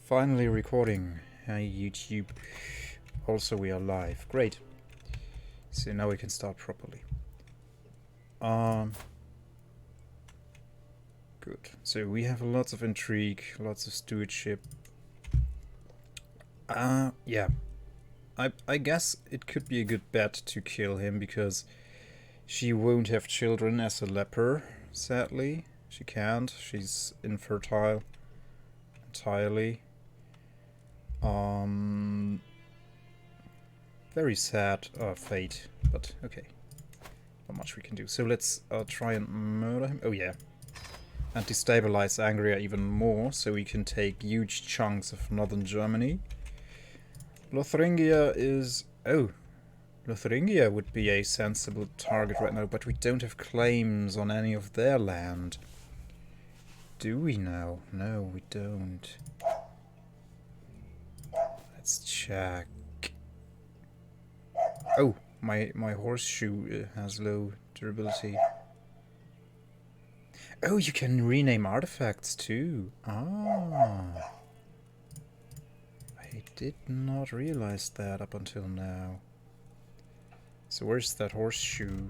Finally recording. Hi YouTube. Also we are live. Great. So now we can start properly. Good. So we have lots of intrigue, lots of stewardship. Yeah. I guess it could be a good bet to kill him because she won't have children as a leper, sadly. She can't. She's infertile entirely. Very sad fate, but okay. Not much we can do. So let's try and murder him. Oh yeah. And destabilize Angria even more, so we can take huge chunks of northern Germany. Lotharingia is... Oh. Lotharingia would be a sensible target right now, but we don't have claims on any of their land. Do we now? No, we don't. Let's check. Oh, my horseshoe has low durability. Oh, you can rename artifacts too. Ah. I did not realize that up until now. So where's that horseshoe?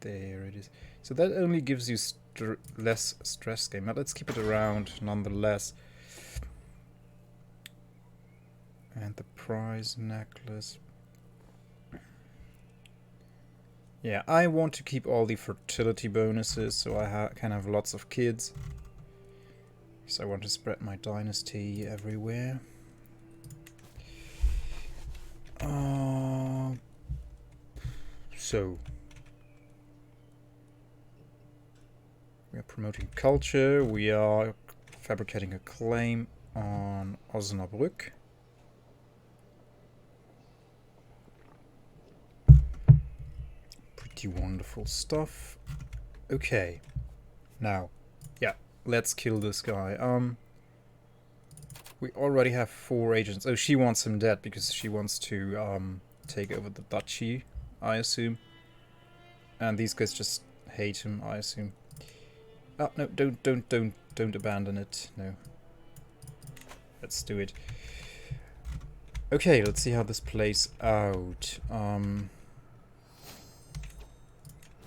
There it is. So that only gives you less stress gain. But let's keep it around nonetheless. And the prize necklace. Yeah, I want to keep all the fertility bonuses so I can have lots of kids. So I want to spread my dynasty everywhere. So we are promoting culture. We are fabricating a claim on Osnabrück. Pretty wonderful stuff. Okay. Now, yeah, let's kill this guy. We already have 4 agents. Oh, she wants him dead because she wants to take over the duchy, I assume. And these guys just hate him, I assume. Oh, no, don't abandon it. No. Let's do it. Okay, let's see how this plays out.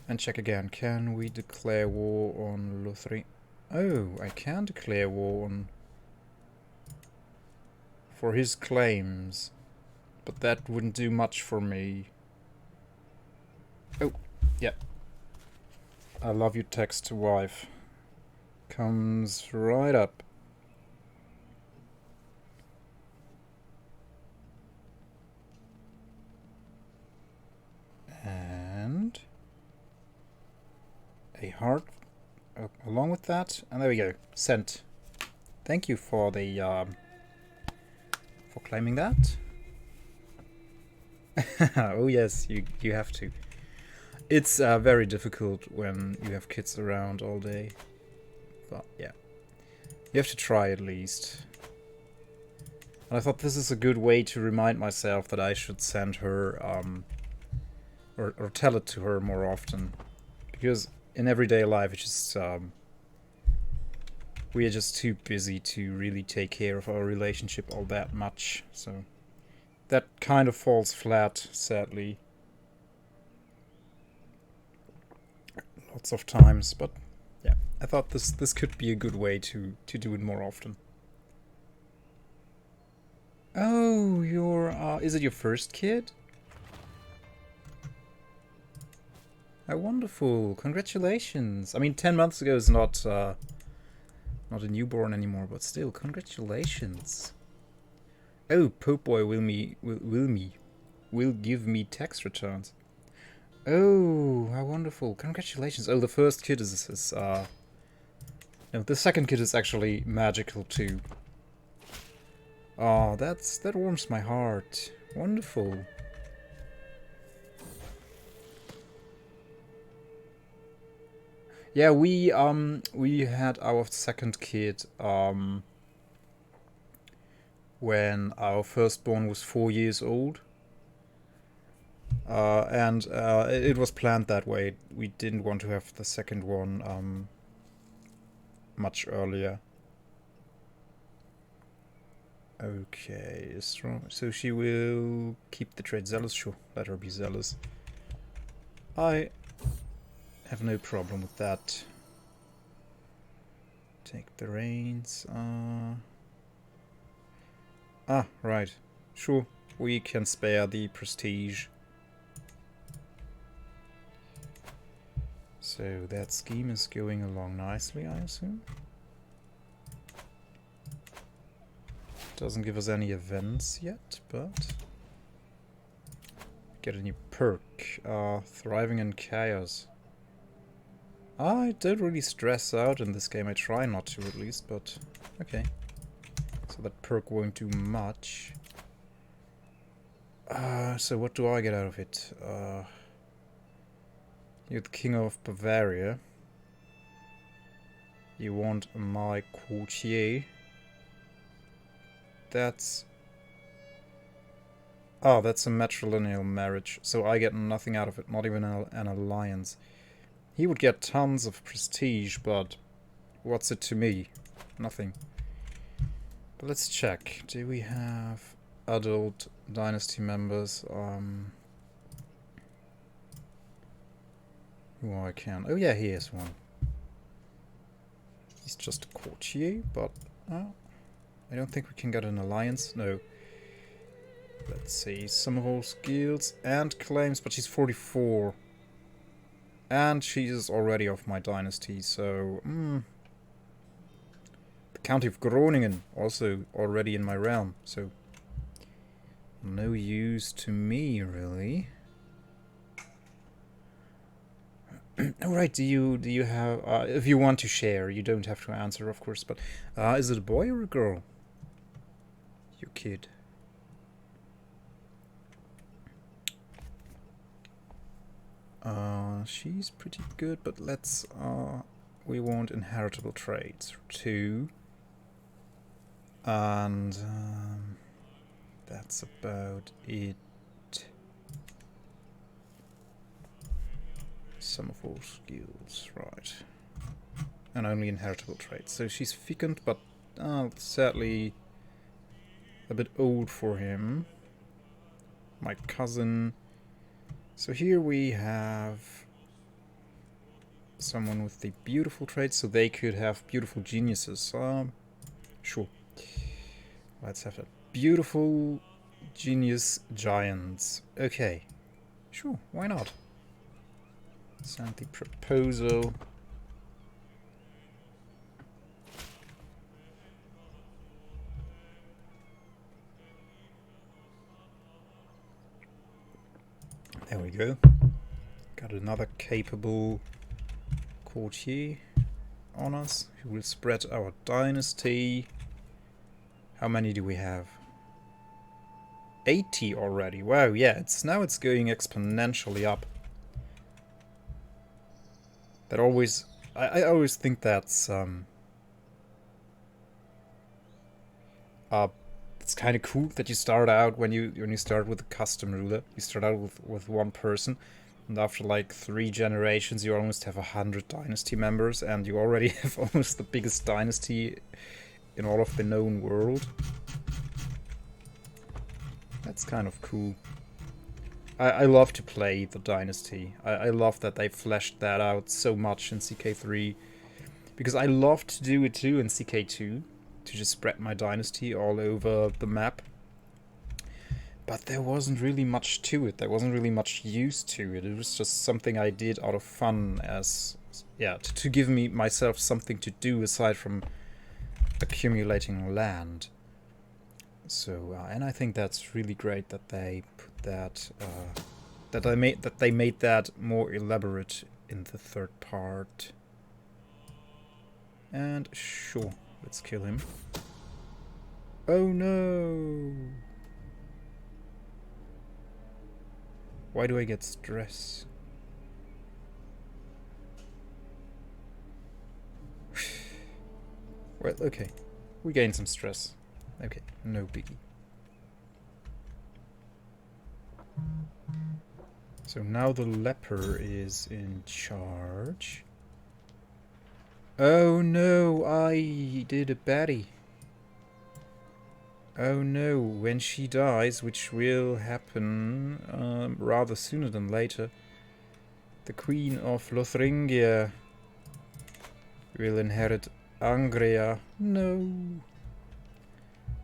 And check again. Can we declare war on Lotharing? Oh, I can declare war on... for his claims. But that wouldn't do much for me. Oh, yeah. I love you text to wife. Comes right up. And... a heart along with that, and there we go. Sent. Thank you for the for claiming that. Oh yes, you have to. It's very difficult when you have kids around all day, but yeah, you have to try at least. And I thought this is a good way to remind myself that I should send her or tell it to her more often, because in everyday life, it's just we are just too busy to really take care of our relationship all that much. So that kind of falls flat, sadly. Lots of times, but yeah, I thought this could be a good way to do it more often. Oh, is it your first kid? Oh, wonderful! Congratulations! I mean, 10 months ago is not a newborn anymore, but still, congratulations! Oh, Pope Boy will give me tax returns. Oh, how wonderful! Congratulations! Oh, the first kid is no, the second kid is actually magical too. Oh, that warms my heart. Wonderful. Yeah, we had our second kid when our firstborn was 4 years old, and it was planned that way. We didn't want to have the second one much earlier. Okay, strong. So she will keep the trade zealous. Sure, let her be zealous. I have no problem with that. Take the reins. Right. Sure, we can spare the prestige. So that scheme is going along nicely, I assume. Doesn't give us any events yet, but get a new perk. Thriving in chaos. I don't really stress out in this game. I try not to, at least, but okay. So that perk won't do much. So what do I get out of it? You're the king of Bavaria. You want my courtier. That's... Oh, that's a matrilineal marriage, so I get nothing out of it, not even an alliance. He would get tons of prestige, but what's it to me? Nothing. But let's check. Do we have adult dynasty members? Oh, I can. Oh yeah, he is one. He's just a courtier, but I don't think we can get an alliance. No. Let's see. Some of all skills and claims, but she's 44. And she is already of my dynasty, so... The County of Groningen, also already in my realm, so... No use to me, really. Oh, right, do you have... if you want to share, you don't have to answer, of course, but... is it a boy or a girl? You kid. She's pretty good, but let's... we want inheritable traits. 2. And... that's about it. Some of all skills, right. And only inheritable traits. So she's fecund, but sadly a bit old for him. My cousin. So here we have someone with the beautiful traits, so they could have beautiful geniuses. Sure. Let's have that. Beautiful genius giants. Okay. Sure, why not? Send the proposal. There we go. Got another capable courtier on us who will spread our dynasty. How many do we have? 80 already. Wow, yeah, now it's going exponentially up. That always... I always think that's... it's kind of cool that you start out when you start with a custom ruler. You start out with one person, and after like 3 generations you almost have 100 dynasty members, and you already have almost the biggest dynasty in all of the known world. That's kind of cool. I love to play the dynasty. I love that they fleshed that out so much in CK3, because I love to do it too in CK2. To just spread my dynasty all over the map. But there wasn't really much to it. There wasn't really much use to it. It was just something I did out of fun, as to give myself something to do aside from accumulating land. So and I think that's really great that they put that that they made that more elaborate in the 3rd part. And sure. Let's kill him. Oh no! Why do I get stress? Well, okay. We gain some stress. Okay, no biggie. So now the leper is in charge. Oh no, I did a baddie. Oh no, when she dies, which will happen rather sooner than later, the Queen of Lothringia will inherit Angria. No.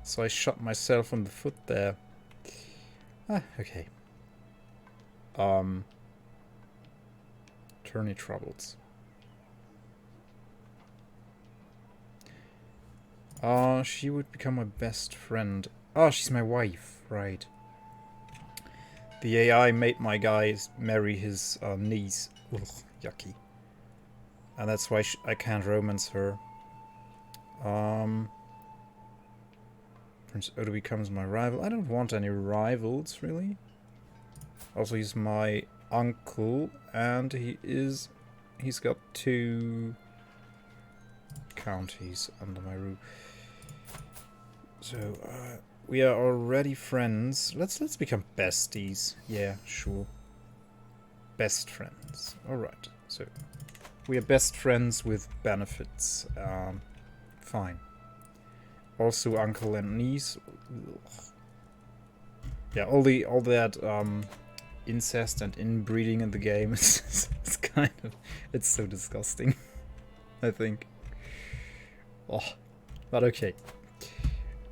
So I shot myself on the foot there. Ah, okay. Tourney troubles. She would become my best friend. Oh, she's my wife, right. The AI made my guys marry his niece. Ugh, yucky. And that's why I can't romance her. Prince Odo becomes my rival. I don't want any rivals, really. Also, he's my uncle, and he's got 2 counties under my roof. So, we are already friends. Let's become besties. Yeah, sure. Best friends. Alright, so we are best friends with benefits. Fine. Also uncle and niece. Yeah, all that incest and inbreeding in the game is kind of, it's so disgusting. I think. Oh, but okay.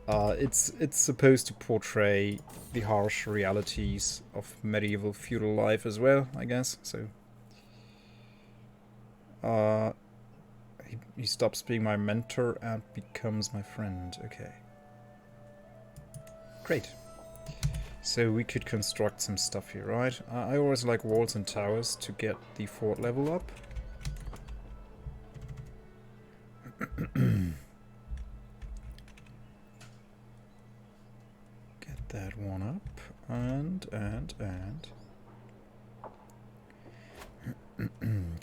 It's supposed to portray the harsh realities of medieval feudal life as well, I guess. So, he stops being my mentor and becomes my friend. Okay. Great. So we could construct some stuff here, right? I always like walls and towers to get the fort level up. Get that one up, and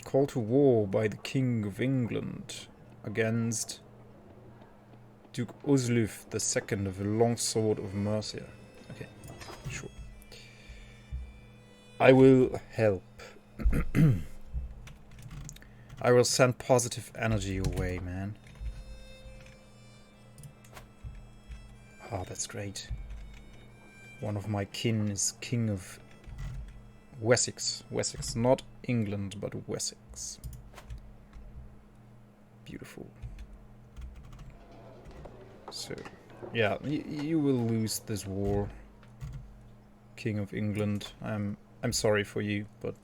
call to war by the King of England against Duke Osluf II of the Longsword of Mercia. Okay, sure. I will help. I will send positive energy away, man. Oh, that's great. One of my kin is King of Wessex. Wessex, not England, but Wessex. Beautiful. So, yeah, you will lose this war, King of England. I'm sorry for you, but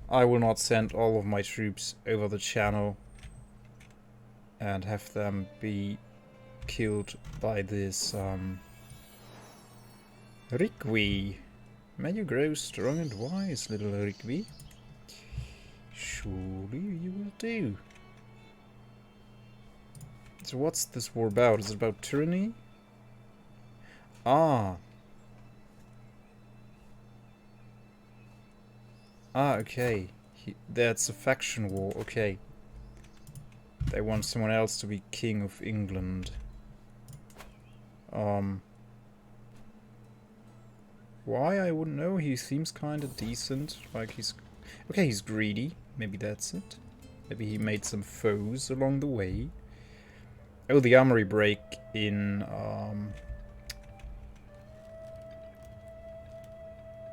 I will not send all of my troops over the channel and have them be killed by this Rikwi. May you grow strong and wise, little Rikwi. Surely you will do. So what's this war about? Is it about tyranny? Ah. Ah, okay. That's a faction war, okay. They want someone else to be King of England. Why? I wouldn't know. He seems kinda decent. Like he's... Okay, he's greedy. Maybe that's it. Maybe he made some foes along the way. Oh, the armory break in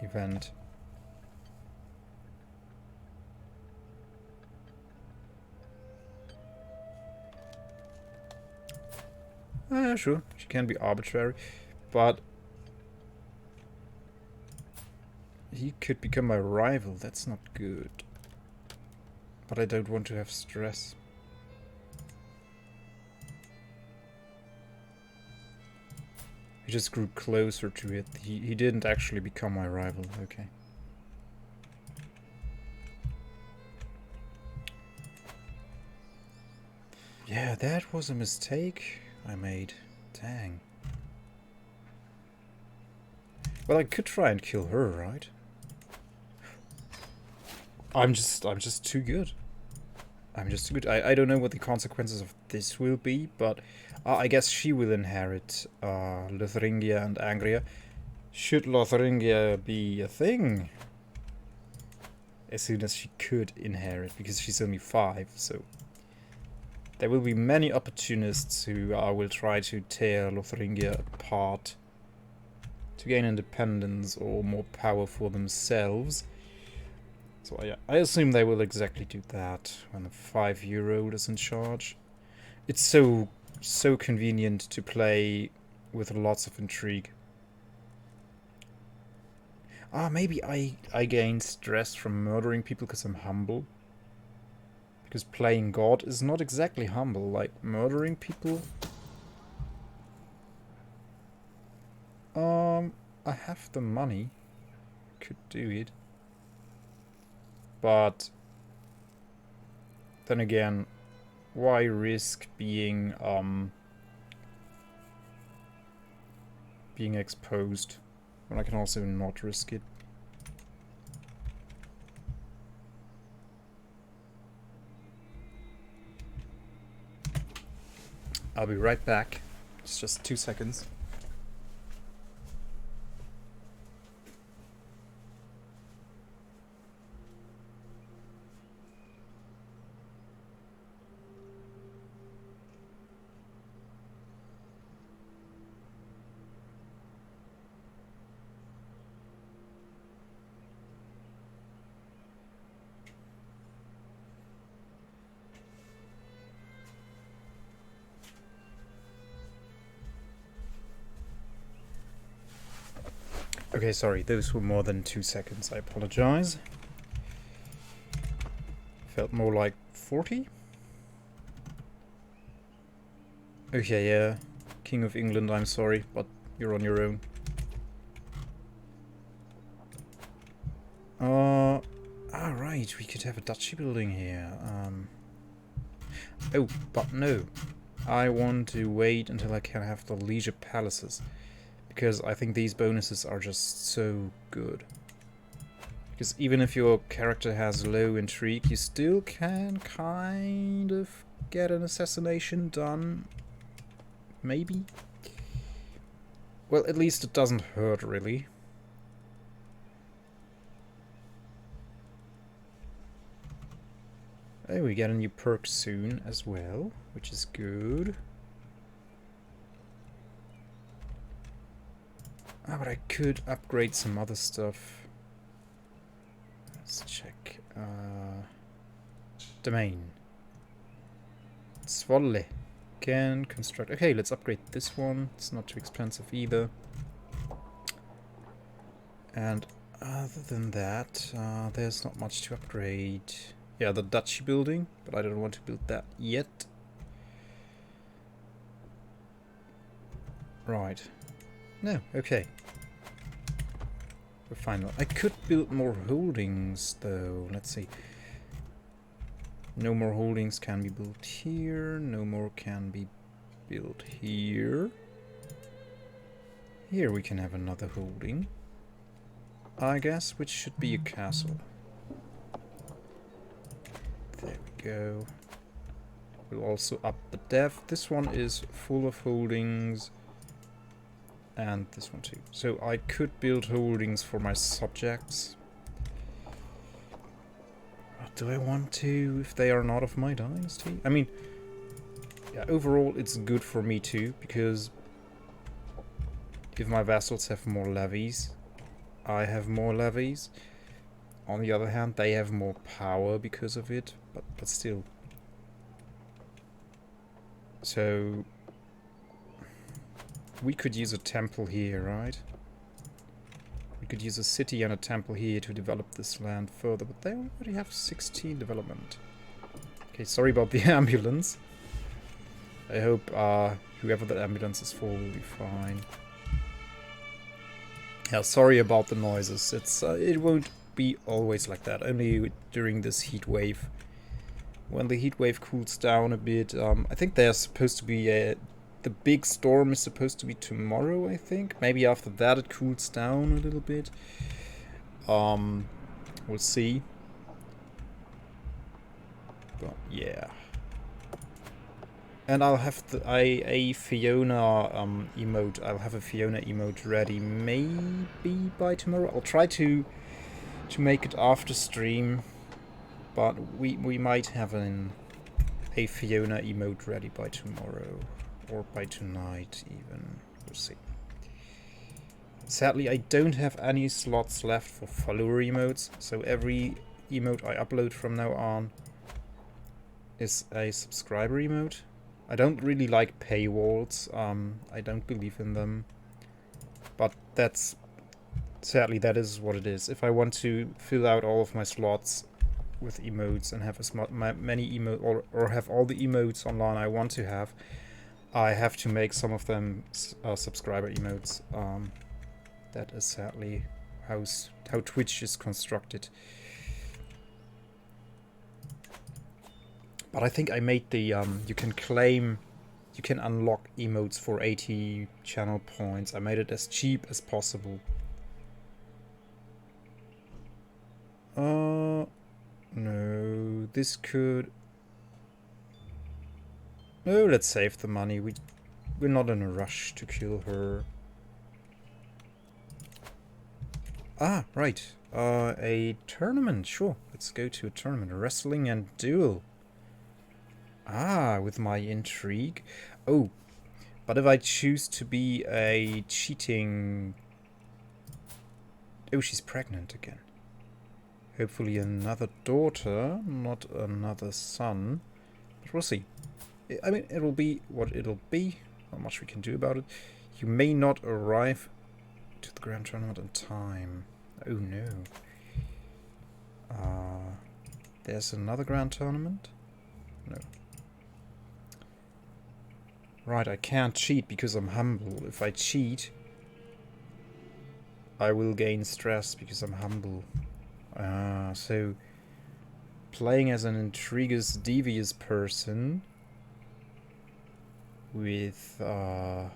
event. Sure, she can be arbitrary, but he could become my rival. That's not good. But I don't want to have stress. He just grew closer to it. He didn't actually become my rival. Okay. Yeah, that was a mistake I made. Dang. Well, I could try and kill her, right? I'm just too good. I'm just too good. I don't know what the consequences of this will be, but I guess she will inherit Lothringia and Angria. Should Lothringia be a thing? As soon as she could inherit, because she's only 5, so... There will be many opportunists who will try to tear Lotharingia apart to gain independence or more power for themselves. So I assume they will exactly do that when the 5-year-old is in charge. It's so convenient to play with lots of intrigue. Maybe I gain stress from murdering people because I'm humble. Because playing God is not exactly humble, like murdering people. I have the money. Could do it. But then again, why risk being exposed when I can also not risk it? I'll be right back. It's just 2 seconds. Okay, sorry, those were more than 2 seconds. I apologize. Felt more like 40? Okay, yeah. King of England, I'm sorry, but you're on your own. Right, we could have a duchy building here. Oh, but no. I want to wait until I can have the leisure palaces. Because I think these bonuses are just so good. Because even if your character has low intrigue, you still can kind of get an assassination done. Maybe? Well, at least it doesn't hurt, really. Oh, we get a new perk soon as well, which is good. But I could upgrade some other stuff. Let's check. Domain. Svolle. Can construct. Okay, let's upgrade this one. It's not too expensive either. And other than that, there's not much to upgrade. Yeah, the duchy building, but I don't want to build that yet. Right. No, okay. We're fine. I could build more holdings, though. Let's see. No more holdings can be built here. No more can be built here. Here we can have another holding, I guess, which should be a castle. There we go. We'll also up the depth. This one is full of holdings. And this one too. So I could build holdings for my subjects. Do I want to if they are not of my dynasty? I mean, yeah, overall it's good for me too, because if my vassals have more levies, I have more levies. On the other hand, they have more power because of it, but still. So we could use a temple here, right? We could use a city and a temple here to develop this land further, but they already have 16 development. Okay, sorry about the ambulance. I hope whoever that ambulance is for will be fine. Yeah, sorry about the noises. It won't be always like that, only during this heat wave. When the heat wave cools down a bit, I think there's supposed to be the big storm is supposed to be tomorrow, I think. Maybe after that it cools down a little bit. We'll see. But yeah. And I'll have a Fiona emote. I'll have a Fiona emote ready maybe by tomorrow. I'll try to make it after stream, but we might have an a Fiona emote ready by tomorrow. Or by tonight even. We'll see. Sadly, I don't have any slots left for follower emotes, so every emote I upload from now on is a subscriber emote. I don't really like paywalls, I don't believe in them, but sadly that is what it is. If I want to fill out all of my slots with emotes and have many emote or have all the emotes online I want to have, I have to make some of them subscriber emotes. That is sadly how Twitch is constructed. But I think I made the you can unlock emotes for 80 channel points. I made it as cheap as possible. No, this could. No, let's save the money. We're not in a rush to kill her. Ah, right. A tournament, sure. Let's go to a tournament. Wrestling and duel. Ah, with my intrigue. Oh, but if I choose to be a cheating... Oh, she's pregnant again. Hopefully another daughter, not another son. But we'll see. I mean, it'll be what it'll be. Not much we can do about it. You may not arrive to the grand tournament on time. Oh no. There's another grand tournament? No. Right, I can't cheat because I'm humble. If I cheat, I will gain stress because I'm humble. So playing as an intriguous, devious person with the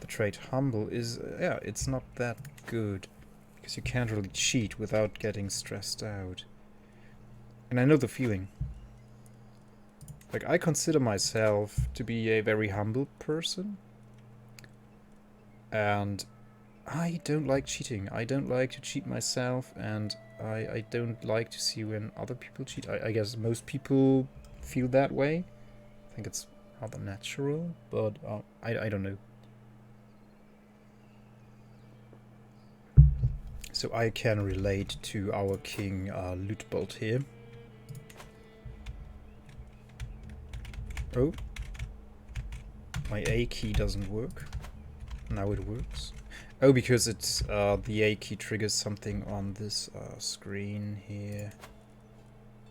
trait humble is, yeah, it's not that good. Because you can't really cheat without getting stressed out. And I know the feeling. Like, I consider myself to be a very humble person. And I don't like cheating. I don't like to cheat myself, and I don't like to see when other people cheat. I guess most people feel that way. I think it's rather natural, but I don't know. So I can relate to our king Lutbold here. Oh, my A key doesn't work. Now it works. Oh, because it's the A key triggers something on this screen here.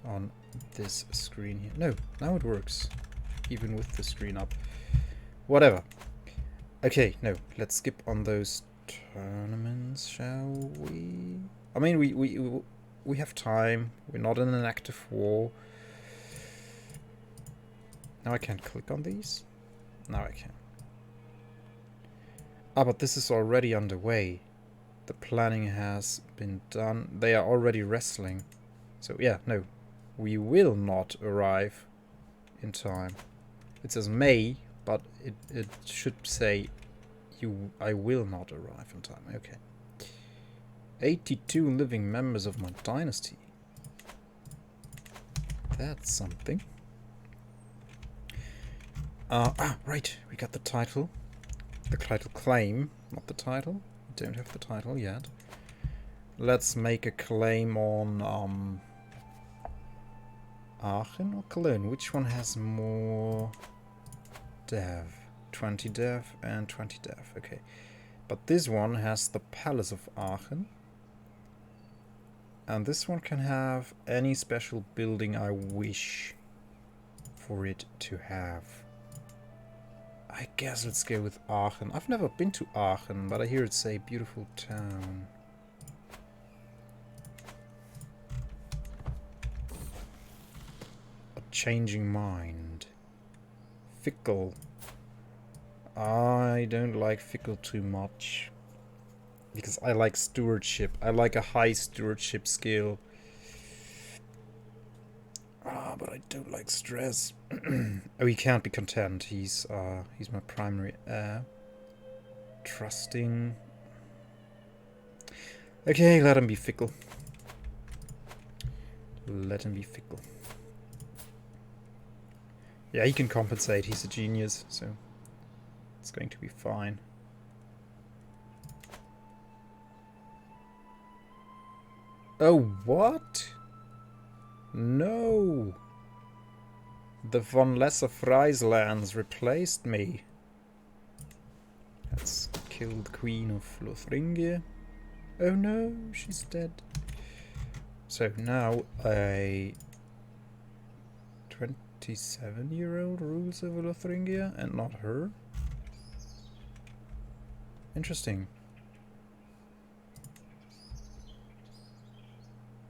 On this screen here. No, now it works. Even with the screen up. Whatever. Okay, no, let's skip on those tournaments, shall we? I mean, we have time. We're not in an active war. Now I can't click on these. Now I can. Ah, but this is already underway. The planning has been done. They are already wrestling. So yeah, no. We will not arrive in time. It says may, but it should say I will not arrive in time. Okay. 82 living members of my dynasty. That's something. Right. We got the title. The title claim, not the title. We don't have the title yet. Let's make a claim on Aachen or Cologne. Which one has more dev? 20 dev and 20 dev. Okay. But this one has the Palace of Aachen. And this one can have any special building I wish for it to have. I guess let's go with Aachen. I've never been to Aachen, but I hear it's a beautiful town. A changing mind. Fickle. I don't like fickle too much. Because I like stewardship. I like a high stewardship skill. But I don't like stress. Oh, he can't be content. He's my primary heir. Trusting. Okay, let him be fickle. Let him be fickle. Yeah, he can compensate. He's a genius, so it's going to be fine. Oh, what? No! The von Lesser Frieslands replaced me. Let's kill the Queen of Lothringia. Oh no, she's dead. So now a 27-year-old rules over Lothringia and not her? Interesting.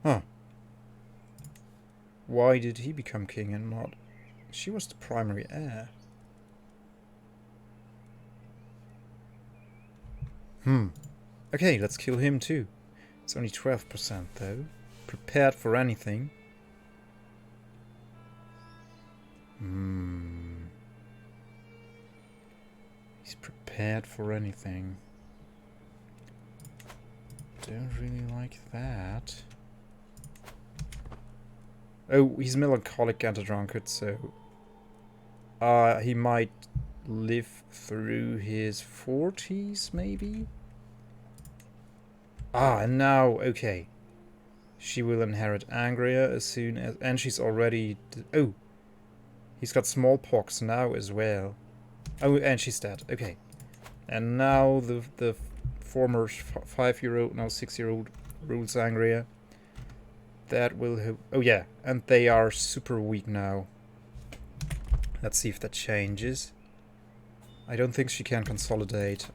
Huh. Why did he become king and not... She was the primary heir. Okay, let's kill him too. It's only 12% though. Prepared for anything. He's prepared for anything. Don't really like that. Oh, he's melancholic and a drunkard, so... he might live through his 40s, maybe? And now, okay. She will inherit Angria as soon as... And she's already... Oh! He's got smallpox now as well. Oh, and she's dead. Okay. And now the former 5-year-old, now 6-year-old rules Angria. That will... Oh yeah, and they are super weak now. Let's see if that changes. I don't think she can consolidate.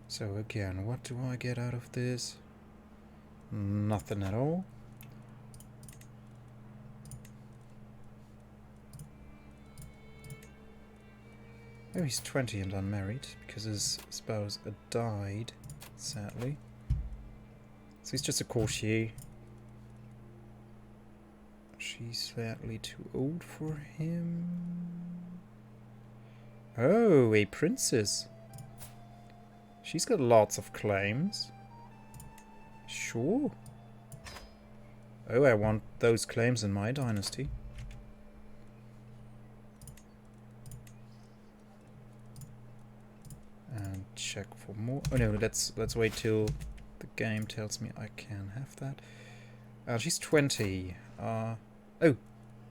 So again, what do I get out of this? Nothing at all. Oh, he's 20 and unmarried, because his spouse died, sadly. So he's just a courtier. She's sadly too old for him. Oh, a princess. She's got lots of claims. Sure. Oh, I want those claims in my dynasty. And check for more. Oh no, let's wait till the game tells me I can have that. She's 20. Oh,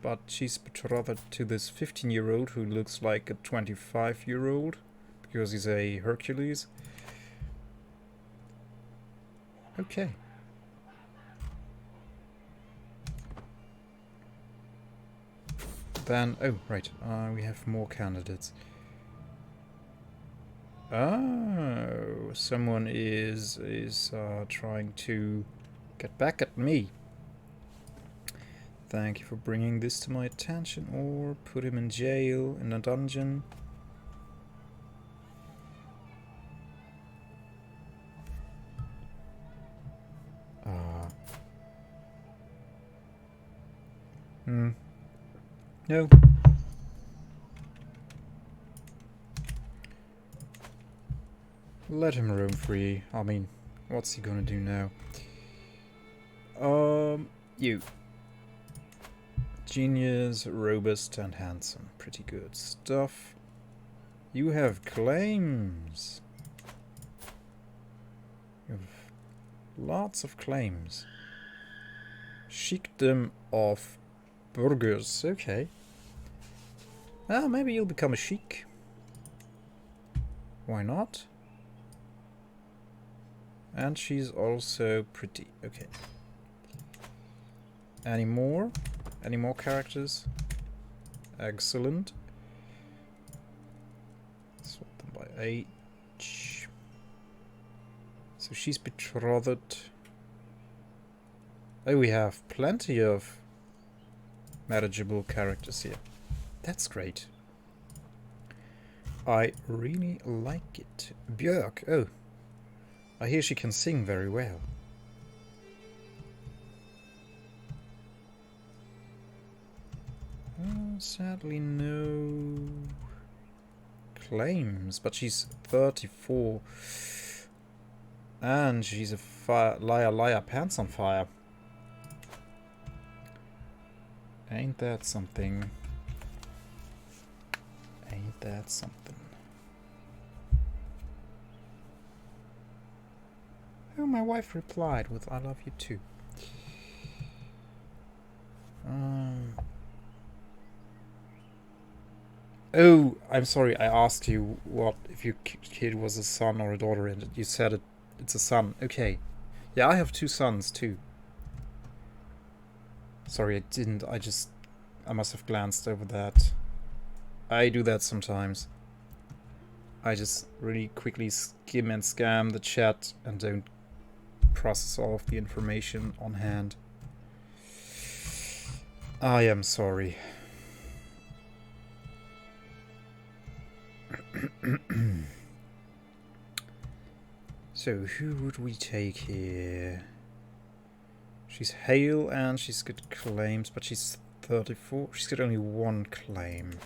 but she's betrothed to this 15-year-old who looks like a 25-year-old because he's a Hercules. Okay. Then, oh right, we have more candidates. Oh, someone is trying to get back at me. Thank you for bringing this to my attention, or put him in jail, in a dungeon. No. Let him roam free. I mean, what's he gonna do now? You. Genius, robust, and handsome. Pretty good stuff. You have claims. You have lots of claims. Sheikdom of burghers. Okay. Maybe you'll become a sheik. Why not? And she's also pretty. Okay. Any more? Any more characters? Excellent. Sort them by age. So she's betrothed. Oh, we have plenty of marriageable characters here. That's great. I really like it. Björk. Oh. I hear she can sing very well. Sadly no claims, but she's 34. And she's a liar, pants on fire. Ain't that something? Ain't that something? Oh, my wife replied with "I love you too." Oh, I'm sorry. I asked you what if your kid was a son or a daughter, and you said it's a son. Okay. Yeah, I have 2 sons too. Sorry, I didn't. I must have glanced over that. I do that sometimes. I just really quickly skim and scam the chat and don't process all of the information on hand. I am sorry. So, who would we take here? She's hale and she's got claims, but she's 34. She's got only 1 claim.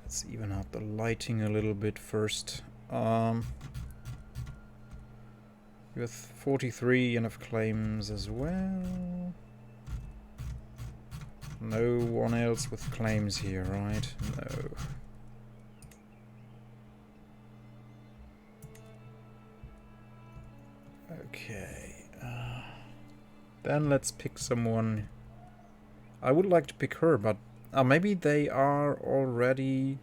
Let's even out the lighting a little bit first. With 43 enough claims as well. No one else with claims here, right? No. Okay. Then let's pick someone. I would like to pick her, but maybe they are already...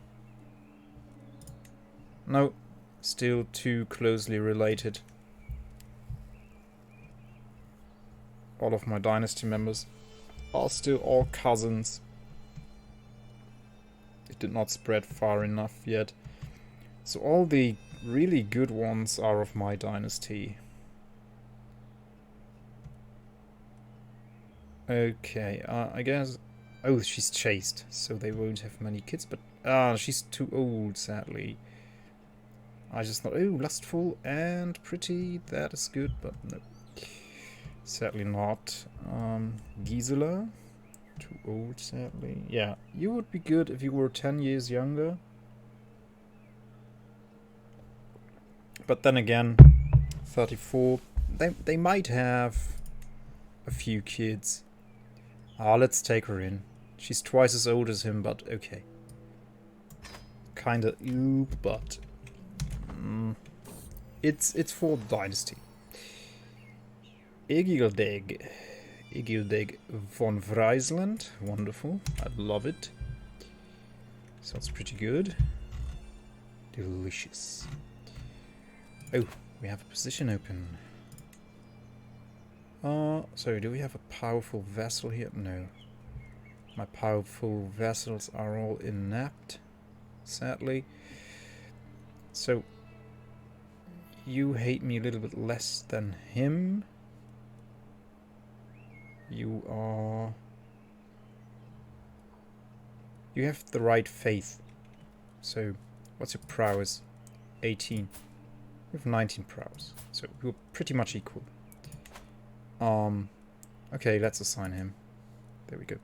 No, still too closely related. All of my dynasty members are still all cousins. It did not spread far enough yet. So all the really good ones are of my dynasty. Okay, I guess... Oh, she's chaste, so they won't have many kids, but... she's too old, sadly. I just thought, oh, lustful and pretty, that is good, but no. Sadly not. Gisela? Too old, sadly. Yeah, you would be good if you were 10 years younger. But then again, 34, they might have a few kids. Let's take her in. She's twice as old as him, but okay. Kinda but... It's for the dynasty. Egildeg von Friesland. Wonderful. I love it. Sounds pretty good. Delicious. Oh, we have a position open. So do we have a powerful vessel here? No. My powerful vessels are all inept, sadly. So, you hate me a little bit less than him. You have the right faith. So, what's your prowess? 18. We have 19 prowess. So, we're pretty much equal. Okay, let's assign him. There we go.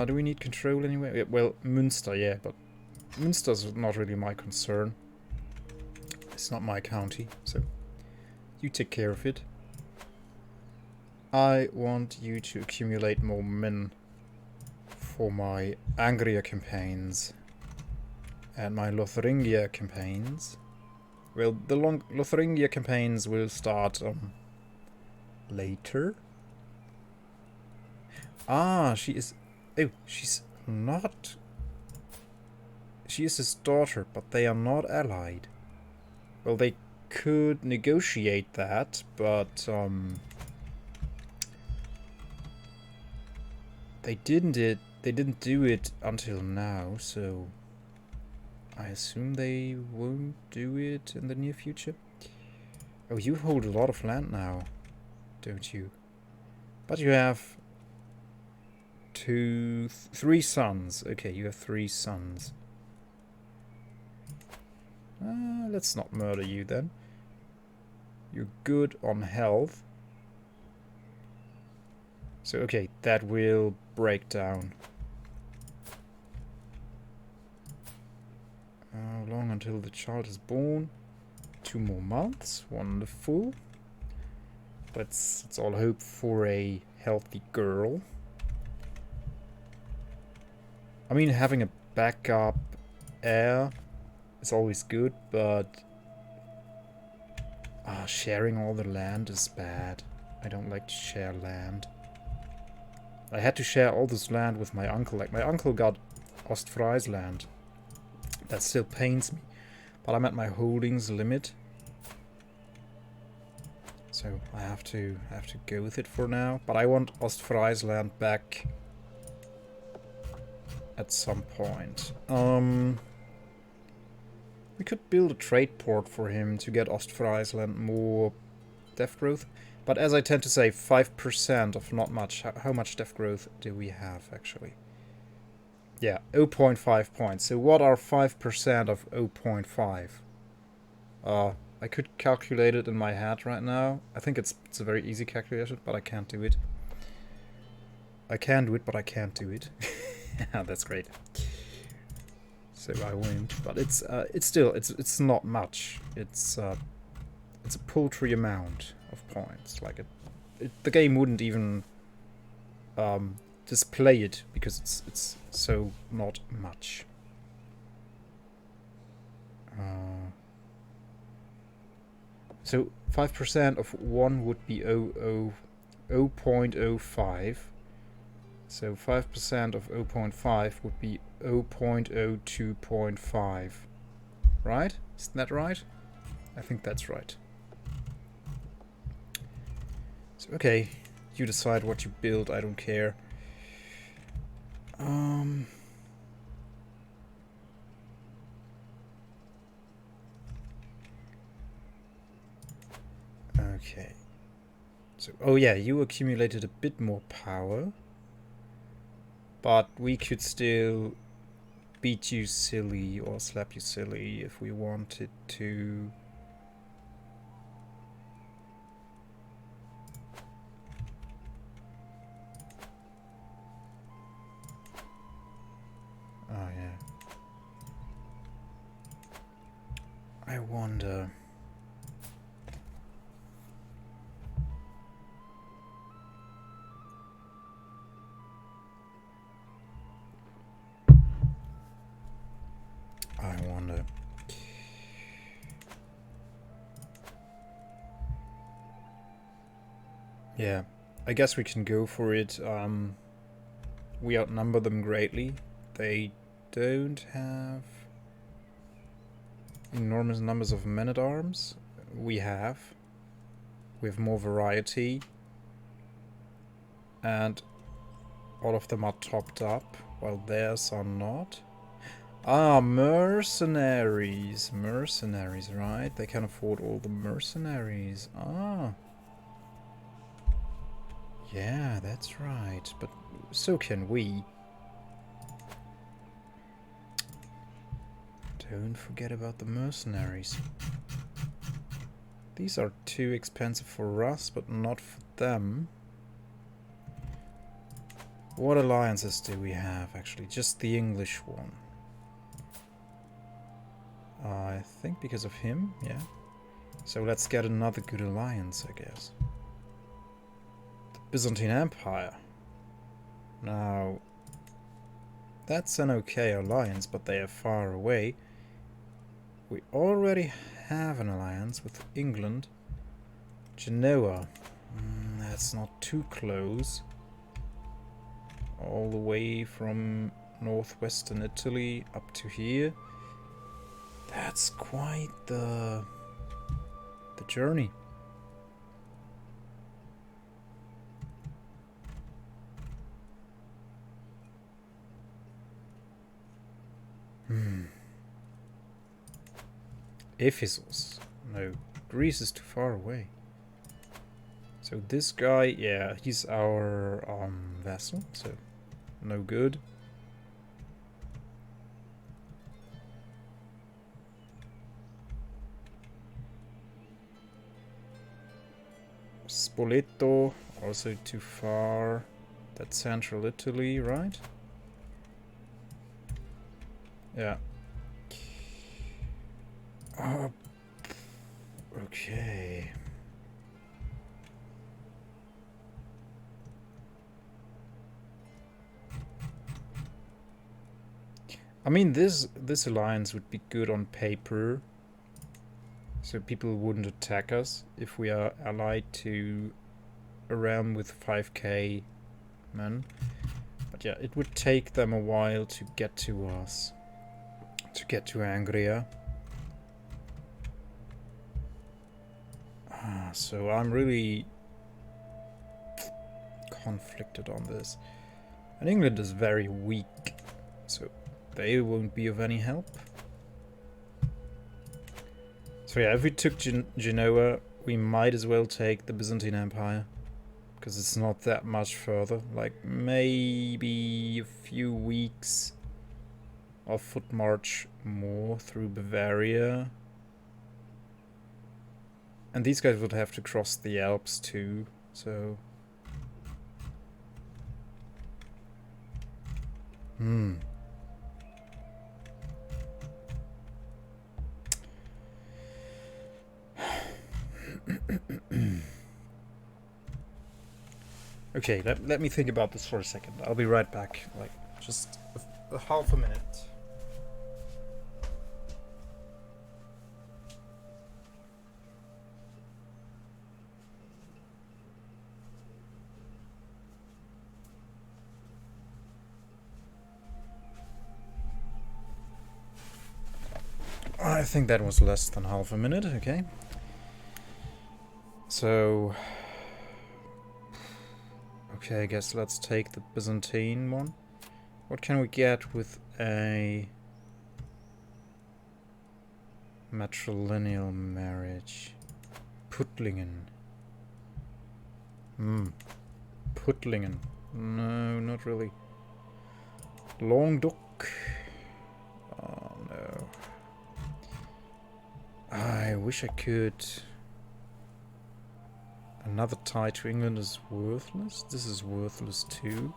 Do we need control anyway? Yeah, well, Münster, yeah, but Münster's not really my concern. It's not my county, so you take care of it. I want you to accumulate more men for my Angria campaigns and my Lotharingia campaigns. Well, the Lotharingia campaigns will start later. She is... Oh, she's not... She is his daughter, but they are not allied. Well, they could negotiate that, but they didn't do it until now, so I assume they won't do it in the near future. Oh, you hold a lot of land now, don't you? But you have 3 sons. Okay, you have 3 sons. Let's not murder you then. You're good on health. So, okay, that will break down. How long until the child is born? 2 more months. Wonderful. Let's all hope for a healthy girl. I mean, having a backup heir is always good, but sharing all the land is bad. I don't like to share land. I had to share all this land with my uncle. Like, my uncle got Ostfriesland. That still pains me. But I'm at my holdings limit. So I have to go with it for now. But I want Ostfriesland back at some point. We could build a trade port for him to get Ostfriesland more dev growth. But as I tend to say, 5% of not much. How much dev growth do we have, actually? Yeah, 0.5 points. So what are 5% of 0.5? I could calculate it in my head right now. I think it's a very easy calculation, but I can't do it. I can do it, but I can't do it. That's great. So I won't. But it's still it's not much. It's a paltry amount of points. Like the game wouldn't even display it because it's so not much. So 5% of 1 would be 0.05. So 5% of 0.5 would be 0.02.5. Right? Isn't that right? I think that's right. So, okay. You decide what you build, I don't care. Okay. So, oh yeah, you accumulated a bit more power. But we could still beat you silly or slap you silly if we wanted to. Oh yeah. I wonder. Yeah, I guess we can go for it. We outnumber them greatly. They don't have enormous numbers of men-at-arms. We have more variety. And all of them are topped up, while theirs are not. Ah, mercenaries. Mercenaries, right? They can afford all the mercenaries. Ah. Yeah, that's right. But so can we. Don't forget about the mercenaries. These are too expensive for us, but not for them. What alliances do we have, actually? Just the English one. I think because of him, yeah. So let's get another good alliance, I guess. The Byzantine Empire. Now, that's an okay alliance, but they are far away. We already have an alliance with England. Genoa. That's not too close. All the way from northwestern Italy up to here. That's quite the journey. Ephesus. No, Greece is too far away. So this guy, yeah, he's our vassal, so no good. Spoleto, also too far. That's central Italy, right? Yeah. Okay. I mean, this alliance would be good on paper, so people wouldn't attack us if we are allied to a realm with 5k men. But yeah, it would take them a while to get to us, to get to Angria. So I'm really conflicted on this. And England is very weak, so they won't be of any help. So yeah, if we took Genoa, we might as well take the Byzantine Empire, because it's not that much further. Like, maybe a few weeks of foot march more through Bavaria. And these guys would have to cross the Alps too, so... Okay, let me think about this for a second. I'll be right back. Like, just a half a minute. I think that was less than half a minute, okay. So... Okay, I guess let's take the Byzantine one. What can we get with a matrilineal marriage? Puttlingen. Puttlingen. No, not really. Languedoc. Oh no. I wish I could. Another tie to England is worthless. This is worthless too.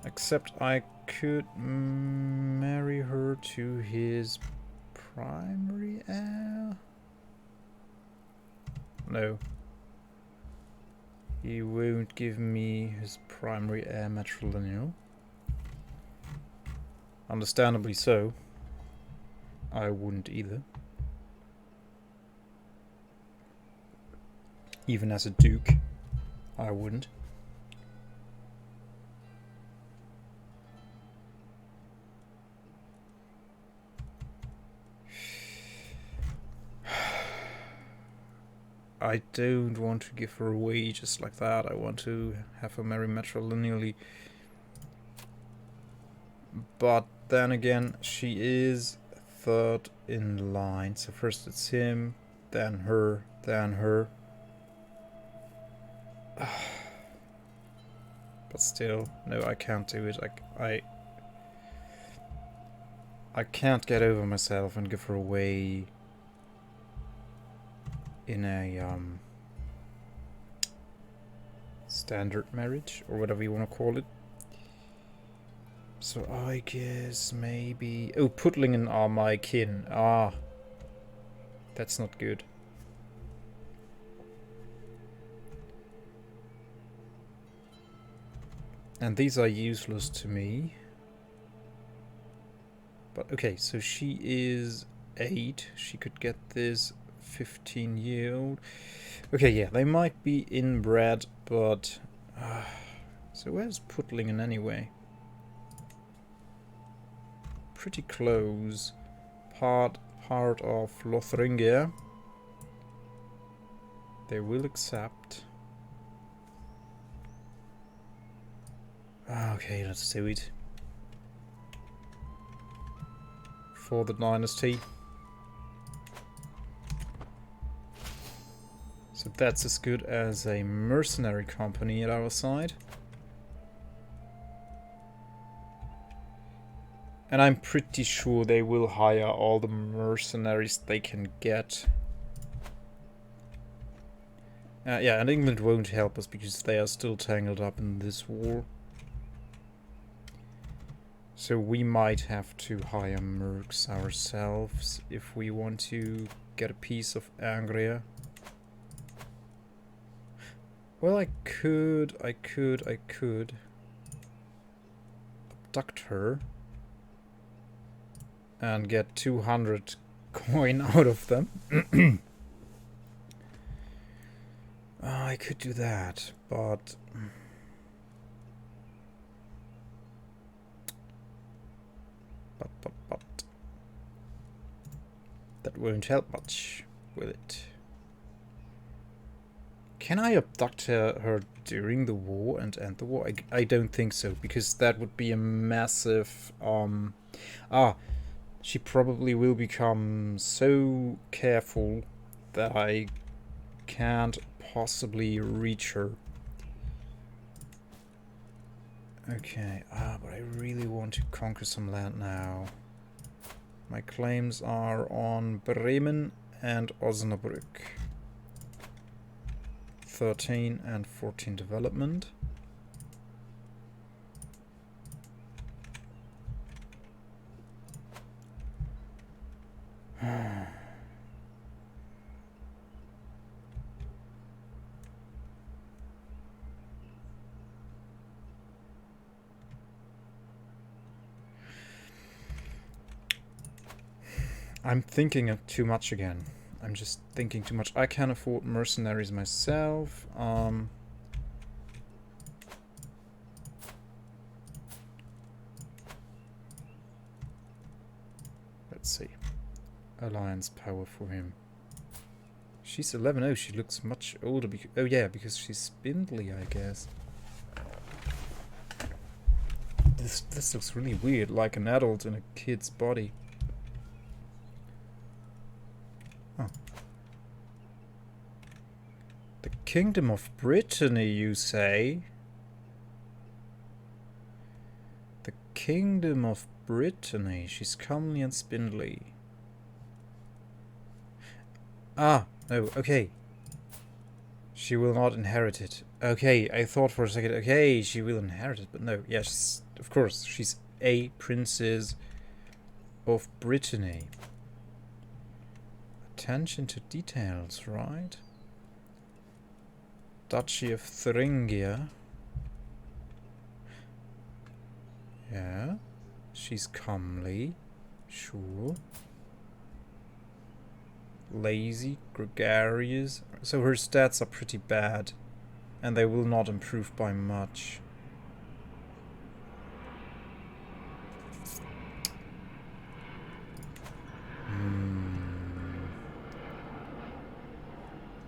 Except I could marry her to his primary heir. No. He won't give me his primary heir matrilineal. Understandably so. I wouldn't either. Even as a duke, I wouldn't. I don't want to give her away just like that. I want to have her marry matrilineally. But then again, she is third in line. So first it's him, then her, then her. But still, no, I can't do it. I can't get over myself and give her away in a standard marriage, or whatever you want to call it. So I guess maybe... Oh, Puttlingen are my kin. Ah, that's not good. And these are useless to me. But okay, so she is 8. She could get this 15-year-old. Okay, yeah, they might be inbred, but... so where's Puttlingen anyway? Pretty close. Part of Lothringia. They will accept. Okay, let's do it. For the dynasty. So that's as good as a mercenary company at our side. And I'm pretty sure they will hire all the mercenaries they can get. Yeah, and England won't help us because they are still tangled up in this war. So we might have to hire mercs ourselves if we want to get a piece of Angria. Well, I could abduct her and get 200 coin out of them. I could do that, but that won't help much, will it? Can I abduct her during the war and end the war? I don't think so, because that would be a massive... she probably will become so careful that I can't possibly reach her. Okay, but I really want to conquer some land now. My claims are on Bremen and Osnabrück. 13 and 14 development. I'm thinking of too much again. I'm just thinking too much. I can't afford mercenaries myself. Let's see. Alliance power for him. She's 11. Oh, she looks much older. Oh yeah, because she's spindly, I guess. This looks really weird, like an adult in a kid's body. Oh. The Kingdom of Brittany, you say? The Kingdom of Brittany. She's comely and spindly. Ah, no, okay. She will not inherit it. Okay, I thought for a second, okay, she will inherit it, but no. Yes, of course, she's a princess of Brittany. Attention to details, right? Duchy of Thuringia. Yeah, she's comely, sure. Lazy, gregarious. So her stats are pretty bad, and they will not improve by much.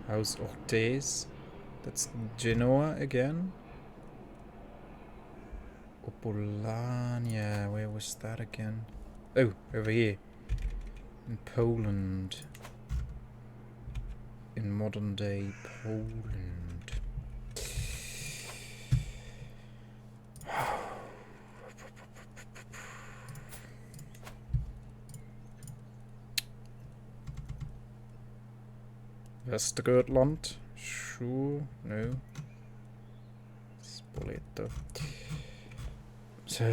House Orthez. That's Genoa again. Opolania. Where was that again? Oh, over here. In Poland. In modern day Poland. Västergötland. Sure. No. Spoleto. So,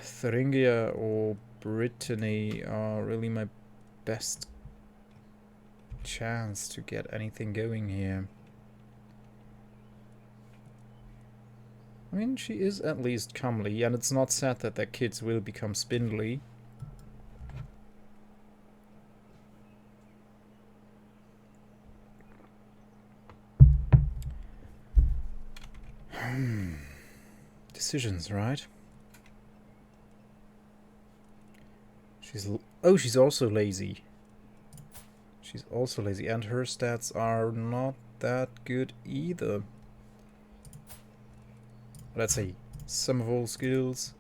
Thuringia or Brittany are really my best chance to get anything going here. I mean, she is at least comely, and it's not sad that their kids will become spindly. Decisions, right? She's also lazy. She's also lazy, and her stats are not that good either. Let's see. Sum of all skills.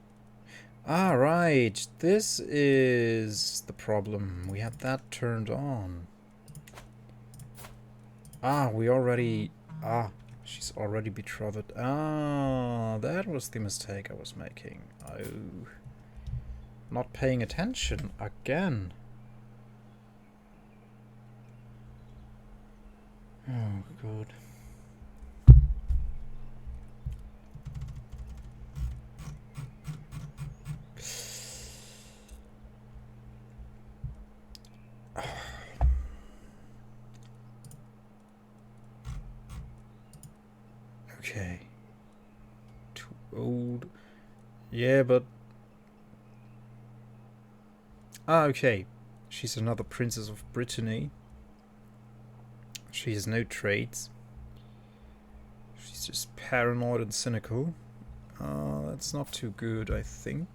Ah, right. This is the problem. We had that turned on. Ah, we already... Ah, she's already betrothed. Ah, that was the mistake I was making. Oh. Not paying attention again. Oh, God. Okay. Too old. Yeah, but... Ah, okay. She's another princess of Brittany. She has no traits. She's just paranoid and cynical. That's not too good, I think.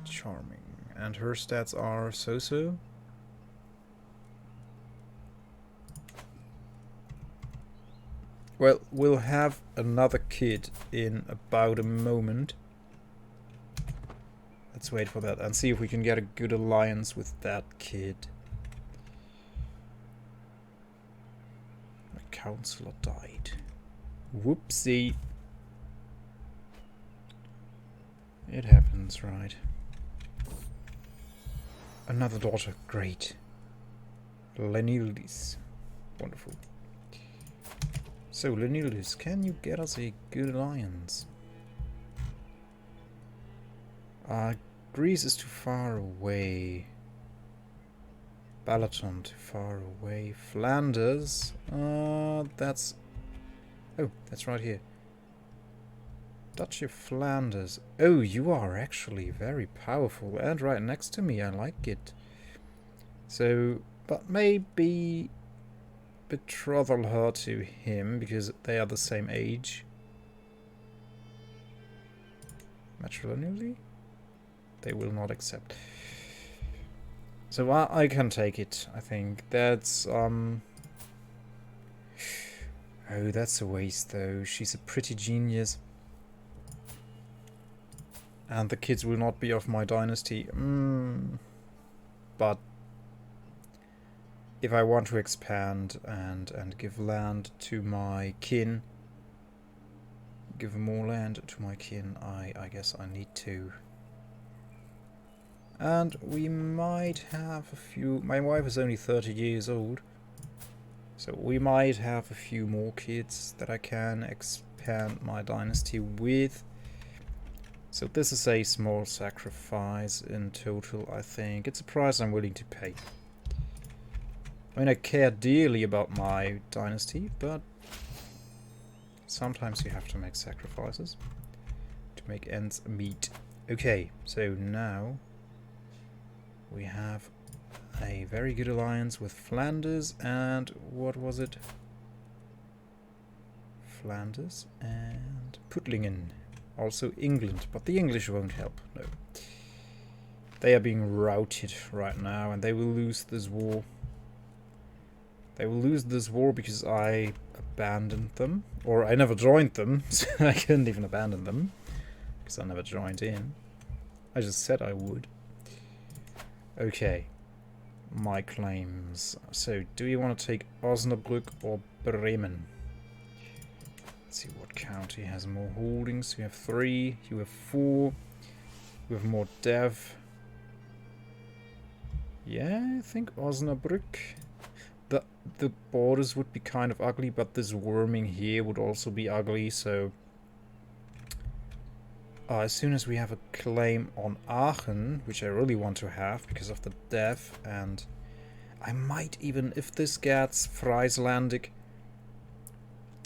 Charming. And her stats are so-so. Well, we'll have another kid in about a moment. Let's wait for that and see if we can get a good alliance with that kid. My counselor died. Whoopsie. It happens, right? Another daughter. Great. Lenildis. Wonderful. So, Lenildis, can you get us a good alliance? Greece is too far away. Balaton too far away. Flanders. That's... Oh, that's right here. Duchy of Flanders. Oh, you are actually very powerful and right next to me. I like it. So, but maybe betrothal her to him because they are the same age. Matrimonially? They will not accept. So I can take it, I think. That's, Oh, that's a waste, though. She's a pretty genius. And the kids will not be of my dynasty. But if I want to expand and give land to my kin, give more land to my kin, I guess I need to. And we might have a few... My wife is only 30 years old. So we might have a few more kids that I can expand my dynasty with. So this is a small sacrifice in total, I think. It's a price I'm willing to pay. I mean, I care dearly about my dynasty, but sometimes you have to make sacrifices to make ends meet. Okay, so now we have a very good alliance with Flanders and what was it? Flanders and Puttlingen. Also England, but the English won't help, no. They are being routed right now and they will lose this war. They will lose this war because I abandoned them. Or I never joined them, so I couldn't even abandon them. Because I never joined in. I just said I would. Okay. My claims. So, do you want to take Osnabrück or Bremen? Let's see what county has more holdings. You have 3, you have 4. You have more dev. Yeah, I think Osnabrück. The borders would be kind of ugly, but this worming here would also be ugly, so... as soon as we have a claim on Aachen, which I really want to have because of the dev, and I might even, if this gets Frieslandic,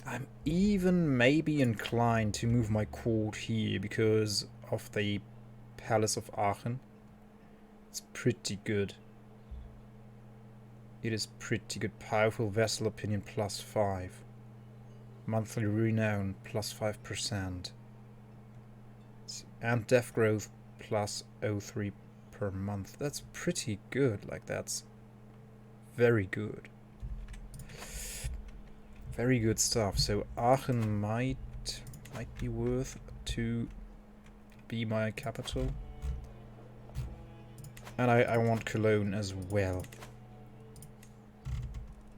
I'm even maybe inclined to move my court here because of the Palace of Aachen. It's pretty good. It is pretty good. Powerful vessel opinion +5. Monthly renown +5%. And death growth +0.3 per month. That's pretty good. Like, that's very good. Very good stuff. So Aachen might be worth to be my capital. And I want Cologne as well.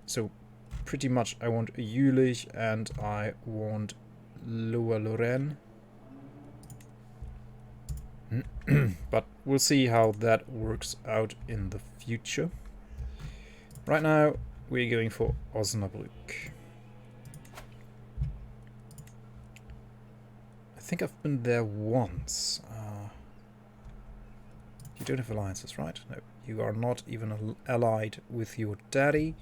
So pretty much I want Jülich and I want Lower Lorraine. But we'll see how that works out in the future. Right now we're going for Osnabrück. I think I've been there once. You don't have alliances, right? No, you are not even allied with your daddy.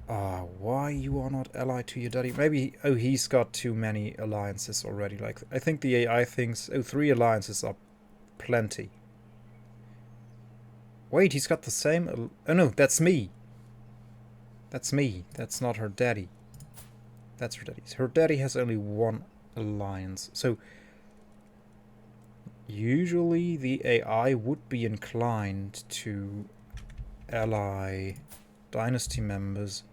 Why you are not allied to your daddy? Maybe, oh, he's got too many alliances already. Like, I think the AI thinks, oh, 3 alliances are plenty. Wait, he's got the same, oh no, that's me. That's me, that's not her daddy. That's her daddy. Her daddy has only 1 alliance, so usually the AI would be inclined to ally dynasty members.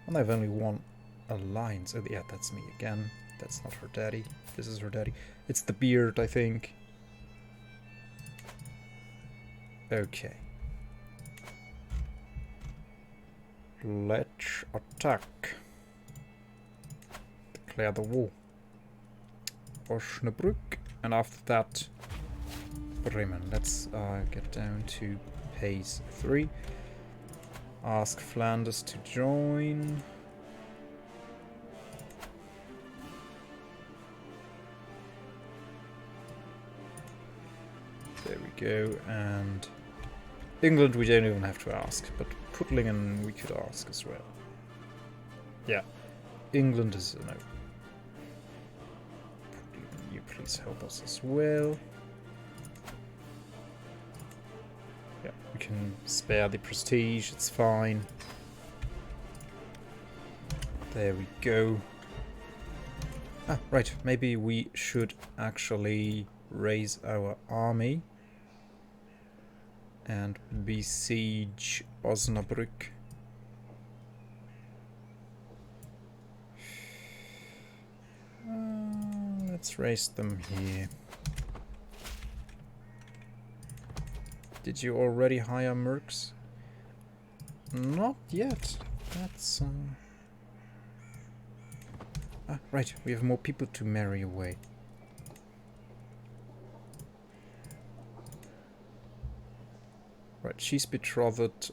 And they've only 1 alliance. Oh yeah, that's me again. That's not her daddy. This is her daddy. It's the beard, I think. Okay. Let's attack. Declare the war. Osnabrück. And after that, Bremen. Let's get down to pace 3. Ask Flanders to join. There we go. And England we don't even have to ask, but Putlingen we could ask as well. Yeah, England is a no. Putlingen, you please help us as well. Yeah, we can spare the prestige, it's fine. There we go. Ah, right, maybe we should actually raise our army and besiege Osnabrück. Let's raise them here. Did you already hire mercs? Not yet. That's ah, right. We have more people to marry away. Right, she's betrothed.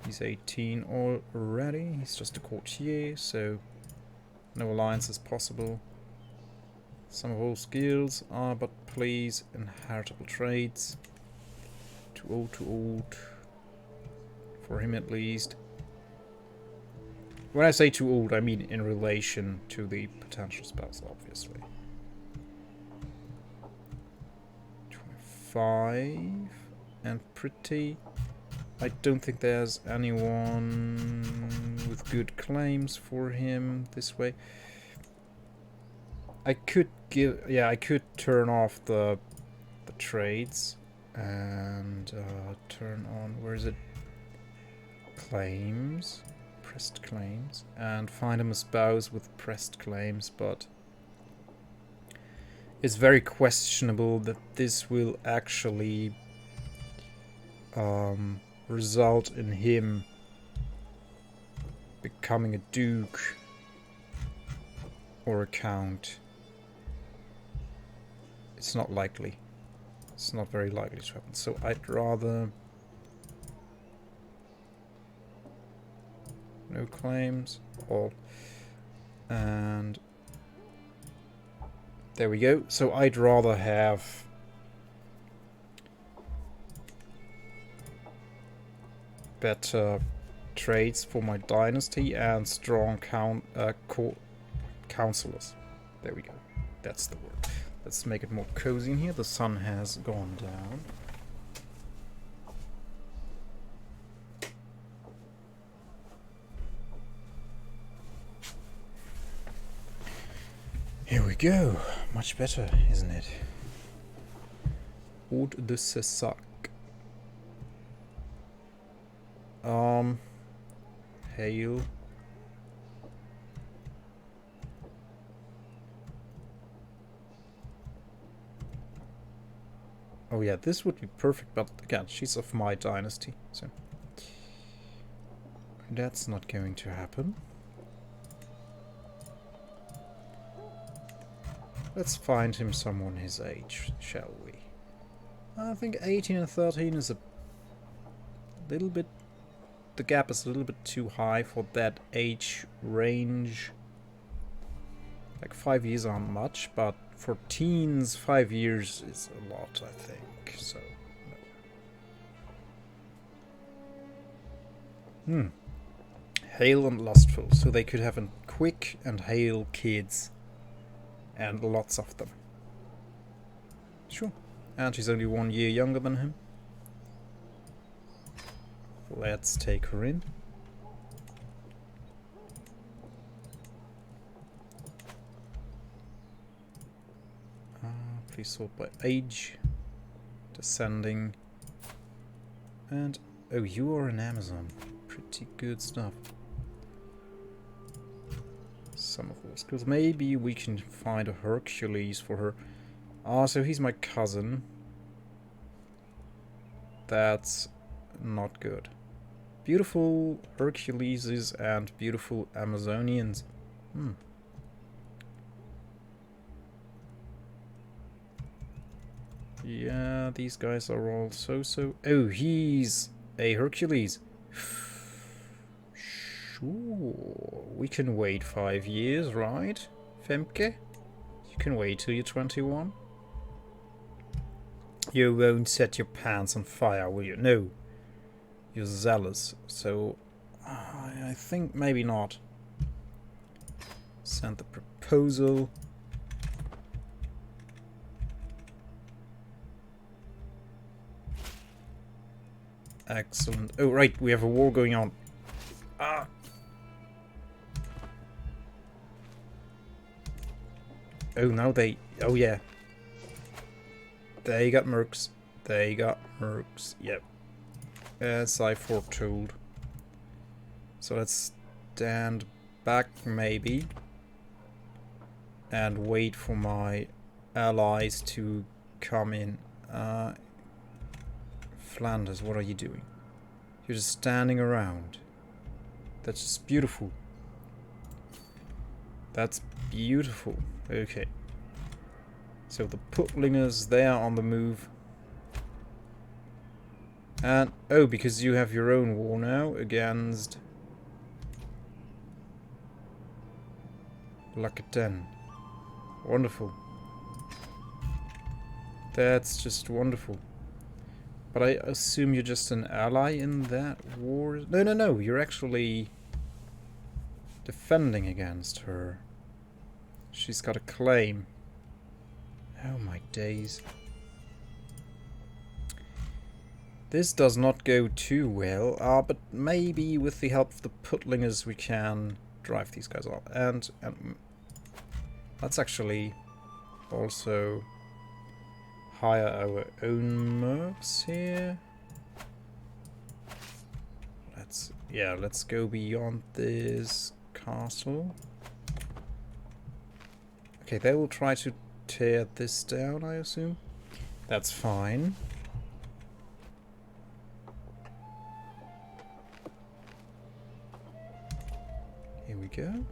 He's 18 already. He's just a courtier, so no alliance is possible. Some of all skills are, but please, inheritable traits. Too old. For him at least. When I say too old, I mean in relation to the potential spouse, obviously. 25 and pretty. I don't think there's anyone with good claims for him this way. I could I could turn off the trades and turn on, where is it? Claims, pressed claims, and find him a spouse with pressed claims, but it's very questionable that this will actually result in him becoming a duke or a count. It's not likely. It's not very likely to happen. So I'd rather no claims, all, and there we go. So I'd rather have better traits for my dynasty and strong counselors. There we go. That's the word. Let's make it more cozy in here. The sun has gone down. Here we go. Much better, isn't it? Ode de Cessac. Hail. Oh yeah, this would be perfect, but again, she's of my dynasty, so that's not going to happen. Let's find him someone his age, shall we? I think 18 and 13 is a little bit... The gap is a little bit too high for that age range. Like 5 years aren't much, but for teens, 5 years is a lot, I think. So, no. Hmm. Hale and lustful, so they could have a quick and hale kids. And lots of them. Sure. And she's only 1 year younger than him. Let's take her in. Please sort by age. Descending. And... oh, you are an Amazon. Pretty good stuff. Some of those skills. Maybe we can find a Hercules for her. Ah, so he's my cousin. That's not good. Beautiful Herculeses and beautiful Amazonians. Yeah, these guys are all so. Oh, he's a Hercules. Sure, we can wait 5 years, right, Femke? You can wait till you're 21. You won't set your pants on fire, will you? No. You're zealous, so I think maybe not. Send the proposal. Excellent. Oh, right, we have a war going on. Ah! Oh, now they... oh, yeah. They got mercs. They got mercs. Yep. As I foretold. So let's stand back, maybe. And wait for my allies to come in. Flanders, what are you doing? You're just standing around. That's just beautiful. That's beautiful. Okay. So the Putlingers, they are on the move. And, oh, because you have your own war now against Lakaten. Wonderful. That's just wonderful. But I assume you're just an ally in that war? No, you're actually defending against her. She's got a claim. Oh my days. This does not go too well, but maybe with the help of the Putlingers we can drive these guys off. And let's actually also hire our own mercs here. Let's go beyond this castle. Okay, they will try to tear this down, I assume. That's fine. Here we go.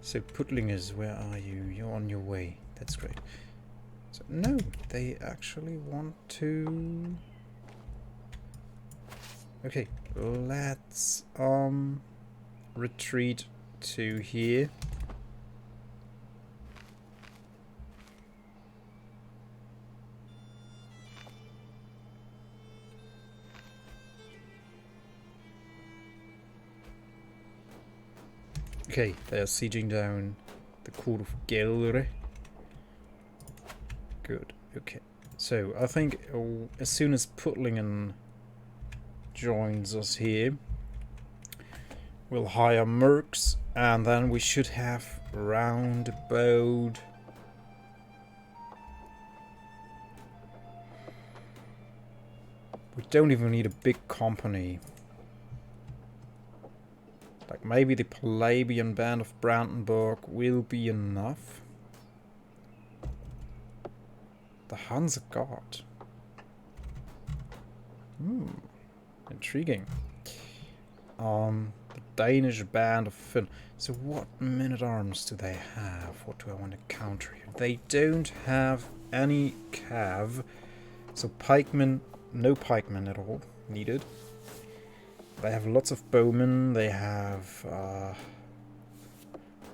So, Putlingers, where are you? You're on your way. That's great. So, no, they actually want to... okay, let's retreat to here. Okay, they are sieging down the court of Gelre. Good, okay. So, I think as soon as Putlingen joins us here, we'll hire mercs, and then we should have round about... we don't even need a big company. Like, maybe the Palabian band of Brandenburg will be enough. The Hansa God. Intriguing. The Danish band of Finn. So what men-at-arms do they have? What do I want to counter here? They don't have any cav. So pikemen, no pikemen at all needed. They have lots of bowmen, they have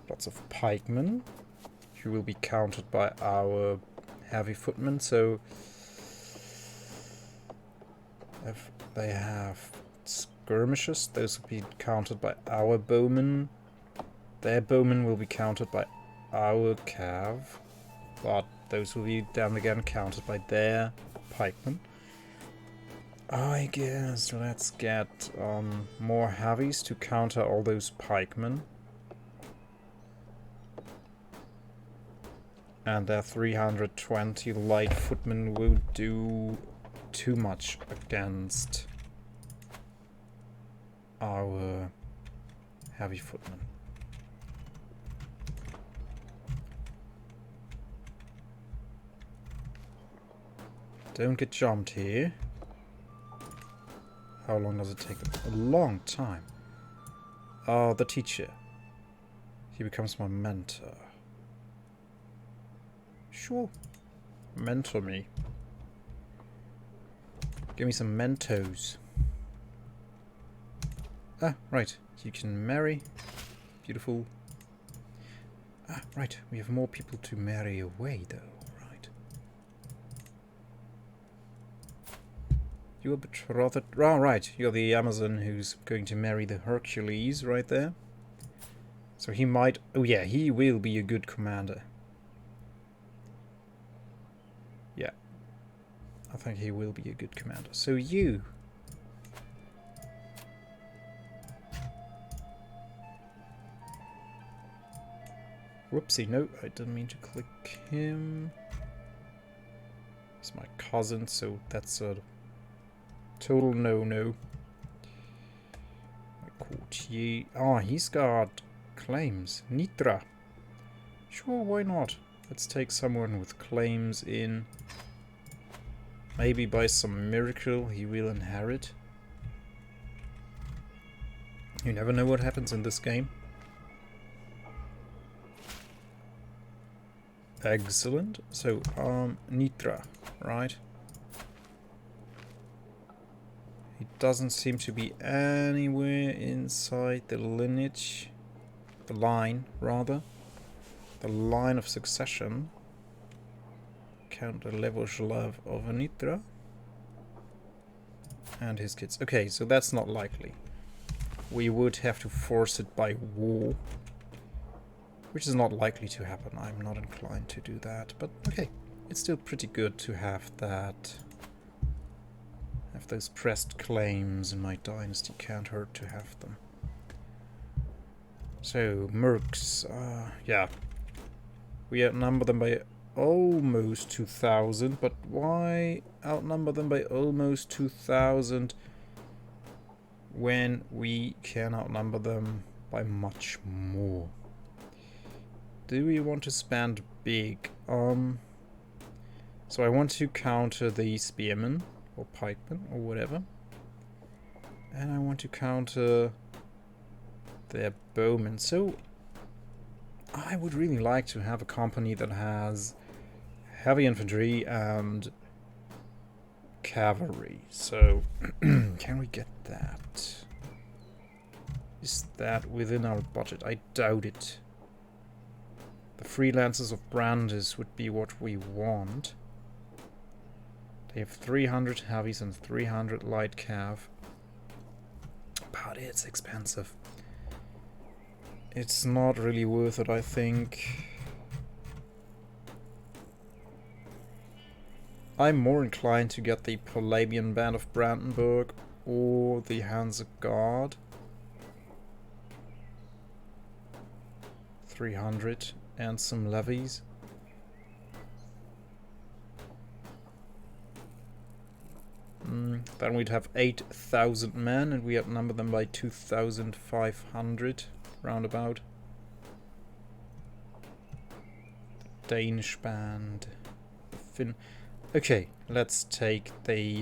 lots of pikemen, who will be countered by our heavy footmen, so they have skirmishers. Those will be counted by our bowmen. Their bowmen will be counted by our cav. But those will be then again counted by their pikemen. I guess let's get more heavies to counter all those pikemen. And their 320 light footmen will do too much against our heavy footmen. Don't get jumped here. How long does it take them? A long time. Oh, the teacher. He becomes my mentor. Sure. Mentor me. Give me some Mentos. Ah, right. You can marry. Beautiful. Ah, right. We have more people to marry away, though. Right. You're betrothed. Oh, right. You're the Amazon who's going to marry the Hercules right there. So he might... Oh, yeah. He will be a good commander. Yeah. I think he will be a good commander. So you... Whoopsie, no, I didn't mean to click him. He's my cousin, so that's a total no-no. My courtier... Oh, he's got claims. Nitra. Sure, why not? Let's take someone with claims in. Maybe by some miracle he will inherit. You never know what happens in this game. Excellent. So, Nitra, right? He doesn't seem to be anywhere inside the lineage. The line, rather. The line of succession. Count the Levozhlav of Nitra. And his kids. Okay, so that's not likely. We would have to force it by war. Which is not likely to happen. I'm not inclined to do that. But okay, it's still pretty good to have that. Have those pressed claims in my dynasty. Can't hurt to have them. So, mercs. Yeah. We outnumber them by almost 2,000. But why outnumber them by almost 2,000 when we can outnumber them by much more? Do we want to spend big? So I want to counter the spearmen or pikemen or whatever, and I want to counter their bowmen. So I would really like to have a company that has heavy infantry and cavalry. So can we get that? Is that within our budget? I doubt it. The freelancers of Brandis would be what we want. They have 300 heavies and 300 light cav. But it's expensive. It's not really worth it, I think. I'm more inclined to get the Palabian Band of Brandenburg or the Hanse Guard. 300 and some levies. Then we'd have 8,000 men and we outnumber them by 2,500 roundabout. The Danish band. The Finn. Okay, let's take the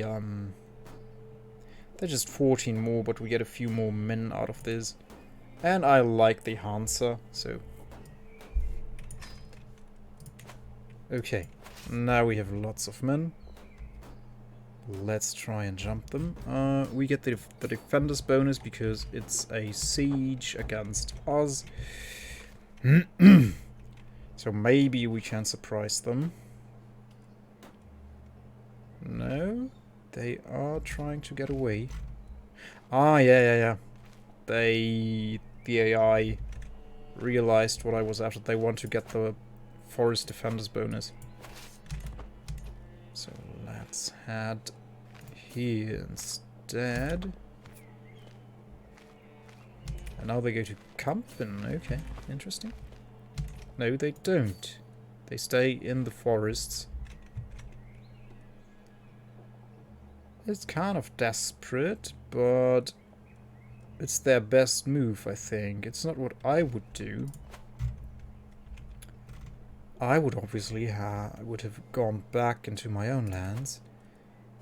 they're just 14 more, but we get a few more men out of this. And I like the Hansa, so okay, now we have lots of men. Let's try and jump them. We get the defender's bonus because it's a siege against us. So maybe we can surprise them. No, they are trying to get away. Ah, yeah. The AI realized what I was after. They want to get the forest defenders bonus. So let's head here instead. And now they go to Kampen. Okay, interesting. No, they don't. They stay in the forests. It's kind of desperate, but it's their best move, I think. It's not what I would do. I would obviously would have gone back into my own lands.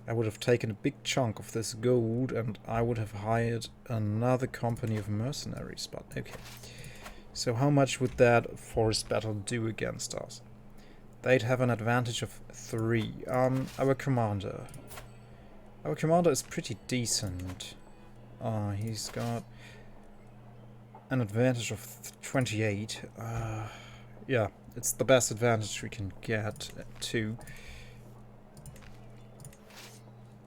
I would have taken a big chunk of this gold and I would have hired another company of mercenaries, but okay. So how much would that forest battle do against us? They'd have an advantage of 3. Our commander. Our commander is pretty decent. He's got an advantage of 28. Yeah, it's the best advantage we can get, 2.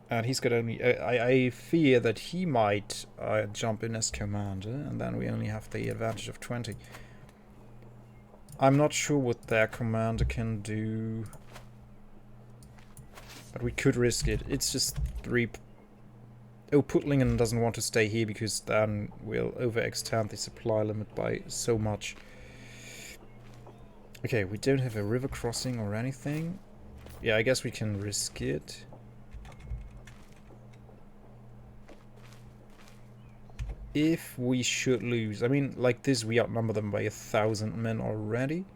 And he's got only... I fear that he might jump in as commander, and then we only have the advantage of 20. I'm not sure what their commander can do, but we could risk it. It's just 3... Oh, Puttlingen doesn't want to stay here because then we'll overextend the supply limit by so much. Okay, we don't have a river crossing or anything. Yeah, I guess we can risk it. If we should lose, I mean, like this, we outnumber them by 1,000 men already.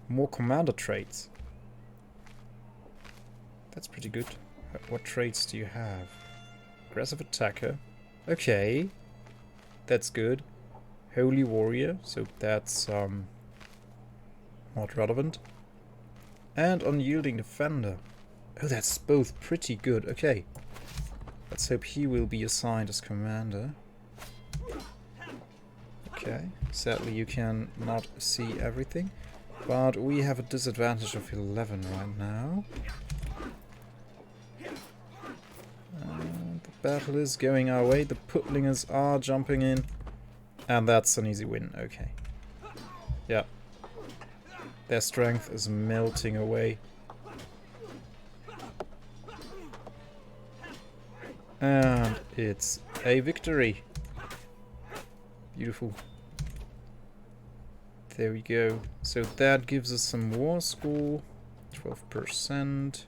More commander traits. That's pretty good. What traits do you have? Aggressive attacker. Okay. That's good. Holy warrior, so that's not relevant. And unyielding defender. Oh, that's both pretty good. Okay. Let's hope he will be assigned as commander. Okay, sadly you can not see everything, but we have a disadvantage of 11 right now. And the battle is going our way, the Puttlingers are jumping in, and that's an easy win, okay. Yeah. Their strength is melting away. And it's a victory. Beautiful. There we go. So that gives us some war score. 12%.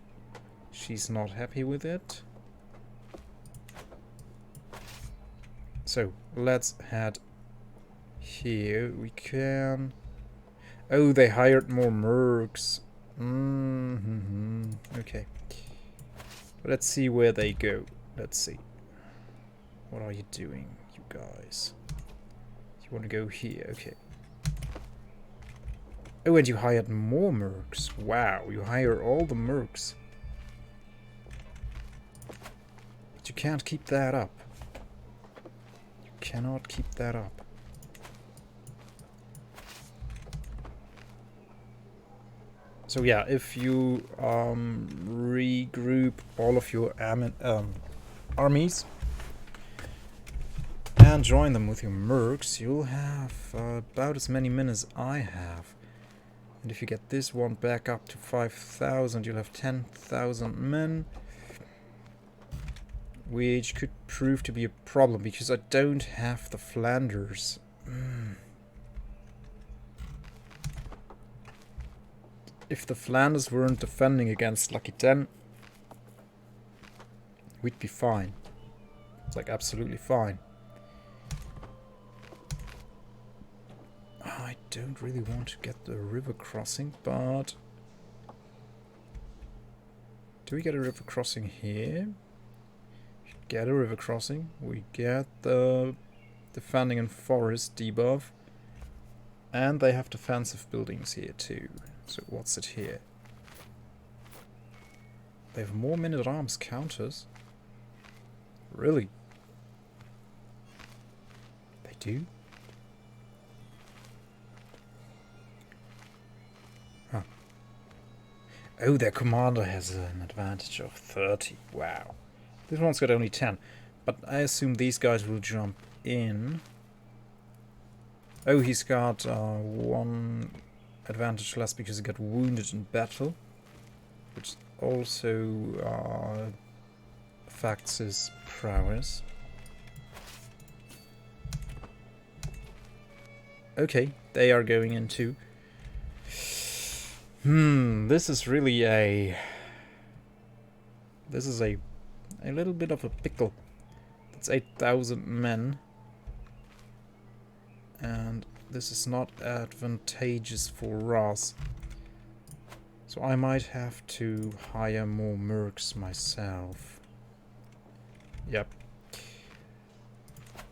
She's not happy with it. So let's head here. We can... Oh, they hired more mercs. Okay. But let's see where they go. Let's see. What are you doing, you guys? You want to go here, okay. Oh, and you hired more mercs. Wow, you hire all the mercs. But you can't keep that up. You cannot keep that up. So yeah, if you regroup all of your armies and join them with your mercs, you'll have about as many men as I have. And if you get this one back up to 5,000, you'll have 10,000 men. Which could prove to be a problem, because I don't have the Flanders. If the Flanders weren't defending against Lucky 10, we'd be fine. It's like absolutely fine. I don't really want to get the river crossing, but... Do we get a river crossing here? Get a river crossing. We get the defending and forest debuff. And they have defensive buildings here too. So what's it here? They have more men-at-arms counters. Really? They do? Huh. Oh, their commander has an advantage of 30. Wow. This one's got only 10. But I assume these guys will jump in. Oh, he's got one advantage less because he got wounded in battle, which also affects his prowess. Okay, they are going in too. This is really a little bit of a pickle. That's 8,000 men. And this is not advantageous for us. So I might have to hire more mercs myself. Yep.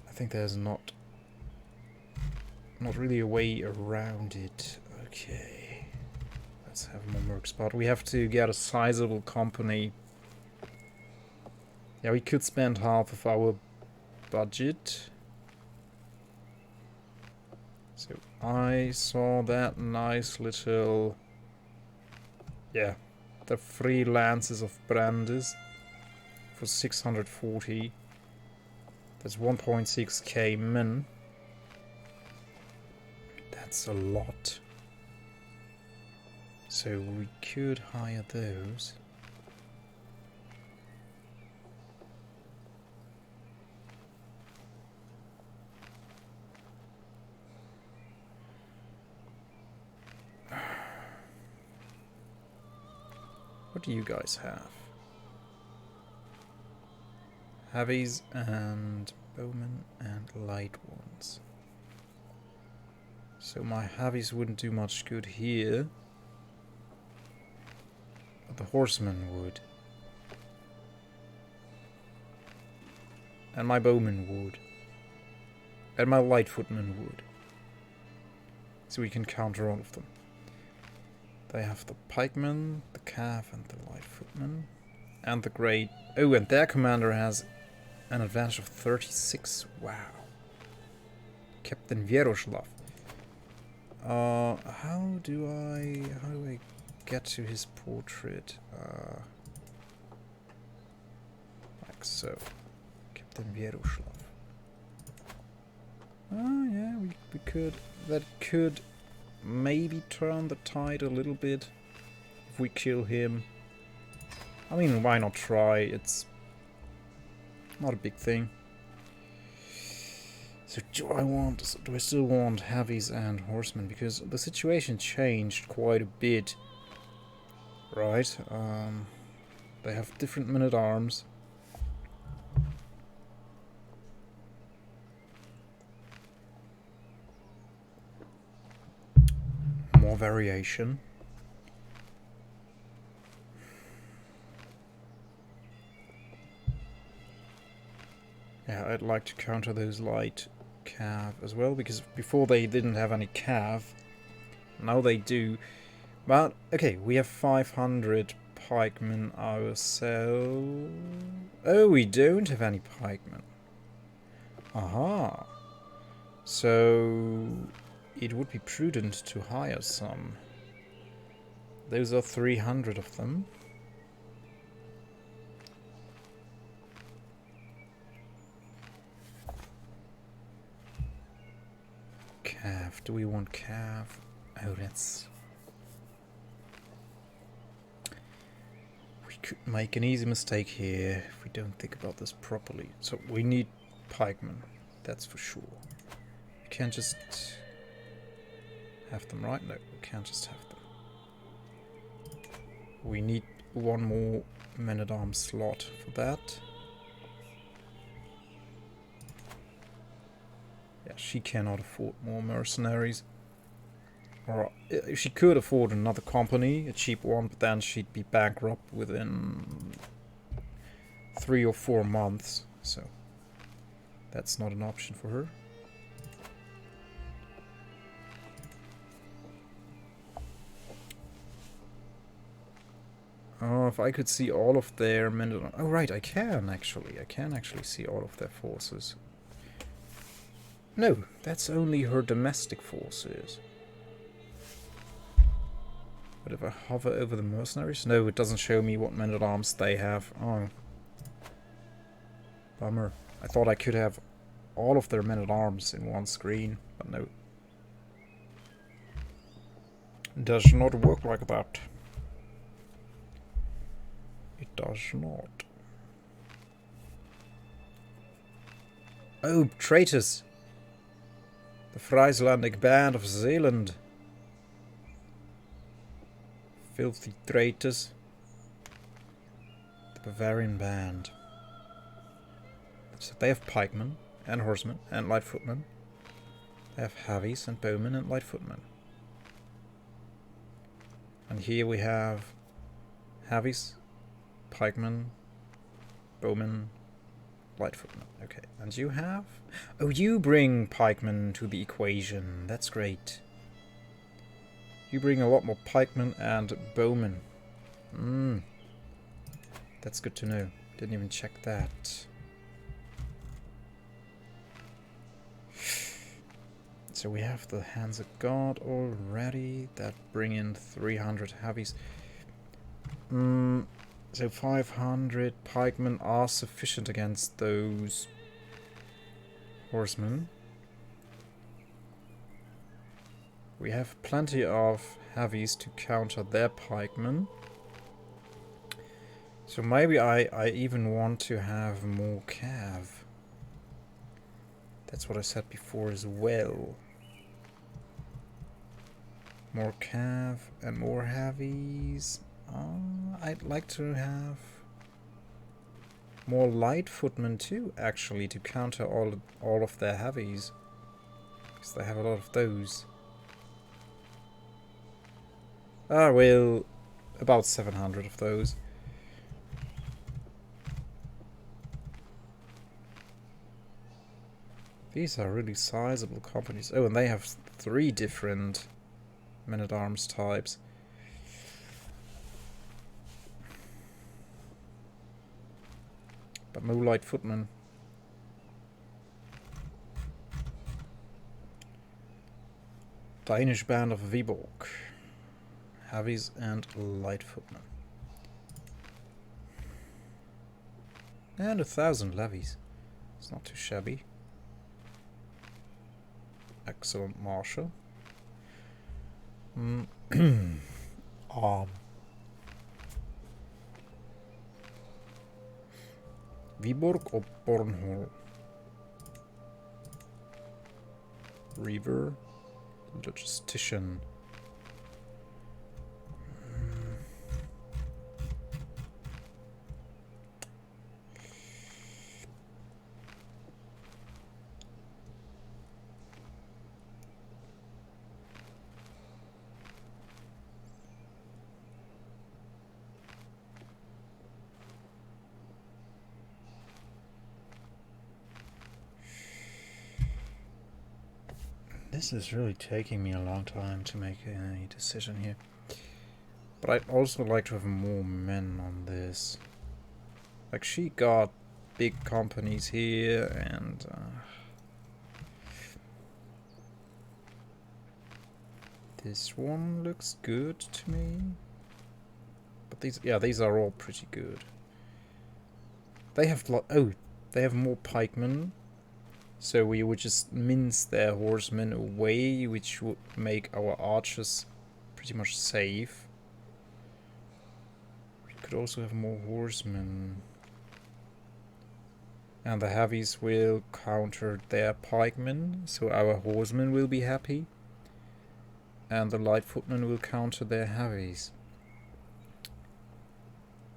I think there's not really a way around it. Okay. Let's have more mercs, but we have to get a sizable company. Yeah, we could spend half of our budget. So I saw that nice little, yeah, the free lances of Brandes for 640. That's 1.6k min. That's a lot. So we could hire those. What do you guys have? Heavies and bowmen and light ones. So my heavies wouldn't do much good here. But the horsemen would. And my bowmen would. And my light footmen would. So we can counter all of them. They have the pikemen, the cav, and the light footmen. And the great... Oh, and their commander has an advantage of 36. Wow. Captain Vieroslav. How do I get to his portrait? Like so. Captain Vieroslav. Oh, yeah, we could... That could... maybe turn the tide a little bit if we kill him. I mean, why not try? It's not a big thing. So do I still want heavies and horsemen? Because the situation changed quite a bit, right? They have different men-at-arms. More variation. Yeah, I'd like to counter those light cav as well, because before they didn't have any cav. Now they do. But, okay, we have 500 pikemen ourselves. Oh, we don't have any pikemen. Aha. So... it would be prudent to hire some. Those are 300 of them. Cav. Do we want cav? Oh, that's... we could make an easy mistake here if we don't think about this properly. So we need pikemen. That's for sure. We can't just... have them, right? No, we can't just have them. We need one more men-at-arms slot for that. Yeah, she cannot afford more mercenaries. Or she could afford another company, a cheap one, but then she'd be bankrupt within 3 or 4 months. So that's not an option for her. Oh, if I could see all of their men... oh, right, I can actually. I can actually see all of their forces. No, that's only her domestic forces. But if I hover over the mercenaries... no, it doesn't show me what men-at-arms they have. Oh. Bummer. I thought I could have all of their men-at-arms in one screen, but no. Does not work like that. It does not. Oh, traitors! The Frieslandic band of Zealand. Filthy traitors. The Bavarian band. So they have pikemen and horsemen and light footmen. They have heavies and bowmen and light footmen. And here we have heavies, pikemen, bowmen, light footmen. Okay, and you have... Oh, you bring pikemen to the equation. That's great. You bring a lot more pikemen and bowmen. That's good to know. Didn't even check that. So we have the Hands of God already. That bring in 300 heavies. So 500 pikemen are sufficient against those horsemen. We have plenty of heavies to counter their pikemen. So maybe I even want to have more cav. That's what I said before as well. More cav and more heavies. I'd like to have more light footmen too, actually, to counter all of their heavies. Because they have a lot of those. Well, about 700 of those. These are really sizable companies. Oh, and they have 3 different men-at-arms types. But no light footmen. Danish band of Viborg. Heavies and light footmen. And 1,000 levies. It's not too shabby. Excellent marshal. Viborg or Bornholm? Reaver. Logistician. This is really taking me a long time to make any decision here. But I'd also like to have more men on this. Like, she got big companies here, and this one looks good to me. But these are all pretty good. They have they have more pikemen. So we would just mince their horsemen away, which would make our archers pretty much safe. We could also have more horsemen. And the heavies will counter their pikemen, so our horsemen will be happy. And the light footmen will counter their heavies.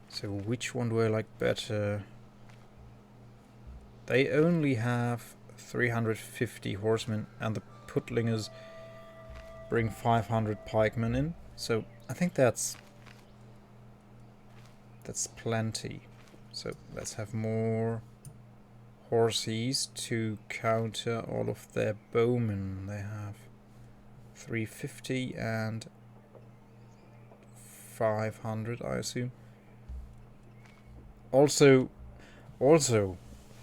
So which one do I like better? They only have 350 horsemen, and the Puttlingers bring 500 pikemen in. So I think that's plenty. So let's have more horses to counter all of their bowmen. They have 350 and 500, I assume. Also,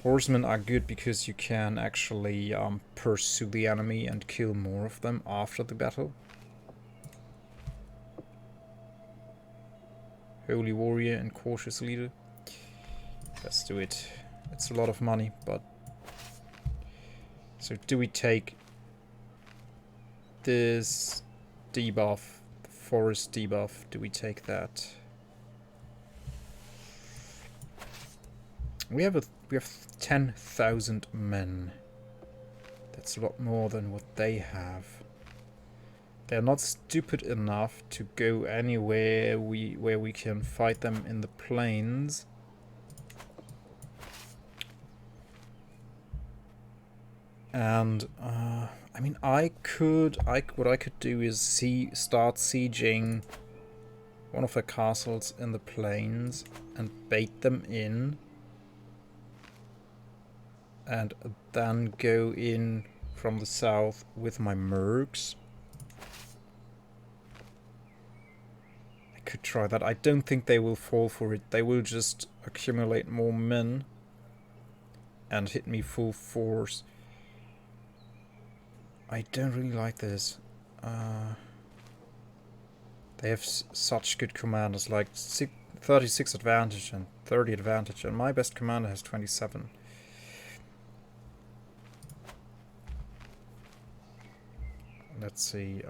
horsemen are good because you can actually pursue the enemy and kill more of them after the battle. Holy warrior and cautious leader. Let's do it. It's a lot of money, but... So do we take this debuff, the forest debuff? Do we take that? We have 10,000 men. That's a lot more than what they have. They're not stupid enough to go anywhere where we can fight them in the plains. And I mean, what I could do is start sieging one of the castles in the plains and bait them in, and then go in from the south with my mercs. I could try that. I don't think they will fall for it. They will just accumulate more men and hit me full force. I don't really like this. They have such good commanders, like 36 advantage and 30 advantage, and my best commander has 27. Let's see.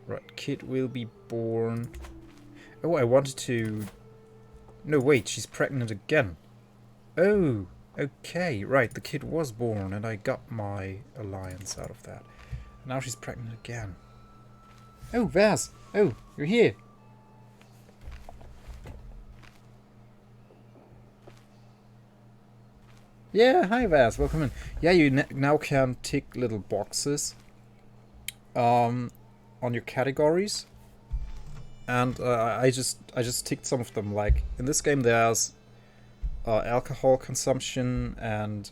Right, kid will be born. Oh, I wanted to... No, wait, she's pregnant again. Oh, okay, right, the kid was born and I got my alliance out of that. Now she's pregnant again. Oh, Vaz! Oh, you're here! Yeah, hi Vaz, welcome in. Yeah, you now can tick little boxes on your categories. And I just ticked some of them. Like in this game, there's alcohol consumption and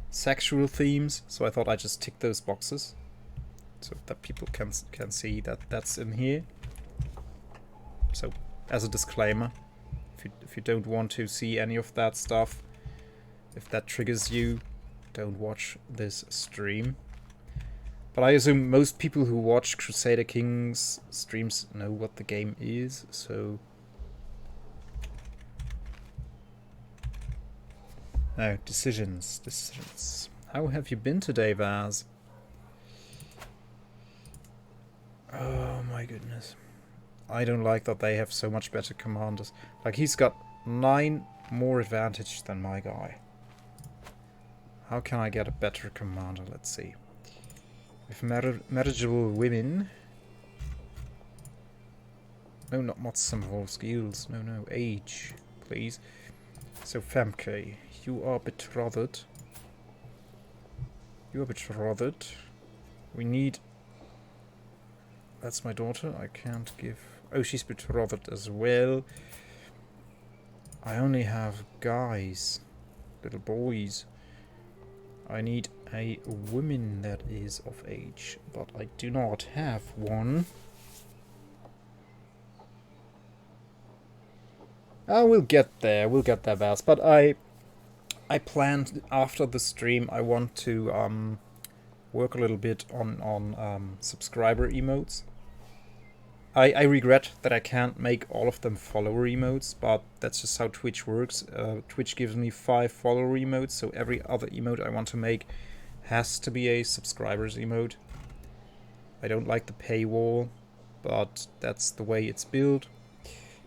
sexual themes. So I thought I'd just tick those boxes so that people can see that that's in here. So as a disclaimer, if you don't want to see any of that stuff, if that triggers you, don't watch this stream. But I assume most people who watch Crusader Kings streams know what the game is, so... Now, decisions. How have you been today, Vaz? Oh my goodness. I don't like that they have so much better commanders. Like, he's got 9 more advantage than my guy. How can I get a better commander? Let's see. With marriageable women. No, not some of all skills. No, age, please. So, Femke, you are betrothed. We need... That's my daughter. I can't give... Oh, she's betrothed as well. I only have guys. Little boys. I need a woman that is of age, but I do not have one. Oh, we'll get there, Vaz. But I planned after the stream I want to work a little bit on subscriber emotes. I regret that I can't make all of them follower emotes, but that's just how Twitch works. Twitch gives me 5 follower emotes, so every other emote I want to make has to be a subscribers emote. I don't like the paywall, but that's the way it's built.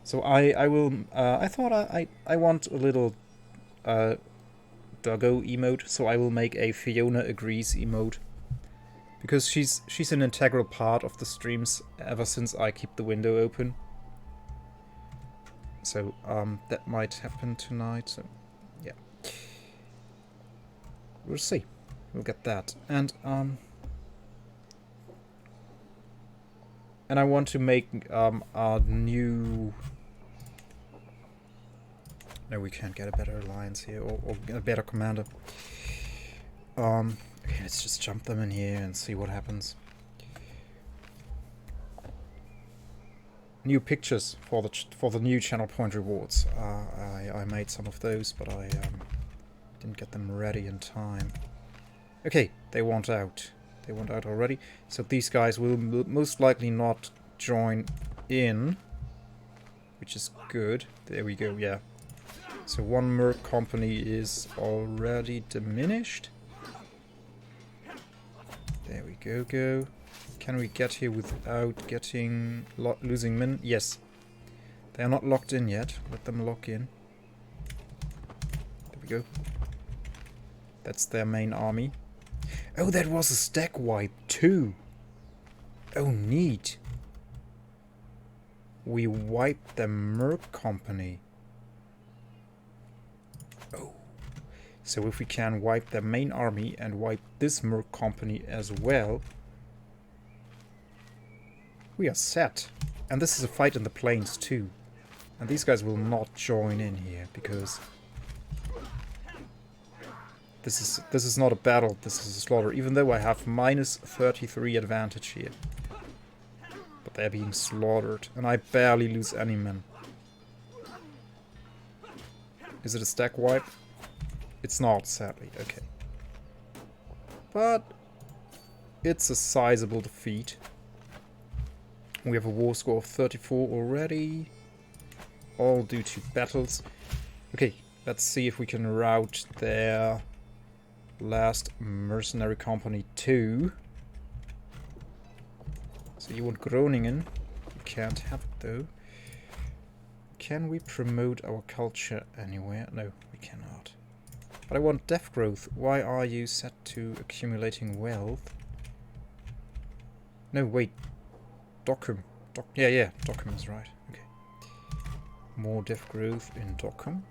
So I will... I thought I want a little doggo emote, so I will make a Fiona agrees emote. Because she's an integral part of the streams ever since I keep the window open. So that might happen tonight. So yeah, we'll see. We'll get that. And I want to make our new... No, we can't get a better alliance here, or a better commander. Okay, let's just jump them in here and see what happens. New pictures for the new channel point rewards. I made some of those, but I didn't get them ready in time. Okay, they want out. They want out already. So these guys will most likely not join in, which is good. There we go, yeah. So one merc company is already diminished. There we go. Can we get here without getting losing men? Yes. They are not locked in yet. Let them lock in. There we go. That's their main army. Oh, that was a stack wipe too. Oh, neat. We wiped the merc company. Oh. So if we can wipe their main army and wipe this merc company as well, we are set. And this is a fight in the plains too. And these guys will not join in here because this is not a battle, this is a slaughter, even though I have minus 33 advantage here. But they're being slaughtered, and I barely lose any men. Is it a stack wipe? It's not, sadly. Okay. But it's a sizable defeat. We have a war score of 34 already. All due to battles. Okay, let's see if we can rout their last mercenary company too. So you want Groningen. You can't have it though. Can we promote our culture anywhere? No, we cannot. But I want death growth. Why are you set to accumulating wealth? No, wait. Dockham. Yeah, Dockham is right. Okay. More death growth in Dockham.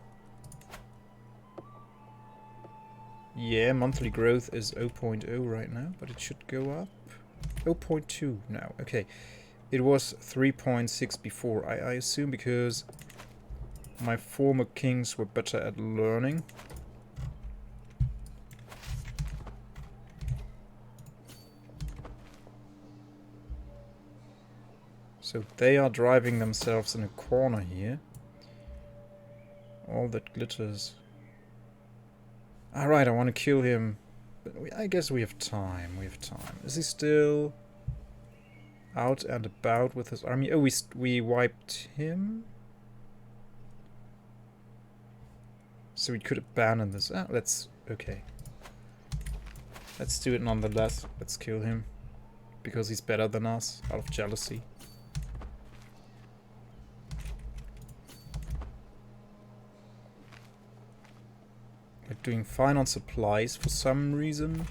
Yeah, monthly growth is 0.0 right now, but it should go up. 0.2 now. Okay. It was 3.6 before, I assume, because my former kings were better at learning. So they are driving themselves in a corner here. All that glitters. Alright, I want to kill him. But I guess we have time. Is he still out and about with his army? Oh, we wiped him? So we could abandon this. Ah, okay. Let's do it nonetheless. Let's kill him. Because he's better than us, out of jealousy. We're doing fine on supplies for some reason.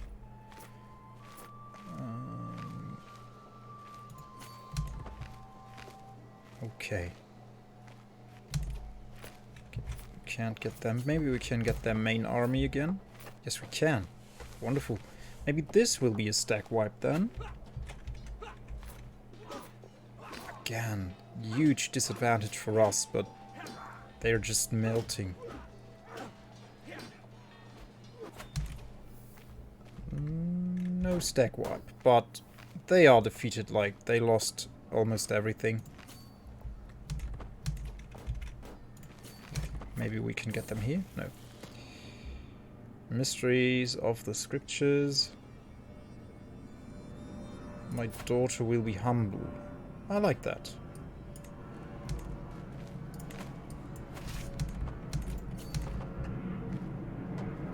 Okay. Can't get them. Maybe we can get their main army again. Yes, we can. Wonderful. Maybe this will be a stack wipe then. Again, huge disadvantage for us, but they're just melting. No stack wipe, but they are defeated, like they lost almost everything. Maybe we can get them here? No. Mysteries of the scriptures. My daughter will be humble. I like that.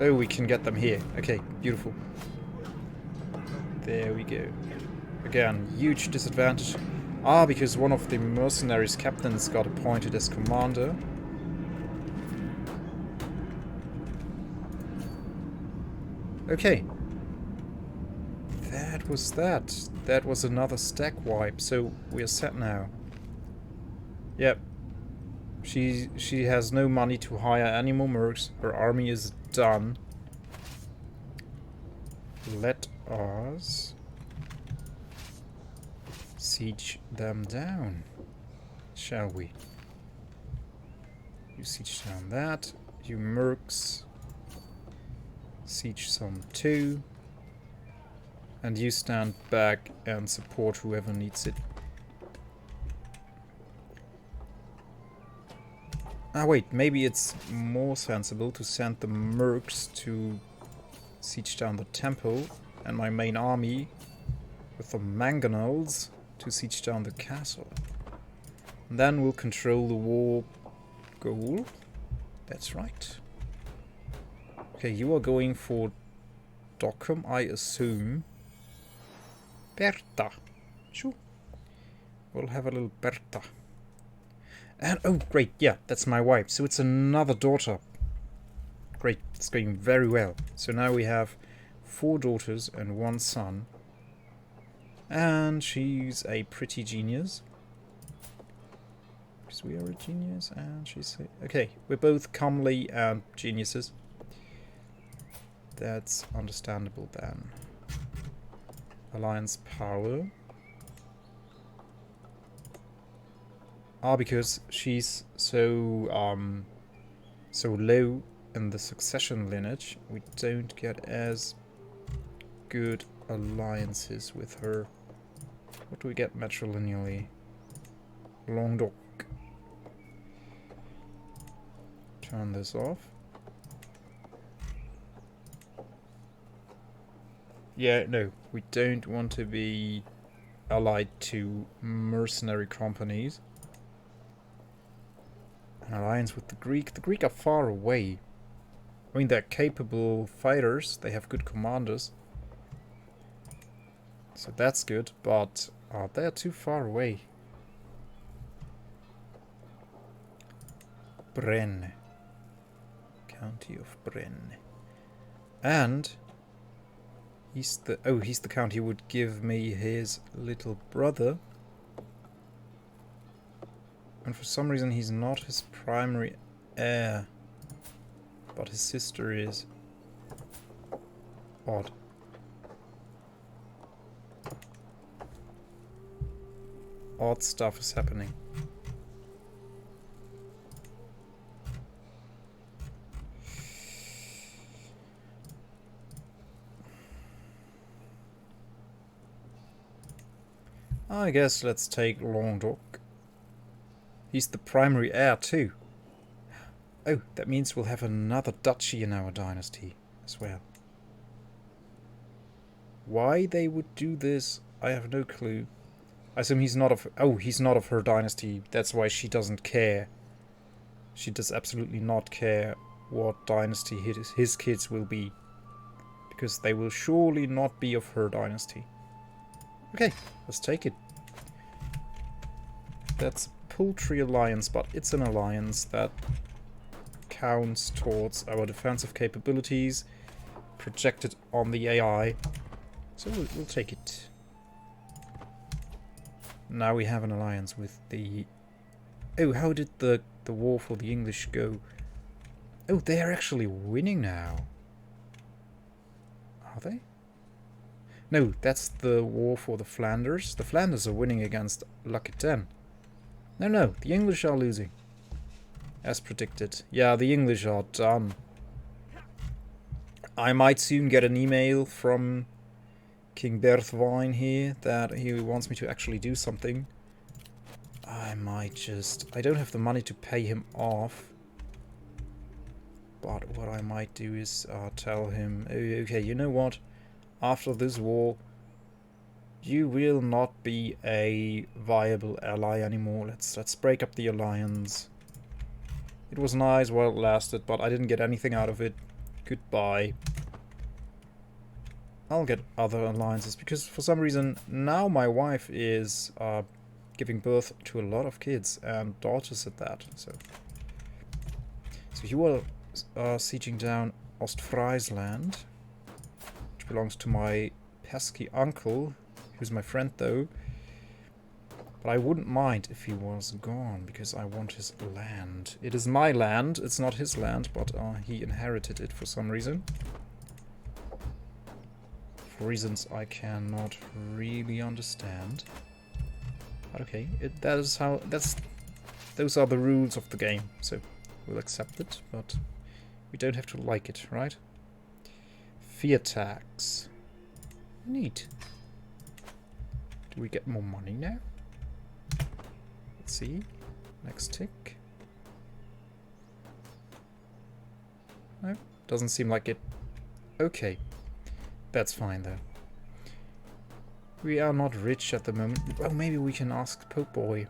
Oh, we can get them here. Okay, beautiful. There we go. Again, huge disadvantage. Ah, because one of the mercenaries captains got appointed as commander. Okay. That was that. That was another stack wipe, so we're set now. Yep. She has no money to hire any more mercs. Her army is done. Let us siege them down, shall we? You siege down that. You mercs siege some too. And you stand back and support whoever needs it. Ah wait, maybe it's more sensible to send the mercs to siege down the temple and my main army with the mangonels to siege down the castle. And then we'll control the war goal. That's right. Okay, you are going for Dockham, I assume. Bertha. Sure. We'll have a little Bertha. And, oh, great, yeah, that's my wife. So it's another daughter. Great, it's going very well. So now we have 4 daughters and 1 son. And she's a pretty genius. Because we are a genius and she's a... Okay, we're both comely and geniuses. That's understandable then. Alliance power. Because she's so so low in the succession lineage, we don't get as good alliances with her. What do we get matrilineally? Languedoc. Turn this off. Yeah, no, we don't want to be allied to mercenary companies. An alliance with the Greek. The Greek are far away. I mean, they're capable fighters. They have good commanders. So that's good, but they're too far away. Brenne. County of Brenne. And he's the count who would give me his little brother. And for some reason he's not his primary heir. But his sister is. Odd. Odd stuff is happening. I guess let's take Languedoc. He's the primary heir too. Oh, that means we'll have another duchy in our dynasty as well. Why they would do this, I have no clue. I assume he's not of... Oh, he's not of her dynasty. That's why she doesn't care. She does absolutely not care what dynasty his kids will be. Because they will surely not be of her dynasty. Okay, let's take it. That's a paltry alliance, but it's an alliance that counts towards our defensive capabilities projected on the AI. So we'll take it. Now we have an alliance with the... Oh, how did the war for the English go? Oh, they are actually winning now. Are they? No, that's the war for the Flanders. The Flanders are winning against L'Aquitaine. No, the English are losing. As predicted. Yeah, the English are done. I might soon get an email from King Berthwine here that he wants me to actually do something. I might just... I don't have the money to pay him off. But what I might do is tell him, okay, you know what? After this war, you will not be a viable ally anymore. Let's break up the alliance. It was nice while it lasted, but I didn't get anything out of it. Goodbye. I'll get other alliances, because for some reason now my wife is giving birth to a lot of kids, and daughters at that. So you are sieging down Ostfriesland, which belongs to my pesky uncle, who's my friend though. But I wouldn't mind if he was gone, because I want his land. It is my land, it's not his land, but he inherited it for some reason. For reasons I cannot really understand. But okay, those are the rules of the game, so we'll accept it, but we don't have to like it, right? Fear tax. Neat. Do we get more money now? Let's see. Next tick. No, doesn't seem like it. Okay. That's fine though. We are not rich at the moment. Oh, maybe we can ask Pope Boy.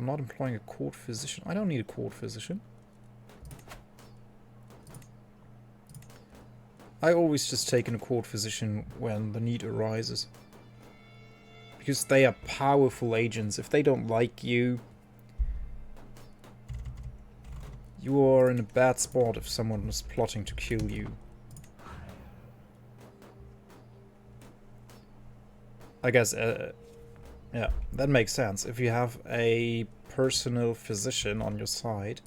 I'm not employing a court physician. I don't need a court physician. I always just take in a court physician when the need arises. Because they are powerful agents. If they don't like you, you are in a bad spot if someone was plotting to kill you. I guess, yeah, that makes sense. If you have a personal physician on your side,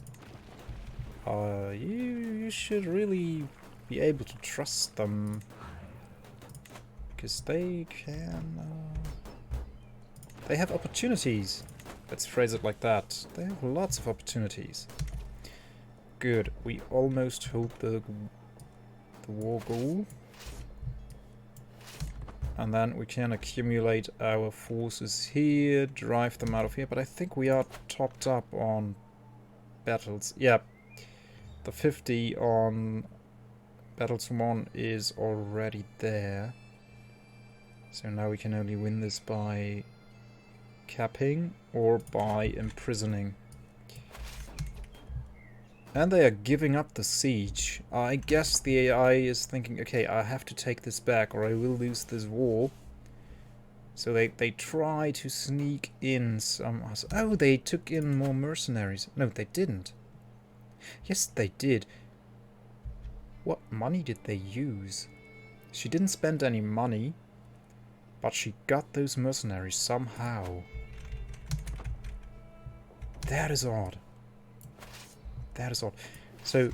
you should really be able to trust them. Because they can... they have opportunities. Let's phrase it like that. They have lots of opportunities. Good. We almost hold the war goal. And then we can accumulate our forces here, drive them out of here. But I think we are topped up on battles. Yeah, the 50 on battles won is already there. So now we can only win this by capping or by imprisoning. And they are giving up the siege. I guess the AI is thinking, okay, I have to take this back or I will lose this war. So they try to sneak in some... Oh, they took in more mercenaries. No, they didn't. Yes, they did. What money did they use? She didn't spend any money, but she got those mercenaries somehow. That is odd. That is odd. So,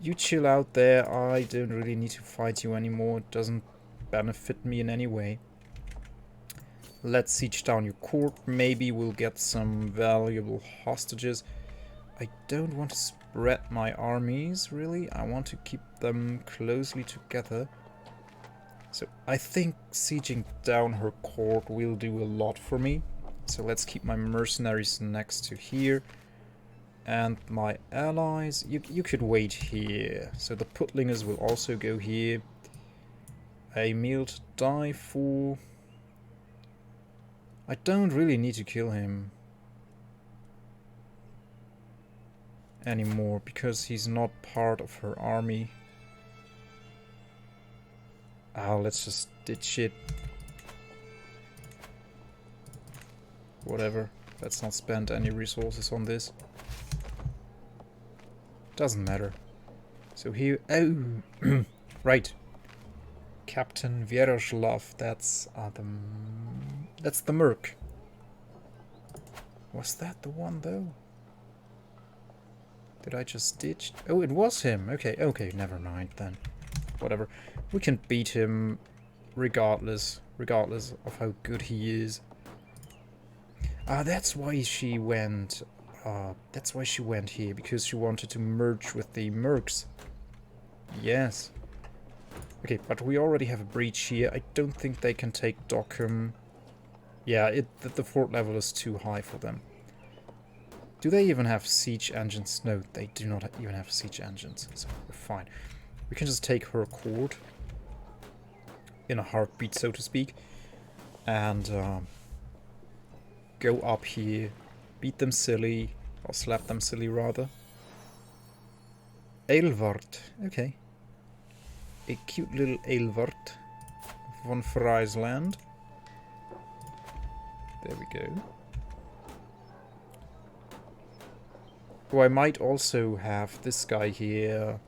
you chill out there. I don't really need to fight you anymore. It doesn't benefit me in any way. Let's siege down your court. Maybe we'll get some valuable hostages. I don't want to spread my armies, really. I want to keep them closely together. So, I think sieging down her court will do a lot for me. So, let's keep my mercenaries next to here. And my allies, you could wait here. So the Putlingers will also go here. A meal to die for. I don't really need to kill him anymore because he's not part of her army. Let's just ditch it. Whatever. Let's not spend any resources on this. Doesn't matter. So here... Oh! Right. Captain Vyaroslav. That's the Merc. Was that the one, though? Did I just ditch? Oh, it was him. Okay, okay, never mind then. Whatever. We can beat him regardless of how good he is. That's why she went... that's why she went here, because she wanted to merge with the Mercs. Yes. Okay, but we already have a breach here. I don't think they can take Dockham. Yeah, the fort level is too high for them. Do they even have siege engines? No, they do not even have siege engines, so we're fine. We can just take her court in a heartbeat, so to speak, and go up here. Beat them silly, or slap them silly rather. Aelvart, okay. A cute little Aelvart von Friesland. There we go. Oh, I might also have this guy here.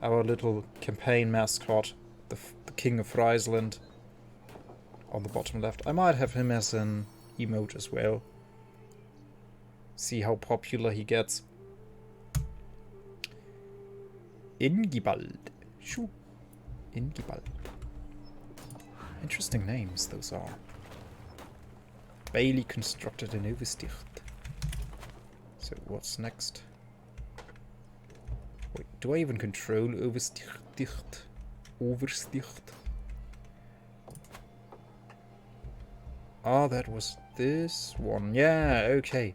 Our little campaign mascot, the King of Friesland. On the bottom left. I might have him as an emote as well. See how popular he gets. Ingibald. Shoo. Ingibald. Interesting names those are. Bailey constructed in Oversticht. So what's next? Wait, do I even control Oversticht? Oversticht? Ah, that was this one. Yeah, okay.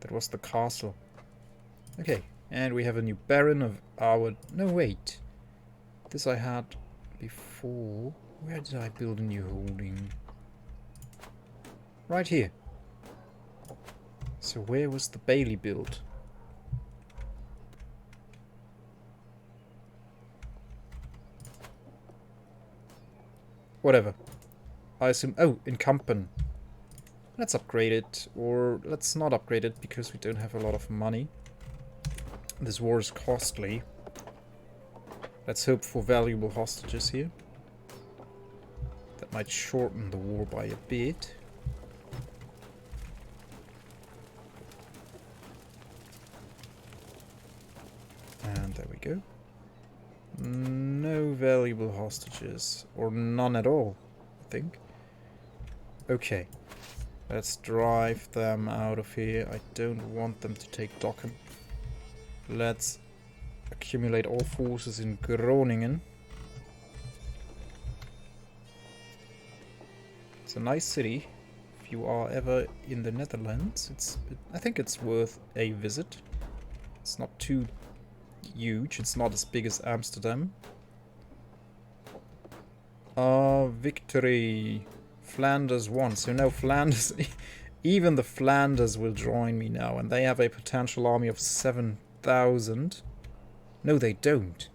That was the castle. Okay, and we have a new baron of our... No, wait. This I had before. Where did I build a new holding? Right here. So where was the Bailey built? Whatever. I assume... Oh, in Kampen. Let's upgrade it. Or let's not upgrade it because we don't have a lot of money. This war is costly. Let's hope for valuable hostages here. That might shorten the war by a bit. And there we go. No valuable hostages. Or none at all, I think. Okay. Let's drive them out of here. I don't want them to take Dokkum. Let's accumulate all forces in Groningen. It's a nice city. If you are ever in the Netherlands, I think it's worth a visit. It's not too huge. It's not as big as Amsterdam. Victory. Flanders won. So now Flanders... even the Flanders will join me now. And they have a potential army of 7,000. No, they don't.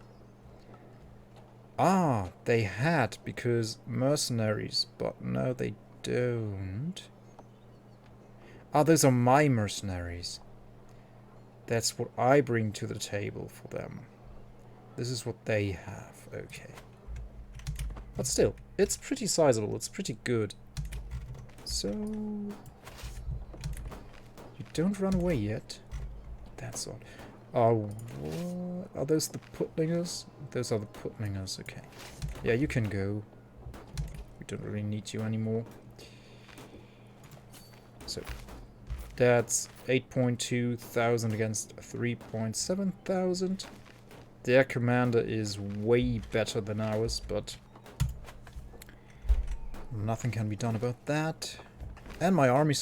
Ah, they had, because mercenaries. But no, they don't. Ah, those are my mercenaries. That's what I bring to the table for them. This is what they have. Okay. But still, it's pretty sizable. It's pretty good. So... you don't run away yet. That's odd. What? Are those the Putlingers? Those are the Putlingers, okay. Yeah, you can go. We don't really need you anymore. So, that's 8.2 thousand against 3.7 thousand. Their commander is way better than ours, but nothing can be done about that. And my army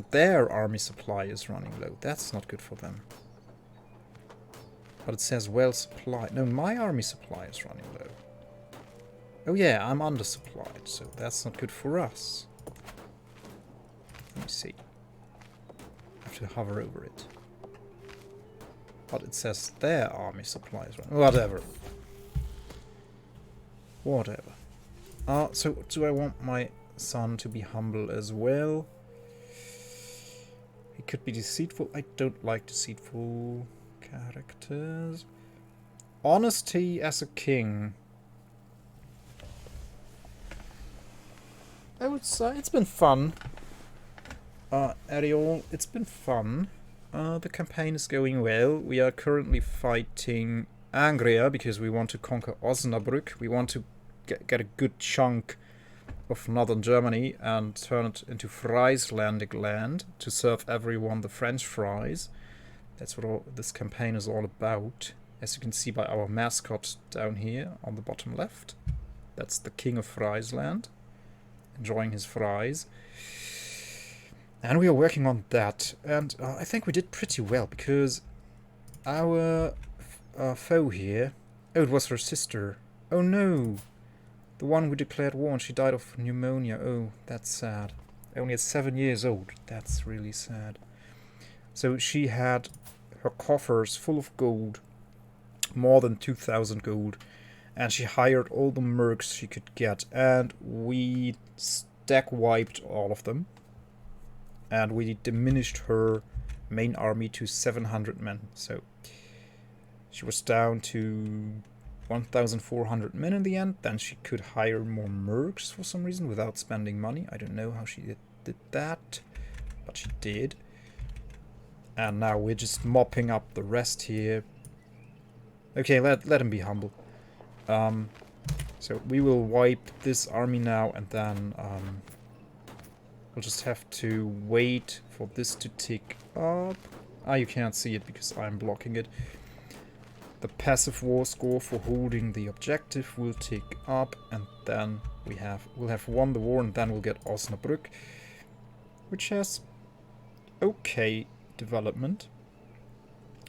their army supply is running low. That's not good for them. But it says well supplied. No, my army supply is running low. Oh yeah, I'm undersupplied, so that's not good for us. Let me see. I have to hover over it. But it says their army supply is running. Whatever. Whatever. So do I want my son to be humble as well? He could be deceitful. I don't like deceitful characters. Honesty as a king. I would say it's been fun. Ariel, it's been fun. The campaign is going well. We are currently fighting Angria because we want to conquer Osnabrück. We want to get a good chunk of northern Germany and turn it into Frieslandic land to serve everyone the French fries. That's what this campaign is all about. As you can see by our mascot down here on the bottom left. That's the King of Friesland, enjoying his fries. And we are working on that. And I think we did pretty well because our foe here... Oh, it was her sister. Oh no! The one who declared war and she died of pneumonia. Oh, that's sad. Only at 7 years old. That's really sad. So she had her coffers full of gold. More than 2,000 gold. And she hired all the mercs she could get. And we stack wiped all of them. And we diminished her main army to 700 men. So she was down to 1,400 men in the end. Then she could hire more mercs for some reason without spending money. I don't know how she did that, but she did. And now we're just mopping up the rest here. Okay, let him be humble. So we will wipe this army now, and then we'll just have to wait for this to tick up. Ah, you can't see it because I'm blocking it. The passive war score for holding the objective will tick up, and then we'll have won the war, and then we'll get Osnabrück, which has okay development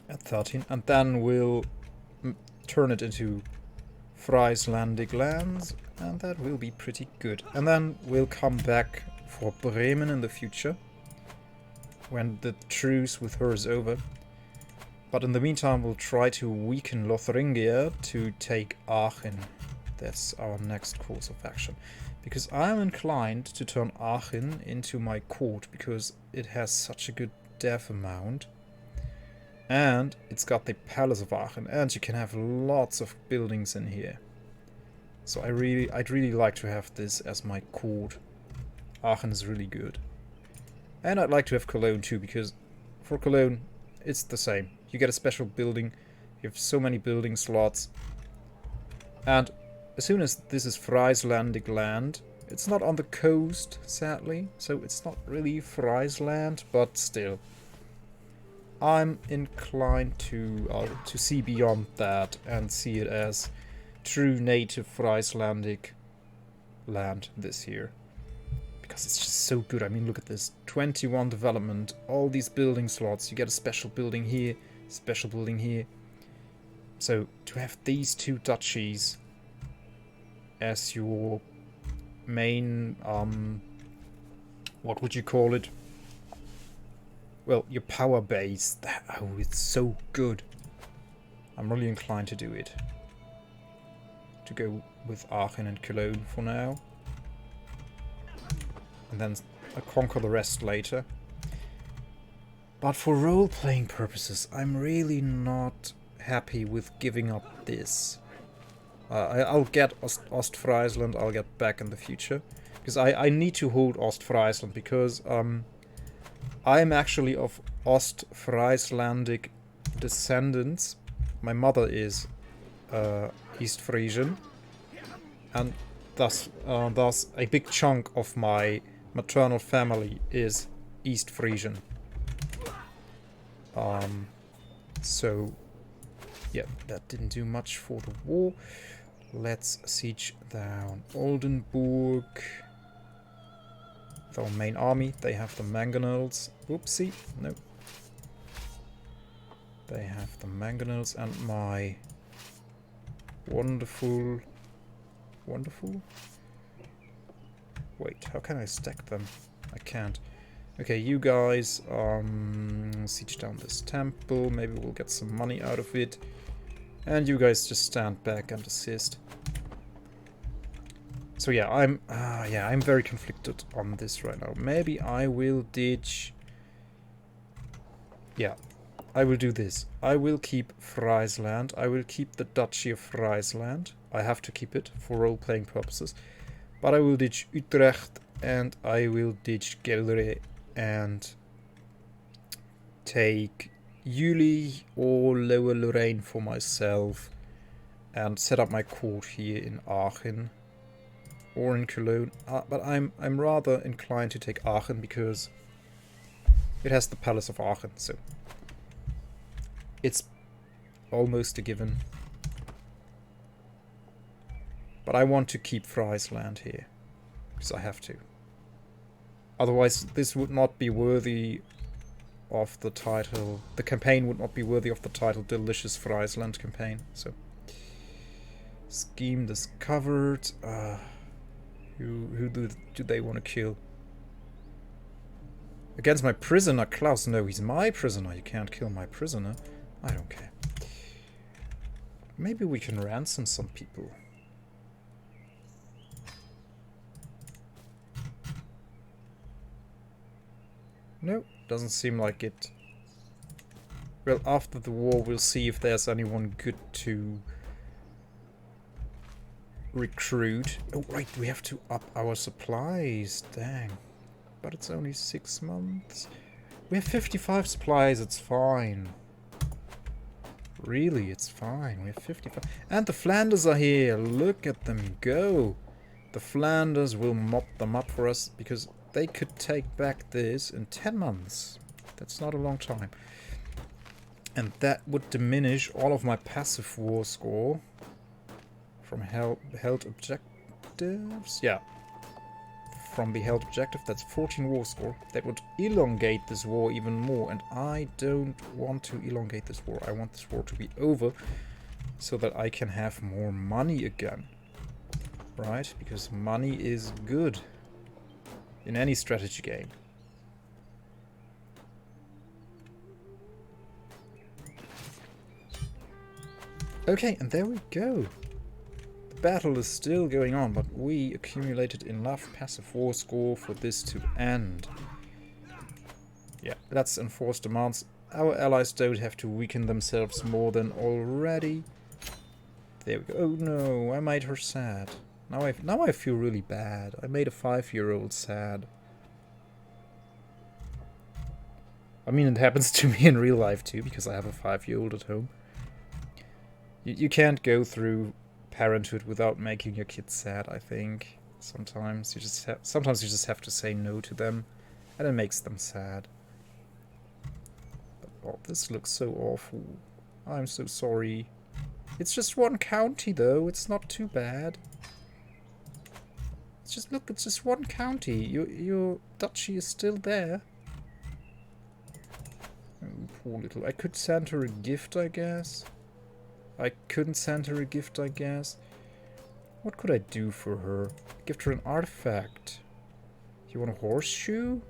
at 13, and then we'll turn it into Frieslandic lands, and that will be pretty good. And then we'll come back for Bremen in the future. when the truce with her is over. But in the meantime, we'll try to weaken Lotharingia to take Aachen. That's our next course of action. Because I'm inclined to turn Aachen into my court, because it has such a good death amount. And it's got the Palace of Aachen, and you can have lots of buildings in here. So I'd really like to have this as my court. Aachen is really good. And I'd like to have Cologne too, because for Cologne, it's the same. You get a special building, you have so many building slots. And as soon as this is Frieslandic land, it's not on the coast, sadly, so it's not really Friesland, but still. I'm inclined to see beyond that and see it as true native Frieslandic land this year. Because it's just so good. I mean, look at this. 21 development, all these building slots. You get a special building here, special building here. So, to have these two duchies as your main, what would you call it? Well, your power base. Oh, it's so good. I'm really inclined to do it. To go with Aachen and Cologne for now. And then conquer the rest later. But for role-playing purposes, I'm really not happy with giving up this. I'll get Ostfriesland, I'll get back in the future. Because I need to hold Ostfriesland, because I'm actually of Ostfrieslandic descendants. My mother is East Frisian. And thus a big chunk of my maternal family is East Frisian. So, yeah, that didn't do much for the war. Let's siege down Oldenburg. With our main army, they have the mangonels. Oopsie, no. They have the mangonels and my wonderful... Wait, how can I stack them? I can't. Okay, you guys siege down this temple. Maybe we'll get some money out of it. And you guys just stand back and assist. So yeah, I'm very conflicted on this right now. Maybe I will ditch. Yeah, I will do this. I will keep Friesland. I will keep the Duchy of Friesland. I have to keep it for role-playing purposes. But I will ditch Utrecht and I will ditch Gelre and take Uli or Lower Lorraine for myself and set up my court here in Aachen or in Cologne. But I'm rather inclined to take Aachen because it has the Palace of Aachen, so it's almost a given. But I want to keep Friesland here, because I have to. Otherwise, this would not be worthy of the title. The campaign would not be worthy of the title Delicious Friesland Campaign. So, scheme discovered. Who do they want to kill? Against my prisoner, Klaus. No, he's my prisoner. You can't kill my prisoner. I don't care. Maybe we can ransom some people. No, doesn't seem like it. Well, after the war, we'll see if there's anyone good to recruit. Oh, right, we have to up our supplies. Dang. But it's only 6 months. We have 55 supplies, it's fine. Really, it's fine. We have 55. And the Flanders are here. Look at them go. The Flanders will mop them up for us because they could take back this in 10 months. That's not a long time. And that would diminish all of my passive war score from held objectives. Yeah. From the held objective, that's 14 war score. That would elongate this war even more. And I don't want to elongate this war. I want this war to be over so that I can have more money again. Right? Because money is good in any strategy game. Okay, and there we go. The battle is still going on, but we accumulated enough passive war score for this to end. Yeah, let's enforce demands. Our allies don't have to weaken themselves more than already. There we go. Oh no, I made her sad. Now I feel really bad. I made a 5-year-old sad. I mean, it happens to me in real life too, because I have a 5-year-old at home. You can't go through parenthood without making your kids sad, I think. Sometimes you just have to say no to them, and it makes them sad. Oh, this looks so awful. I'm so sorry. It's just one county, though. It's not too bad. It's just one county. Your duchy is still there. Oh, poor little... I could send her a gift, I guess. I couldn't send her a gift, I guess. What could I do for her? Gift her an artifact. You want a horseshoe?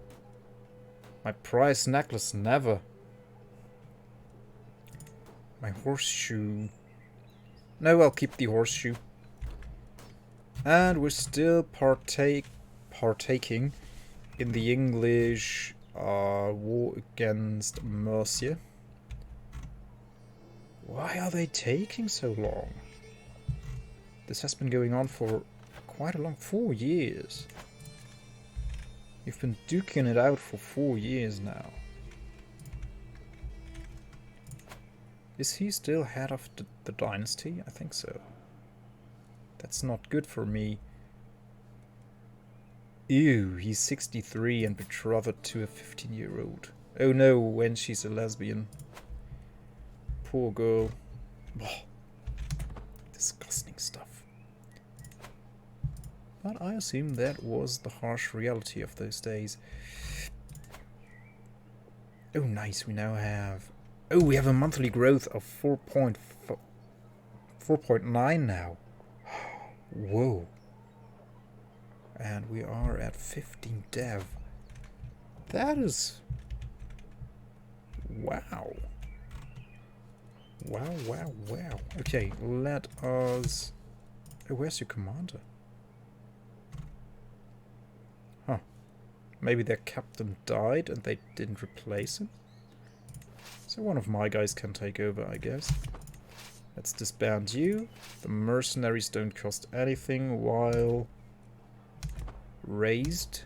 My prize necklace, never. My horseshoe. No, I'll keep the horseshoe. And we're still partaking in the English war against Mercia. Why are they taking so long? This has been going on for quite a long... 4 years. You've been duking it out for 4 years now. Is he still head of the dynasty? I think so. That's not good for me. Ew, he's 63 and betrothed to a 15-year-old. Oh no, when she's a lesbian. Poor girl. Oh, disgusting stuff. But I assume that was the harsh reality of those days. Oh nice, we now have... Oh, we have a monthly growth of 4.9 now. Whoa. And we are at 15 dev. That is... Wow. Wow, wow, wow. Okay, let us... Oh, where's your commander? Huh. Maybe their captain died and they didn't replace him? So one of my guys can take over, I guess. Let's disband you. The mercenaries don't cost anything while raised.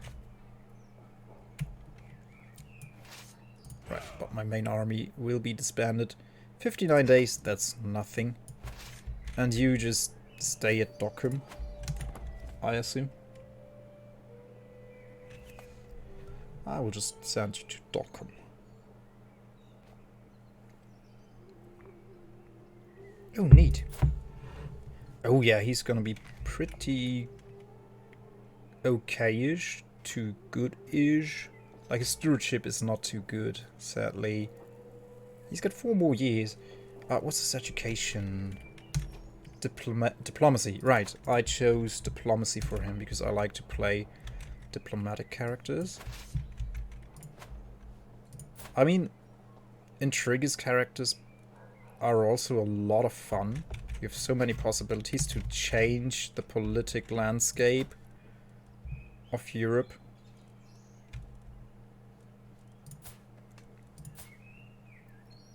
Right, but my main army will be disbanded. 59 days, that's nothing. And you just stay at Dockham, I assume. I will just send you to Dockham. Oh, neat. Oh yeah, he's gonna be pretty okay-ish to good-ish. Like, his stewardship is not too good, sadly. He's got 4 more years. What's his education? Diplomacy. Right, I chose diplomacy for him because I like to play diplomatic characters. I mean, intrigues characters are also a lot of fun. You have so many possibilities to change the politic landscape of Europe.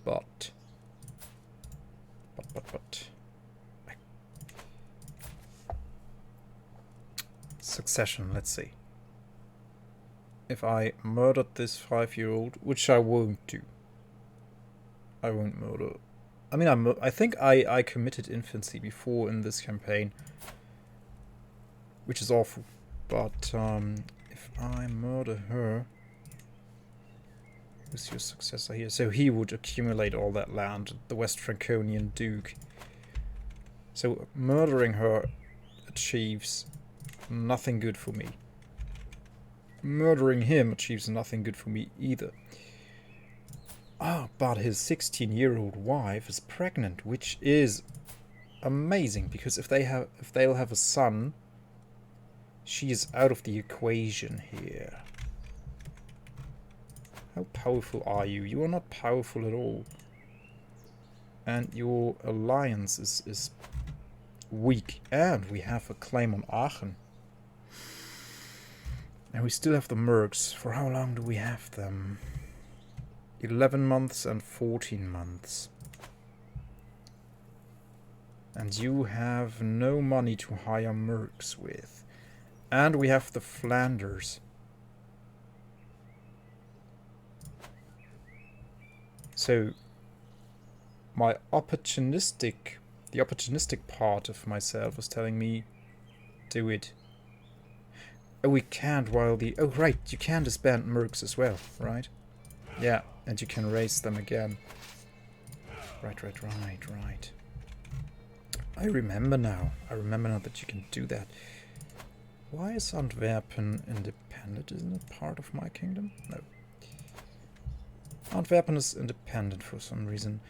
But succession, let's see. If I murdered this 5-year-old, which I won't do. I won't murder. I mean, I think I committed infancy before in this campaign, which is awful. But if I murder her, who's your successor here? So he would accumulate all that land, the West Franconian Duke. So murdering her achieves nothing good for me. Murdering him achieves nothing good for me either. Ah, but his 16-year-old wife is pregnant, which is amazing, because if they'll have a son, she is out of the equation here. How powerful are you? You are not powerful at all. And your alliance is weak. And we have a claim on Aachen. And we still have the mercs. For how long do we have them? 11 months and 14 months. And you have no money to hire mercs with. And we have the Flanders. So, the opportunistic part of myself was telling me, do it. Oh, we can't while the... Oh, right, you can disband mercs as well, right? Yeah, and you can raise them again. Right. I remember now that you can do that. Why is Antwerpen independent? Isn't it part of my kingdom? No. Antwerpen is independent for some reason.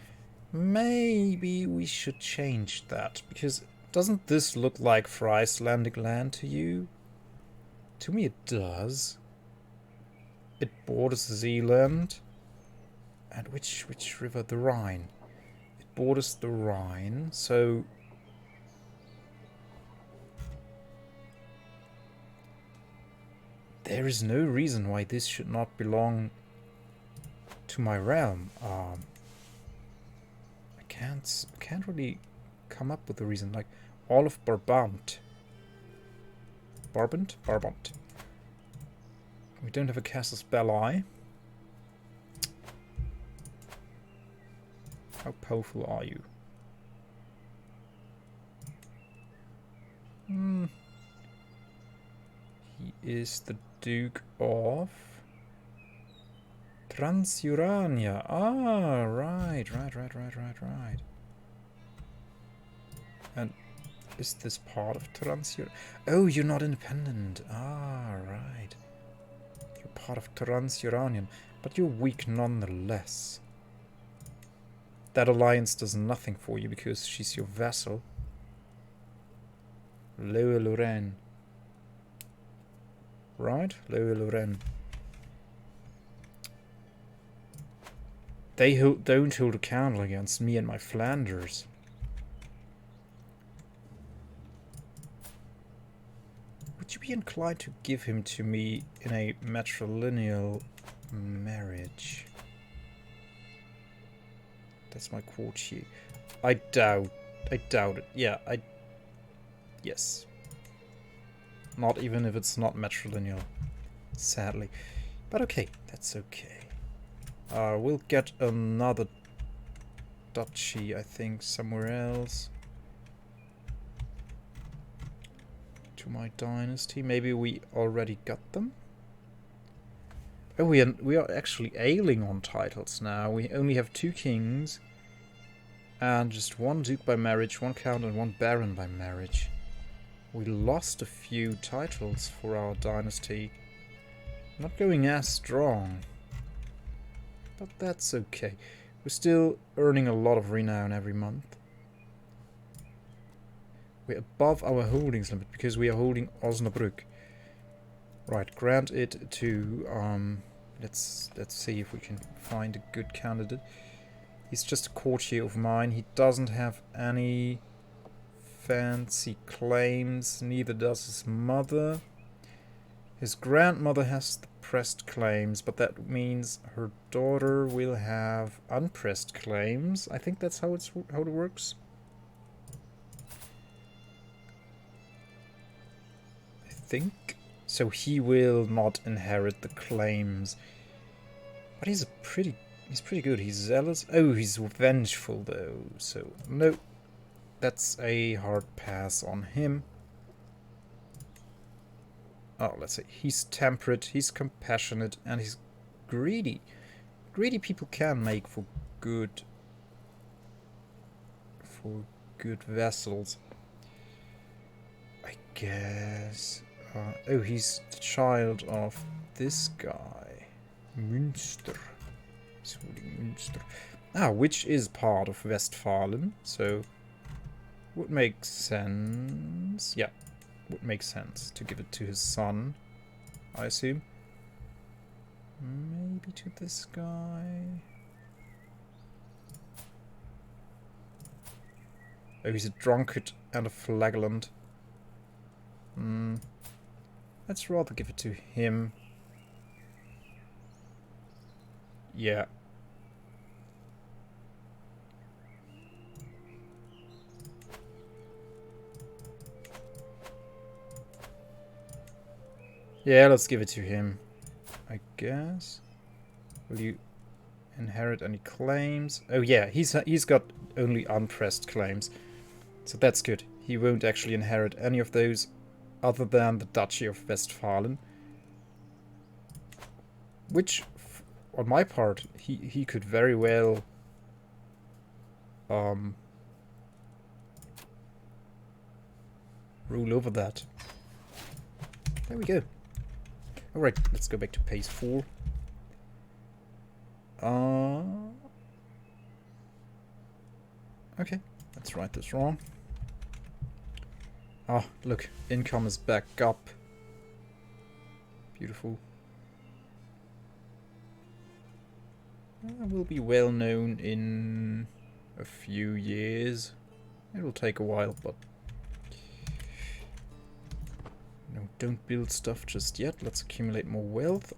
Maybe we should change that, because doesn't this look like Frieslandic land to you? To me it does. It borders Zealand. And which river? The Rhine. It borders the Rhine, so... There is no reason why this should not belong to my realm. I can't really come up with a reason. Like all of Brabant. Brabant. We don't have a Casus Belli. How powerful are you? He is the Duke of Transurania. Ah, right. And is this part of Transurania? Oh, you're not independent. Ah, right. You're part of Transuranian, but you're weak nonetheless. That alliance does nothing for you because she's your vassal. Lower Lorraine. Right? Lower Lorraine. They don't hold a candle against me and my Flanders. Would you be inclined to give him to me in a matrilineal marriage? That's my courtier. I doubt it. Yeah, yes. Not even if it's not matrilineal. Sadly. But okay, that's okay. We'll get another duchy, I think, somewhere else. To my dynasty. Maybe we already got them? Oh, we are actually ailing on titles now. We only have 2 kings. And just 1 duke by marriage, 1 count, and 1 baron by marriage. We lost a few titles for our dynasty. Not going as strong. But that's okay. We're still earning a lot of renown every month. We're above our holdings limit because we are holding Osnabrück. Right, grant it to... let's see if we can find a good candidate. He's just a courtier of mine. He doesn't have any fancy claims. Neither does his mother. His grandmother has the pressed claims, but that means her daughter will have unpressed claims. I think that's how it works. I think. So he will not inherit the claims. But he's pretty good. He's zealous. Oh, he's vengeful though. So no. That's a hard pass on him. Oh, let's see. He's temperate, he's compassionate, and he's greedy. Greedy people can make for good vassals. I guess. Oh, he's the child of this guy. Münster. Ah, which is part of Westphalen, so would make sense. Yeah. Would make sense to give it to his son, I assume. Maybe to this guy. Oh, he's a drunkard and a flagellant. Let's rather give it to him. Yeah. Yeah, let's give it to him, I guess. Will you inherit any claims? Oh yeah, he's got only unpressed claims. So that's good. He won't actually inherit any of those other than the Duchy of Westphalen. Which, on my part, he could very well rule over that. There we go. Alright, let's go back to pace 4. Okay, let's write this wrong. Ah, look, income is back up. Beautiful. Will be well known in a few years. It'll take a while, but no, don't build stuff just yet. Let's accumulate more wealth.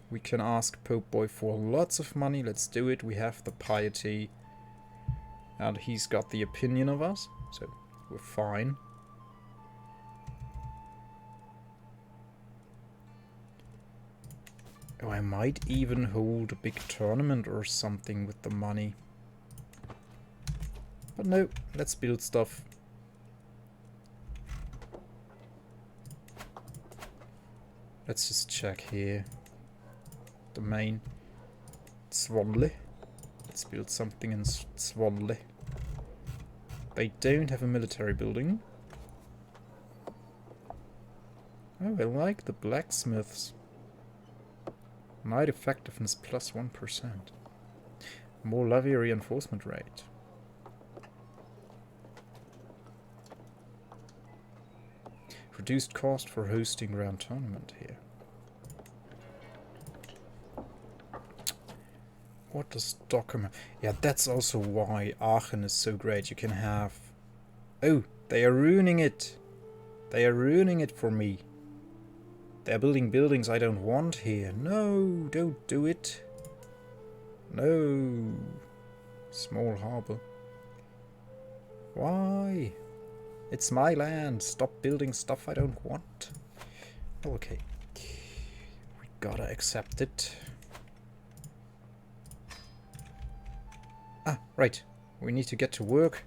We can ask Pope Boy for lots of money. Let's do it. We have the piety, and he's got the opinion of us, so we're fine. Oh, I might even hold a big tournament or something with the money. But no, let's build stuff. Let's just check here. Domain. Swanley. Let's build something in Swanley. They don't have a military building. Oh, I like the blacksmiths. Knight effectiveness plus 1%. More levy reinforcement rate. Reduced cost for hosting ground tournament here. What does Stockholm... Yeah, that's also why Aachen is so great. You can have... Oh, they are ruining it. They are ruining it for me. They're building buildings I don't want here. No, don't do it. No. Small harbor. Why? It's my land. Stop building stuff I don't want. Okay. We gotta accept it. Ah, right. We need to get to work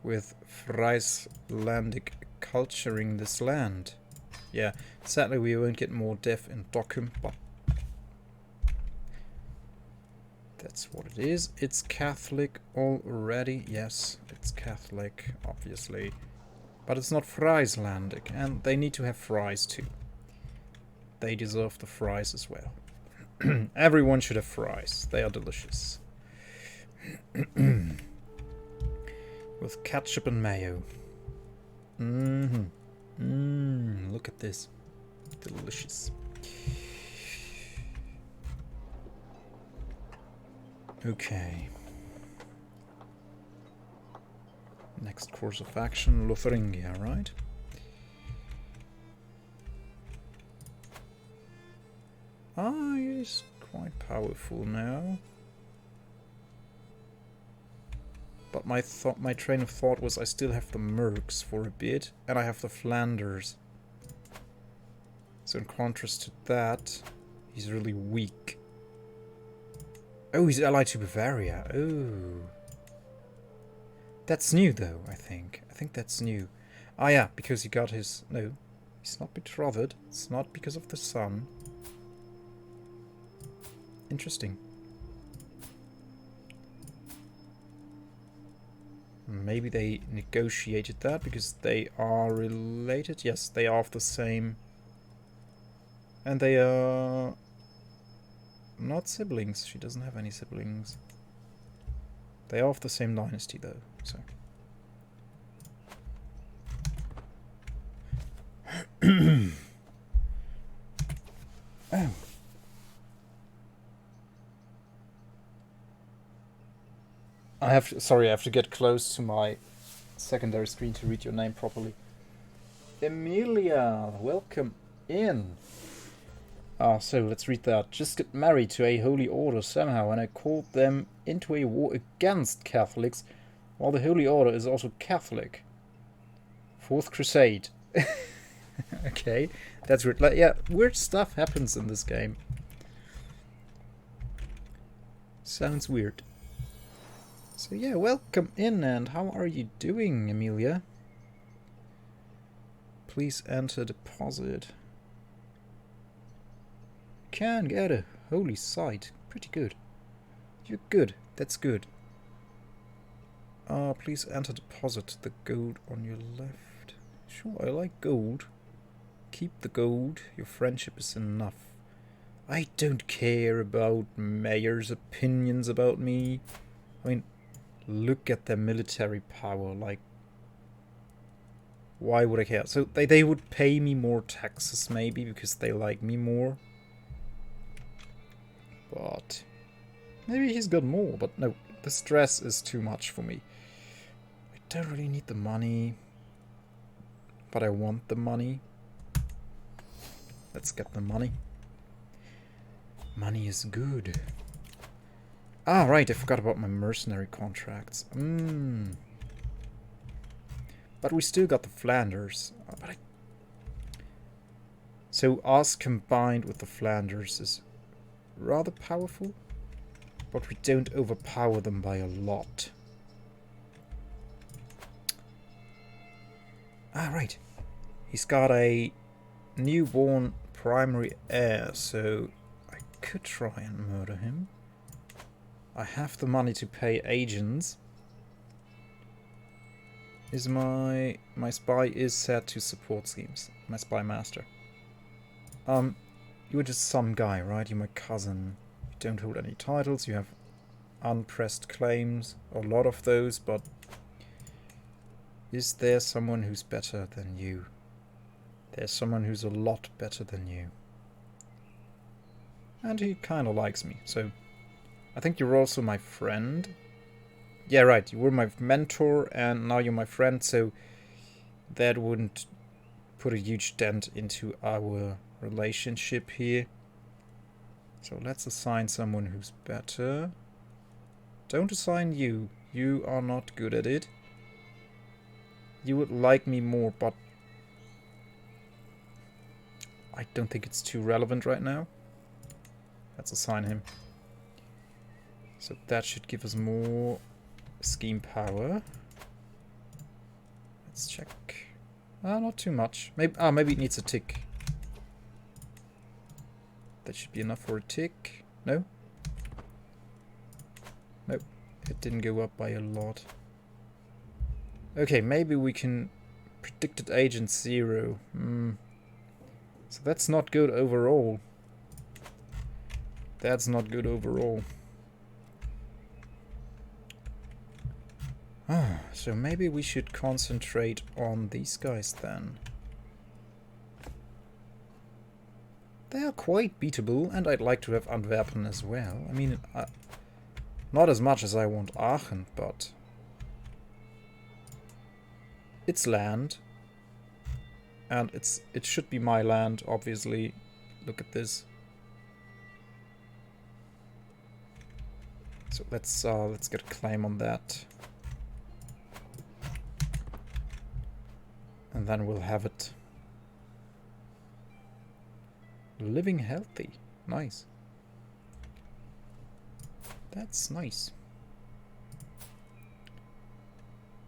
with frieslandic culturing this land. Yeah, sadly we won't get more death in Dockham, but that's what it is. It's Catholic already. Yes, it's Catholic, obviously. But it's not Frieslandic, and they need to have fries too. They deserve the fries as well. Everyone should have fries. They are delicious. With ketchup and mayo. Look at this. Delicious. Okay. Next course of action, Lotharingia, right? Ah, he's quite powerful now. But my train of thought was I still have the Mercs for a bit, and I have the Flanders. So in contrast to that, he's really weak. Oh, he's allied to Bavaria. Oh. That's new, though, I think. I think that's new. Ah, yeah, because he got his... No, he's not betrothed. It's not because of the son. Interesting. Maybe they negotiated that because they are related. Yes, they are of the same. And they are not siblings. She doesn't have any siblings. They are of the same dynasty, though. So. Oh. Sorry, I have to get close to my secondary screen to read your name properly. Emilia, welcome in. So let's read that. Just get married to a holy order somehow, and I called them into a war against Catholics, while the holy order is also Catholic. Fourth Crusade. Okay, that's weird. Like, yeah, weird stuff happens in this game. Sounds weird. So yeah, welcome in, and how are you doing, Emilia? Please enter deposit. Can get a holy site. Pretty good. You're good. That's good. Please enter deposit the gold on your left. Sure, I like gold. Keep the gold. Your friendship is enough. I don't care about mayor's opinions about me. I mean, look at their military power. Like, why would I care? So they would pay me more taxes maybe because they like me more. But maybe he's got more. But no, the stress is too much for me. I don't really need the money, but I want the money. Let's get the money. Money is good. Ah, right, I forgot about my mercenary contracts. But we still got the Flanders. So us combined with the Flanders is rather powerful, but we don't overpower them by a lot. Ah, right. He's got a newborn primary heir, so I could try and murder him. I have the money to pay agents. Is my spy is set to support schemes. My spy master. You were just some guy, right? You're my cousin. You don't hold any titles. You have unpressed claims. A lot of those, but is there someone who's better than you? There's someone who's a lot better than you. And he kind of likes me, so I think you're also my friend. Yeah, right, you were my mentor and now you're my friend, so that wouldn't put a huge dent into our relationship here. So let's assign someone who's better. Don't assign you. You are not good at it. You would like me more, but I don't think it's too relevant right now. Let's assign him. So that should give us more scheme power. Let's check. Not too much. Maybe it needs a tick. That should be enough for a tick. No? Nope. It didn't go up by a lot. Okay, maybe we can... Predicted agent 0. So that's not good overall. That's not good overall. So maybe we should concentrate on these guys then. They are quite beatable, and I'd like to have Antwerpen as well. I mean, not as much as I want Aachen, but it's land. And it should be my land, obviously. Look at this. So let's get a claim on that. And then we'll have it. Living healthy. Nice. That's nice.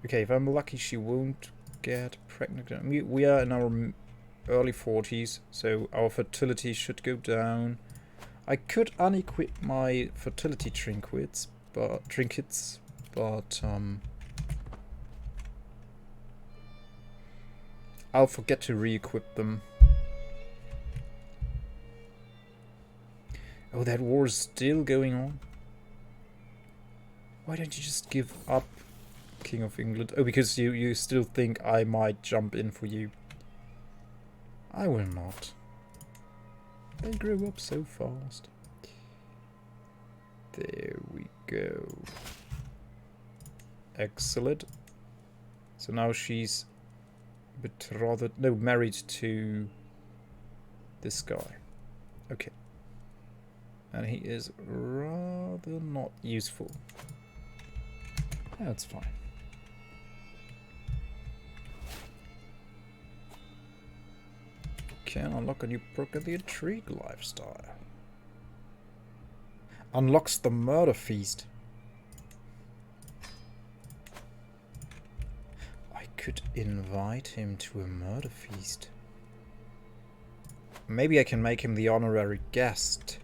Okay, if I'm lucky she won't get pregnant. We are in our early 40s, so our fertility should go down. I could unequip my fertility trinkets, but I'll forget to re-equip them. Oh, that war's still going on? Why don't you just give up, King of England? Oh, because you still think I might jump in for you. I will not. They grow up so fast. There we go. Excellent. So now she's betrothed, no, married to this guy. Okay. And he is rather not useful. That's fine. Can unlock a new perk of the intrigue lifestyle. Unlocks the murder feast. I could invite him to a murder feast. Maybe I can make him the honorary guest.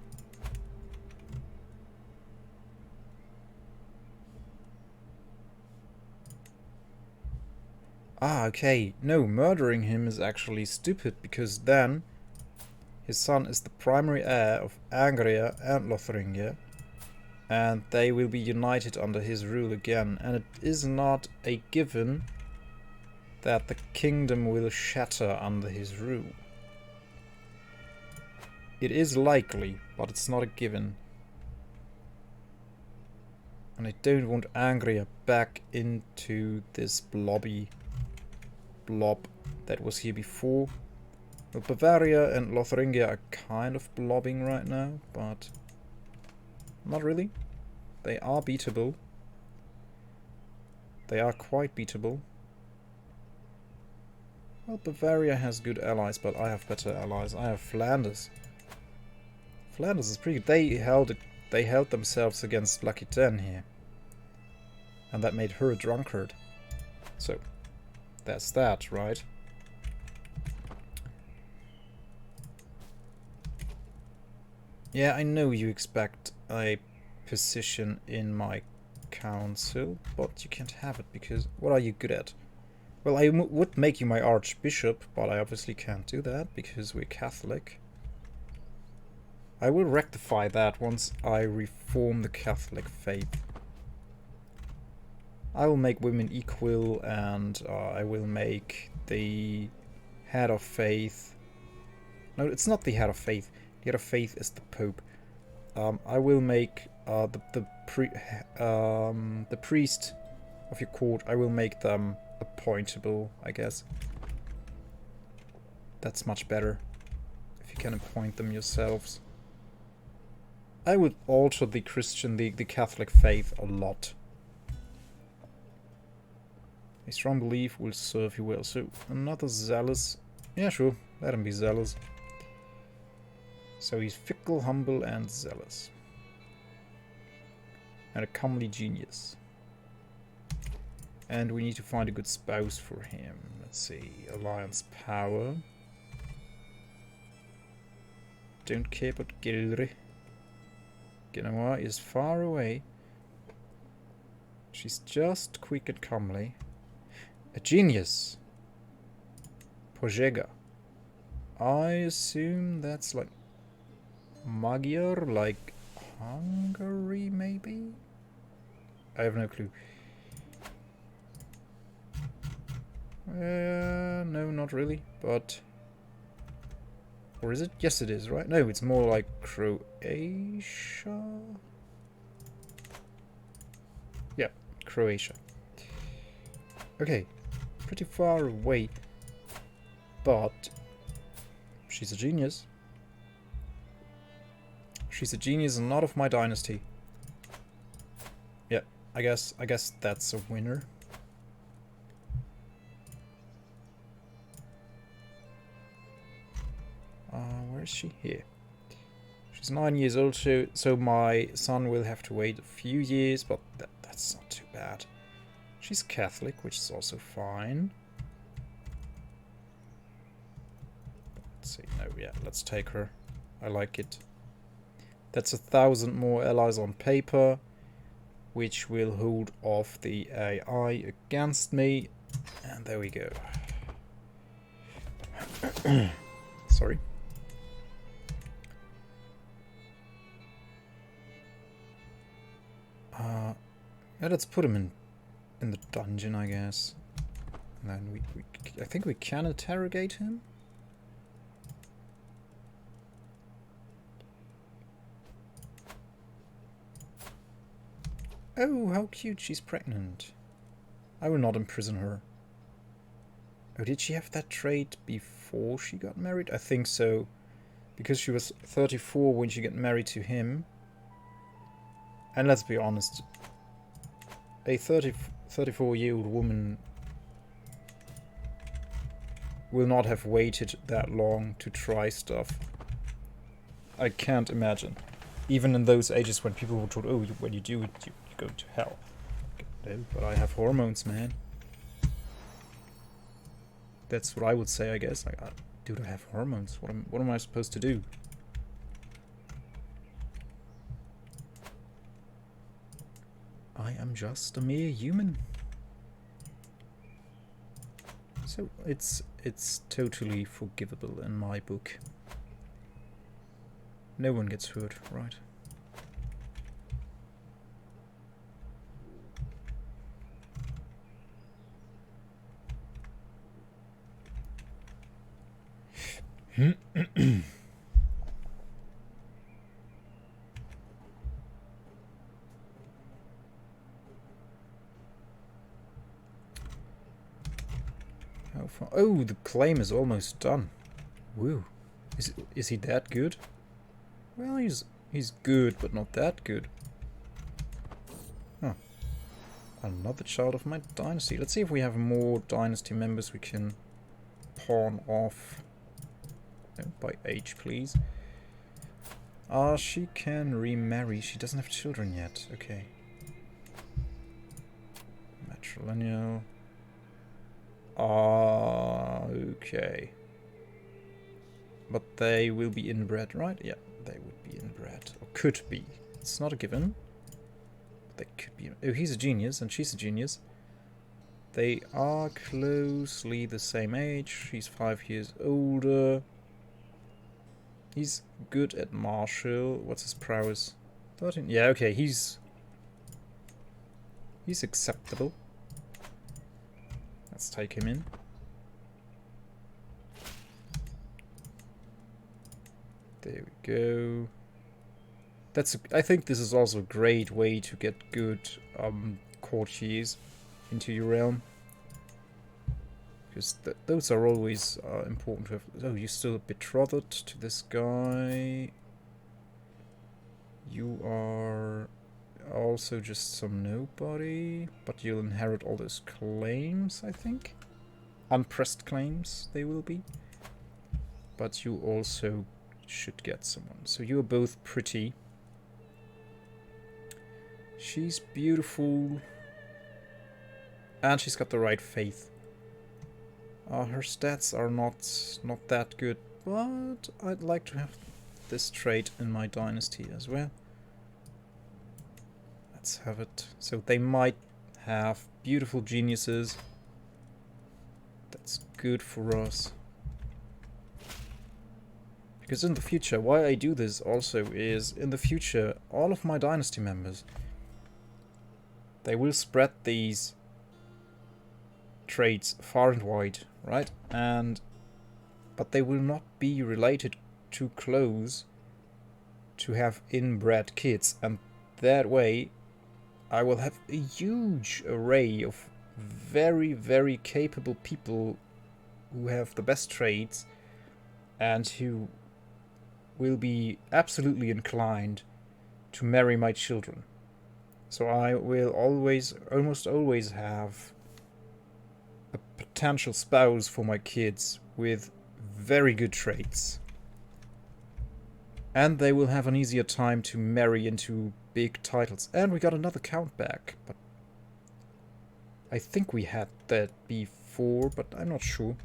Ah, okay. No, murdering him is actually stupid, because then his son is the primary heir of Angria and Lothringia, and they will be united under his rule again, and it is not a given that the kingdom will shatter under his rule. It is likely, but it's not a given. And I don't want Angria back into this blob that was here before. Well, Bavaria and Lothringia are kind of blobbing right now, but not really. They are beatable. They are quite beatable. Well, Bavaria has good allies, but I have better allies. I have Flanders. Flanders is pretty good. They held themselves against Lucky 10 here. And that made her a drunkard. So, that's that, right? Yeah, I know you expect a position in my council, but you can't have it because what are you good at? Well, I would make you my archbishop, but I obviously can't do that because we're Catholic. I will rectify that once I reform the Catholic faith. I will make women equal, and I will make the head of faith... No, it's not the head of faith. The head of faith is the Pope. I will make the priest of your court, I will make them appointable, I guess. That's much better, if you can appoint them yourselves. I would alter the Catholic faith a lot. A strong belief will serve you well. So, another zealous. Yeah, sure, let him be zealous. So he's fickle, humble, and zealous. And a comely genius. And we need to find a good spouse for him. Let's see, alliance power. Don't care about Gilri. Genoa is far away. She's just quick and comely. A genius. Požega. I assume that's like Magyar, like Hungary, maybe? I have no clue. No, not really, but... Or is it? Yes, it is, right? No, it's more like Croatia? Yeah, Croatia. Okay, pretty far away, but she's a genius. She's a genius and not of my dynasty. Yeah, I guess that's a winner. Where is she? Here. She's 9 years old, so my son will have to wait a few years, but that's not too bad. She's Catholic, which is also fine. Let's see. No, yeah, let's take her. I like it. That's 1,000 more allies on paper, which will hold off the AI against me. And there we go. Sorry. Yeah, let's put him in the dungeon, I guess. And then I think we can interrogate him. Oh, how cute, she's pregnant. I will not imprison her. Oh, did she have that trait before she got married? I think so. Because she was 34 when she got married to him. And let's be honest, a 34-year-old woman will not have waited that long to try stuff. I can't imagine. Even in those ages when people were told, oh, when you do it, you go to hell. No, but I have hormones, man. That's what I would say, I guess. Like, dude, I have hormones. What am I supposed to do? I am just a mere human. So it's totally forgivable in my book. No one gets hurt, right? How far? Oh, the claim is almost done. Woo. Is he that good? Well, he's good, but not that good. Huh. Another child of my dynasty. Let's see if we have more dynasty members we can pawn off. No, by age, please. She can remarry. She doesn't have children yet. Okay. Matrilineal. Okay. But they will be inbred, right? Yeah, they would be inbred. Or could be. It's not a given. But they could be. Oh, he's a genius and she's a genius. They are closely the same age. She's 5 years older. He's good at martial. What's his prowess? 13. Yeah, okay, he's acceptable. Let's take him in. There we go. I think this is also a great way to get good courtiers into your realm. Because those are always important to have. Oh, you're still betrothed to this guy. You are also just some nobody, but you'll inherit all those claims, I think. Unpressed claims they will be. But you also should get someone. So you're both pretty. She's beautiful. And she's got the right faith. Her stats are not that good, but I'd like to have this trait in my dynasty as well. Let's have it. So they might have beautiful geniuses. That's good for us. Because in the future, why I do this also is, in the future, all of my dynasty members, they will spread these traits far and wide, right? But they will not be related too close to have inbred kids, and that way I will have a huge array of very, very capable people who have the best traits and who will be absolutely inclined to marry my children. So I will almost always have a potential spouse for my kids with very good traits. And they will have an easier time to marry into big titles. And we got another count back, but I think we had that before, but I'm not sure.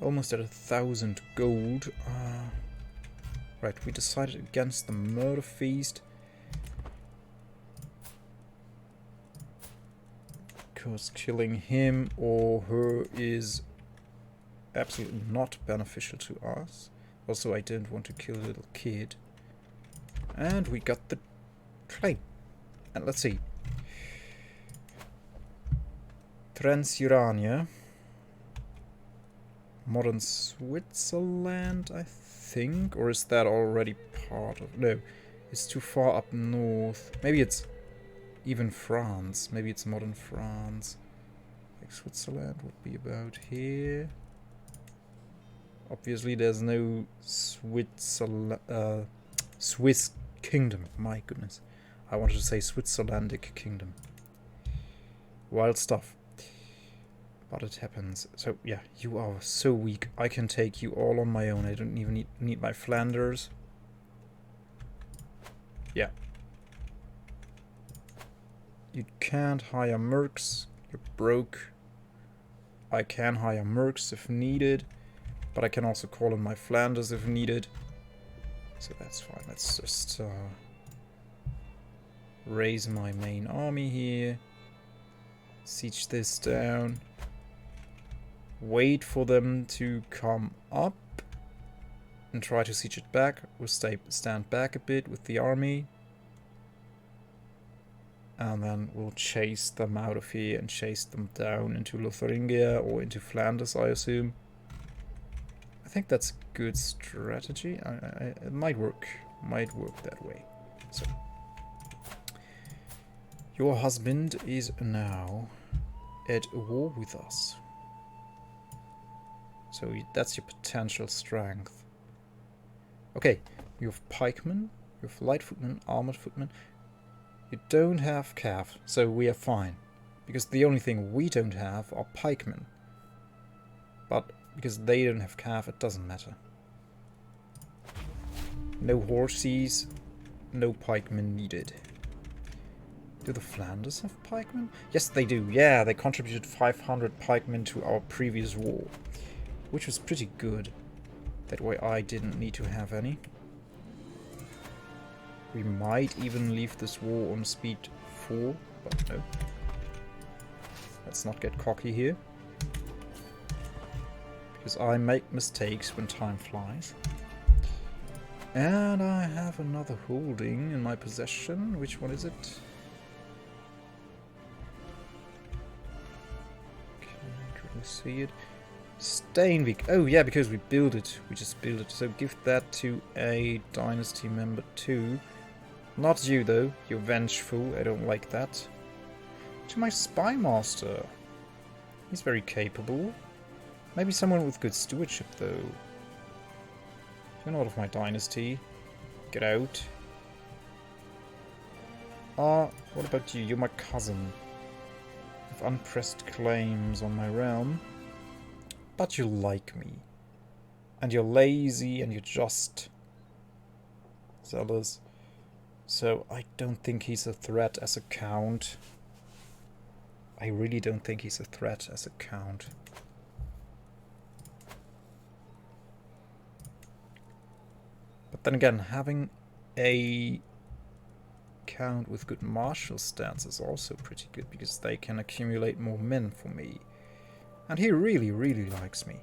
Almost at 1,000 gold. Right, we decided against the murder feast. Because killing him or her is absolutely not beneficial to us. Also, I don't want to kill a little kid. And we got the claim. And let's see. Transurania. Modern Switzerland, I think. Or is that already part of... No, it's too far up north. Maybe it's even France. Maybe it's modern France. Like Switzerland would be about here. Obviously, there's no Swiss kingdom. My goodness. I wanted to say Switzerlandic kingdom. Wild stuff. But it happens. So, yeah, you are so weak. I can take you all on my own. I don't even need my Flanders. Yeah. You can't hire mercs. You're broke. I can hire mercs if needed. But I can also call in my Flanders if needed. So that's fine. Let's just raise my main army here. Siege this down. Wait for them to come up. And try to siege it back. We'll stand back a bit with the army. And then we'll chase them out of here and chase them down into Lotharingia or into Flanders, I assume. I think that's a good strategy. It might work. Might work that way. So, your husband is now at war with us. So that's your potential strength. Okay, you have pikemen, you have light footmen, armored footmen. You don't have cav, so we are fine. Because the only thing we don't have are pikemen. But because they don't have cav, it doesn't matter. No horses, no pikemen needed. Do the Flanders have pikemen? Yes, they do. Yeah, they contributed 500 pikemen to our previous war. Which was pretty good. That way I didn't need to have any. We might even leave this war on speed 4, but no. Let's not get cocky here. Because I make mistakes when time flies. And I have another holding in my possession. Which one is it? Can't really see it. Steinvik. Oh yeah, because we built it. We just built it. So give that to a dynasty member too. Not you though. You're vengeful. I don't like that. To my spy master. He's very capable. Maybe someone with good stewardship though. You're not of my dynasty. Get out. What about you? You're my cousin. With unpressed claims on my realm. But you like me. And you're lazy and you're just zealous. So I don't think he's a threat as a count. I really don't think he's a threat as a count. But then again, having a count with good martial stance is also pretty good because they can accumulate more men for me. And he really, really likes me.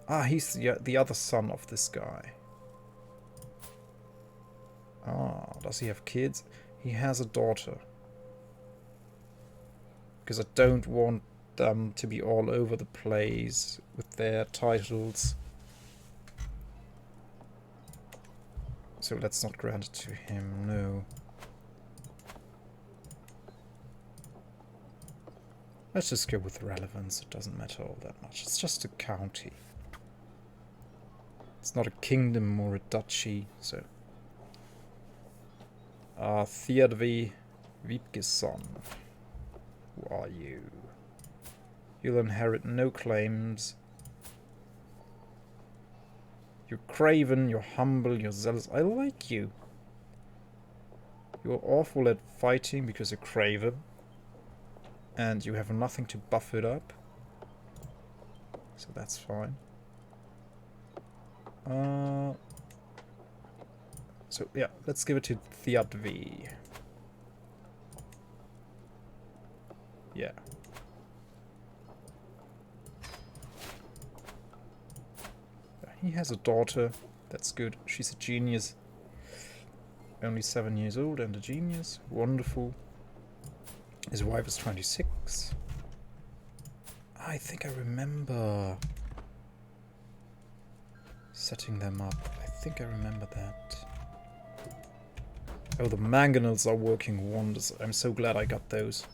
Ah, he's the other son of this guy. Ah, does he have kids? He has a daughter. Because I don't want them to be all over the place with their titles. So let's not grant it to him, no. Let's just go with relevance, it doesn't matter all that much. It's just a county. It's not a kingdom or a duchy, so... Theodvi Wiebkeson. Who are you? You'll inherit no claims. You're craven, you're humble, you're zealous. I like you. You're awful at fighting because you're craven. And you have nothing to buff it up. So that's fine. So yeah, let's give it to Theodvi. Yeah. He has a daughter. That's good. She's a genius. Only 7 years old and a genius. Wonderful. His wife is 26. I think I remember setting them up. I think I remember that. Oh, the mangonels are working wonders. I'm so glad I got those.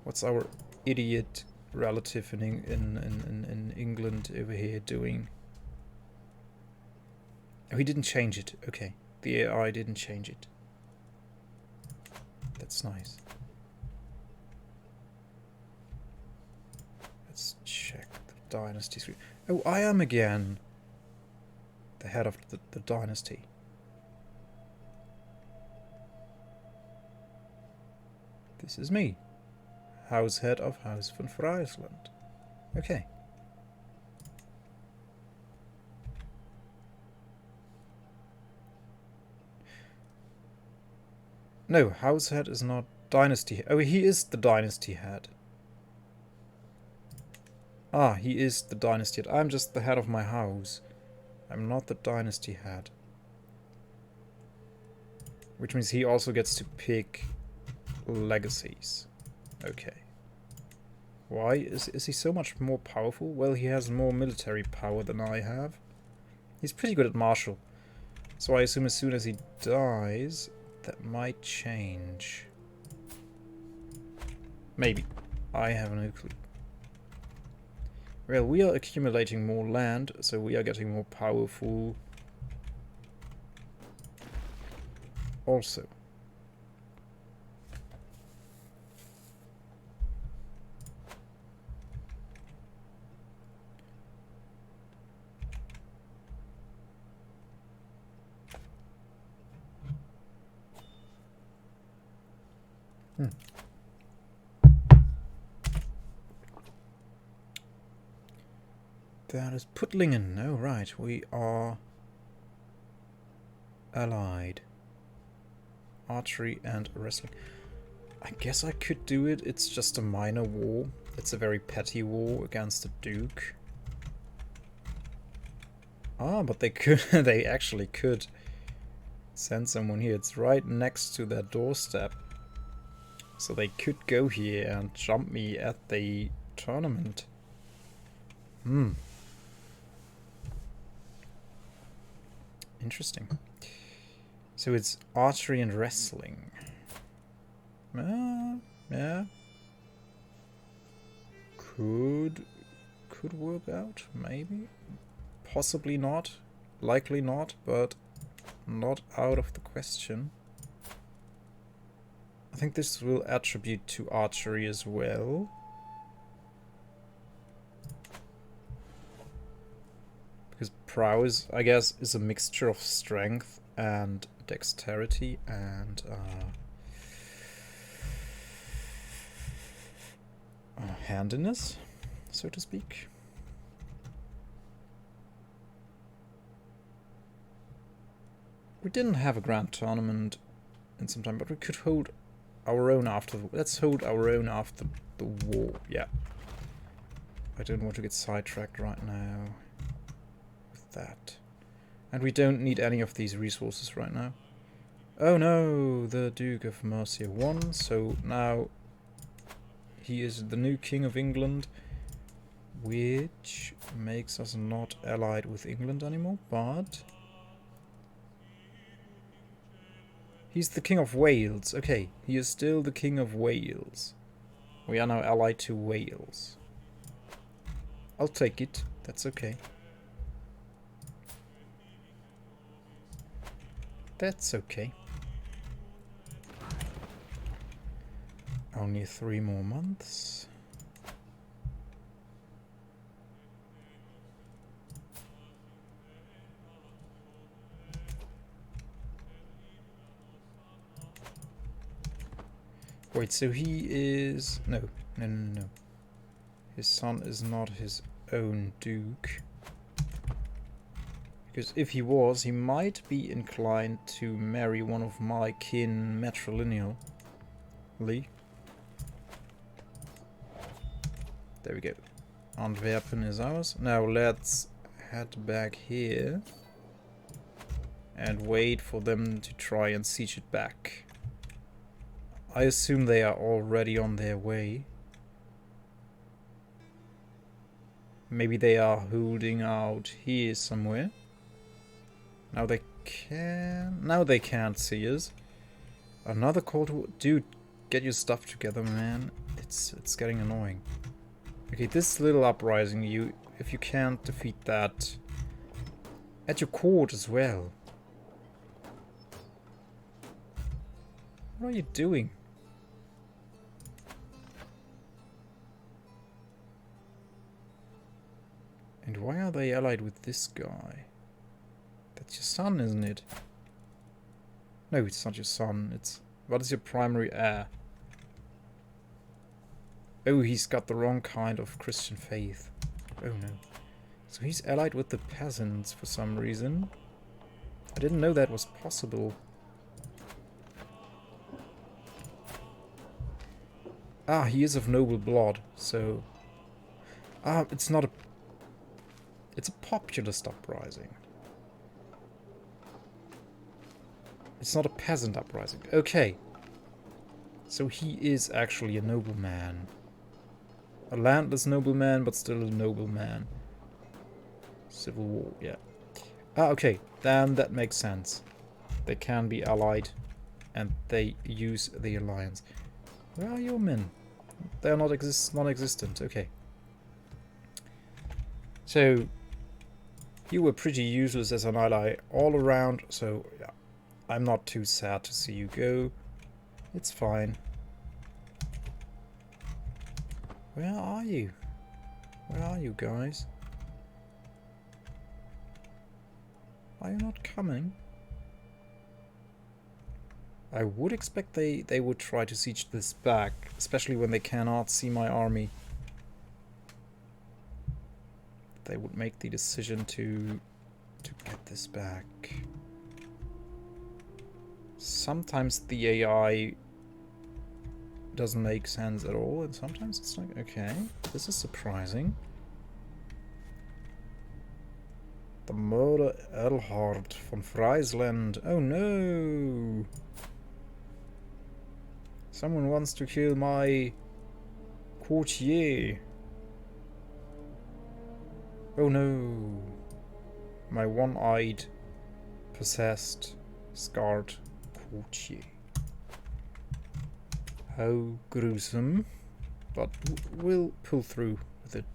What's our idiot relative in England over here doing? Oh, he didn't change it. Okay. The AI didn't change it. That's nice. Let's check the dynasty tree. Oh, I am again the head of the dynasty. This is me. House head of House von Friesland. Okay. No, house head is not dynasty. Oh, he is the dynasty head. Ah, he is the dynasty head. I'm just the head of my house. I'm not the dynasty head. Which means he also gets to pick legacies. Okay. Why? Is he so much more powerful? Well, he has more military power than I have. He's pretty good at martial. So I assume as soon as he dies, that might change. Maybe. I have no clue. Well, we are accumulating more land, so we are getting more powerful. Also. That is Puttlingen. Oh, right. We are allied. Archery and wrestling. I guess I could do it. It's just a minor war. It's a very petty war against the Duke. Ah, but they could. They actually could send someone here. It's right next to their doorstep. So they could go here and jump me at the tournament. Interesting. So it's archery and wrestling. Yeah. Could work out, maybe. Possibly not. Likely not, but not out of the question. I think this will attribute to archery as well. Because prowess, I guess, is a mixture of strength and dexterity and handiness, so to speak. We didn't have a grand tournament in some time, but we could hold our own after the... Let's hold our own after the war, yeah. I don't want to get sidetracked right now with that. And we don't need any of these resources right now. Oh no, the Duke of Mercia won, so now he is the new King of England, which makes us not allied with England anymore, but... He's the King of Wales. Okay, he is still the King of Wales. We are now allied to Wales. I'll take it. That's okay. That's okay. Only 3 more months. Wait, so he is... No. His son is not his own duke. Because if he was, he might be inclined to marry one of my kin matrilineally. There we go. Antwerpen is ours. Now let's head back here and wait for them to try and siege it back. I assume they are already on their way. Maybe they are holding out here somewhere. Now they can... Now they can't see us. Another Cold War... Dude, get your stuff together, man. It's getting annoying. Okay, this little uprising, if you can't defeat that... At your court as well. What are you doing? And why are they allied with this guy? That's your son, isn't it? No, it's not your son. It's... What is your primary heir? Oh, he's got the wrong kind of Christian faith. Oh no. So he's allied with the peasants for some reason. I didn't know that was possible. Ah, he is of noble blood, so... Ah, it's not a... It's a populist uprising. It's not a peasant uprising. Okay. So he is actually a nobleman. A landless nobleman, but still a nobleman. Civil War, yeah. Ah, okay. Then that makes sense. They can be allied, and they use the alliance. Where are your men? They are non-existent. Okay. So, you were pretty useless as an ally all around, so yeah, I'm not too sad to see you go. It's fine. Where are you? Where are you guys? Are you not coming? I would expect they would try to siege this back, especially when they cannot see my army. They would make the decision to get this back. Sometimes the AI doesn't make sense at all, and sometimes it's like, okay, this is surprising. The murder Erhard von Friesland. Oh no! Someone wants to kill my courtier. Oh no! My one-eyed, possessed, scarred courtier. How gruesome. But we'll pull through with it.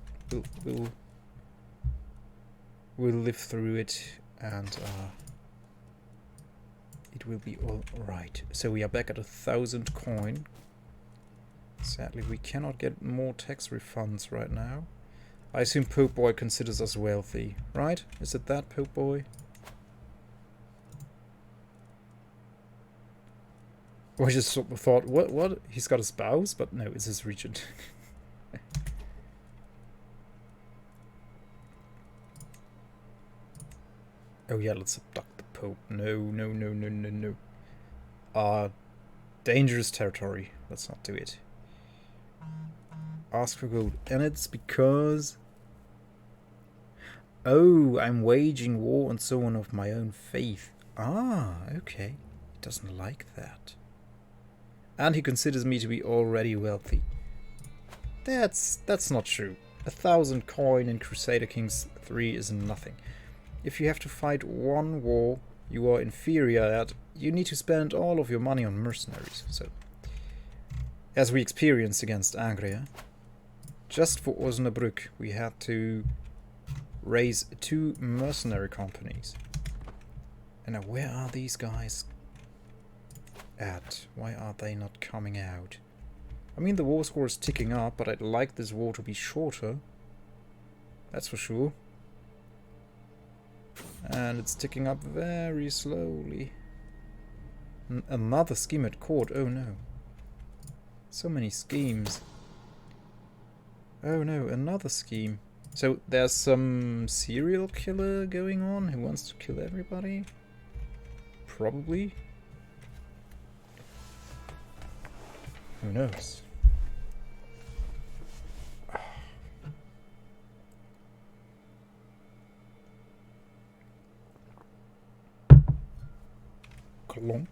We'll live through it, and it will be all right. So we are back at 1,000 coin. Sadly, we cannot get more tax refunds right now. I assume Pope Boy considers us wealthy, right? Is it that, Pope Boy? I just thought, what? He's got a spouse? But no, it's his regent. Oh yeah, let's abduct the Pope. No. Dangerous territory. Let's not do it. Ask for gold. And it's because... Oh, I'm waging war on someone of my own faith. Ah, okay. He doesn't like that. And he considers me to be already wealthy. That's not true. 1,000 coin in Crusader Kings 3 is nothing. If you have to fight one war you are inferior at, you need to spend all of your money on mercenaries. So, as we experienced against Angria, just for Osnabrück we had to raise 2 mercenary companies. And now where are these guys at? Why are they not coming out? I mean, the war score is ticking up, but I'd like this war to be shorter. That's for sure. And it's ticking up very slowly. Another scheme at court. Oh no. So many schemes. Oh no, another scheme. So there's some serial killer going on who wants to kill everybody? Probably. Who knows? Clonk.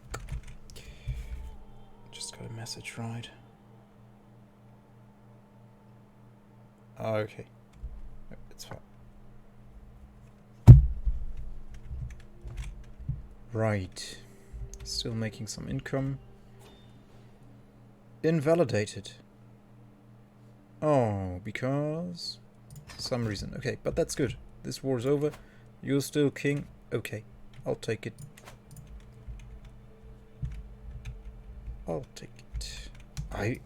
Just got a message, right? Oh, okay. It's fine. Right. Still making some income. Invalidated. Oh, because... some reason. Okay, but that's good. This war's over. You're still king. Okay, I'll take it. I'll take it. I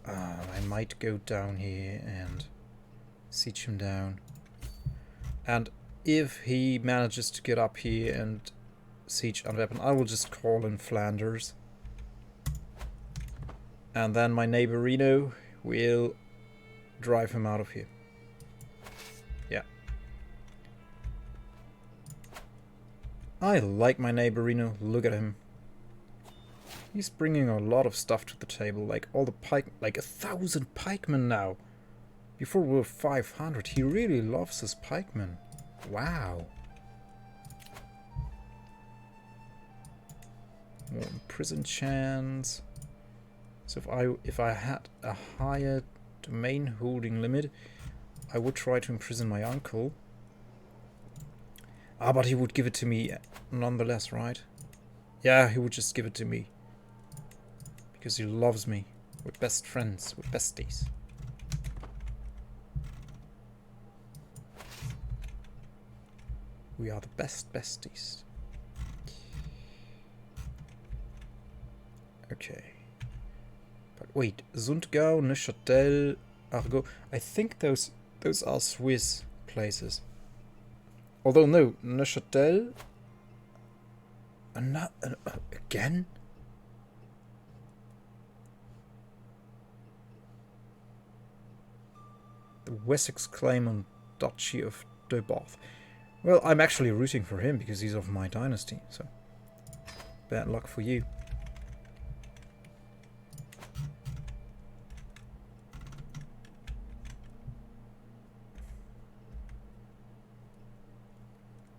might go down here and siege him down. And if he manages to get up here and siege Antwerpen, I will just call in Flanders. And then my neighbor Reno will drive him out of here. Yeah. I like my neighbor Reno. Look at him. He's bringing a lot of stuff to the table. Like all the pike... like 1,000 pikemen now. Before we were 500. He really loves his pikemen. Wow. More prison chance. So if I had a higher domain holding limit, I would try to imprison my uncle. Ah, but he would give it to me nonetheless, right? Yeah, he would just give it to me. Because he loves me. We're best friends. We're besties. We are the best besties. Okay. But wait, Sundgau, Neuchâtel, Argot. I think those are Swiss places. Although no, Neuchâtel. Again? The Wessex claim on Duchy of Deheubarth. Well, I'm actually rooting for him because he's of my dynasty, so bad luck for you.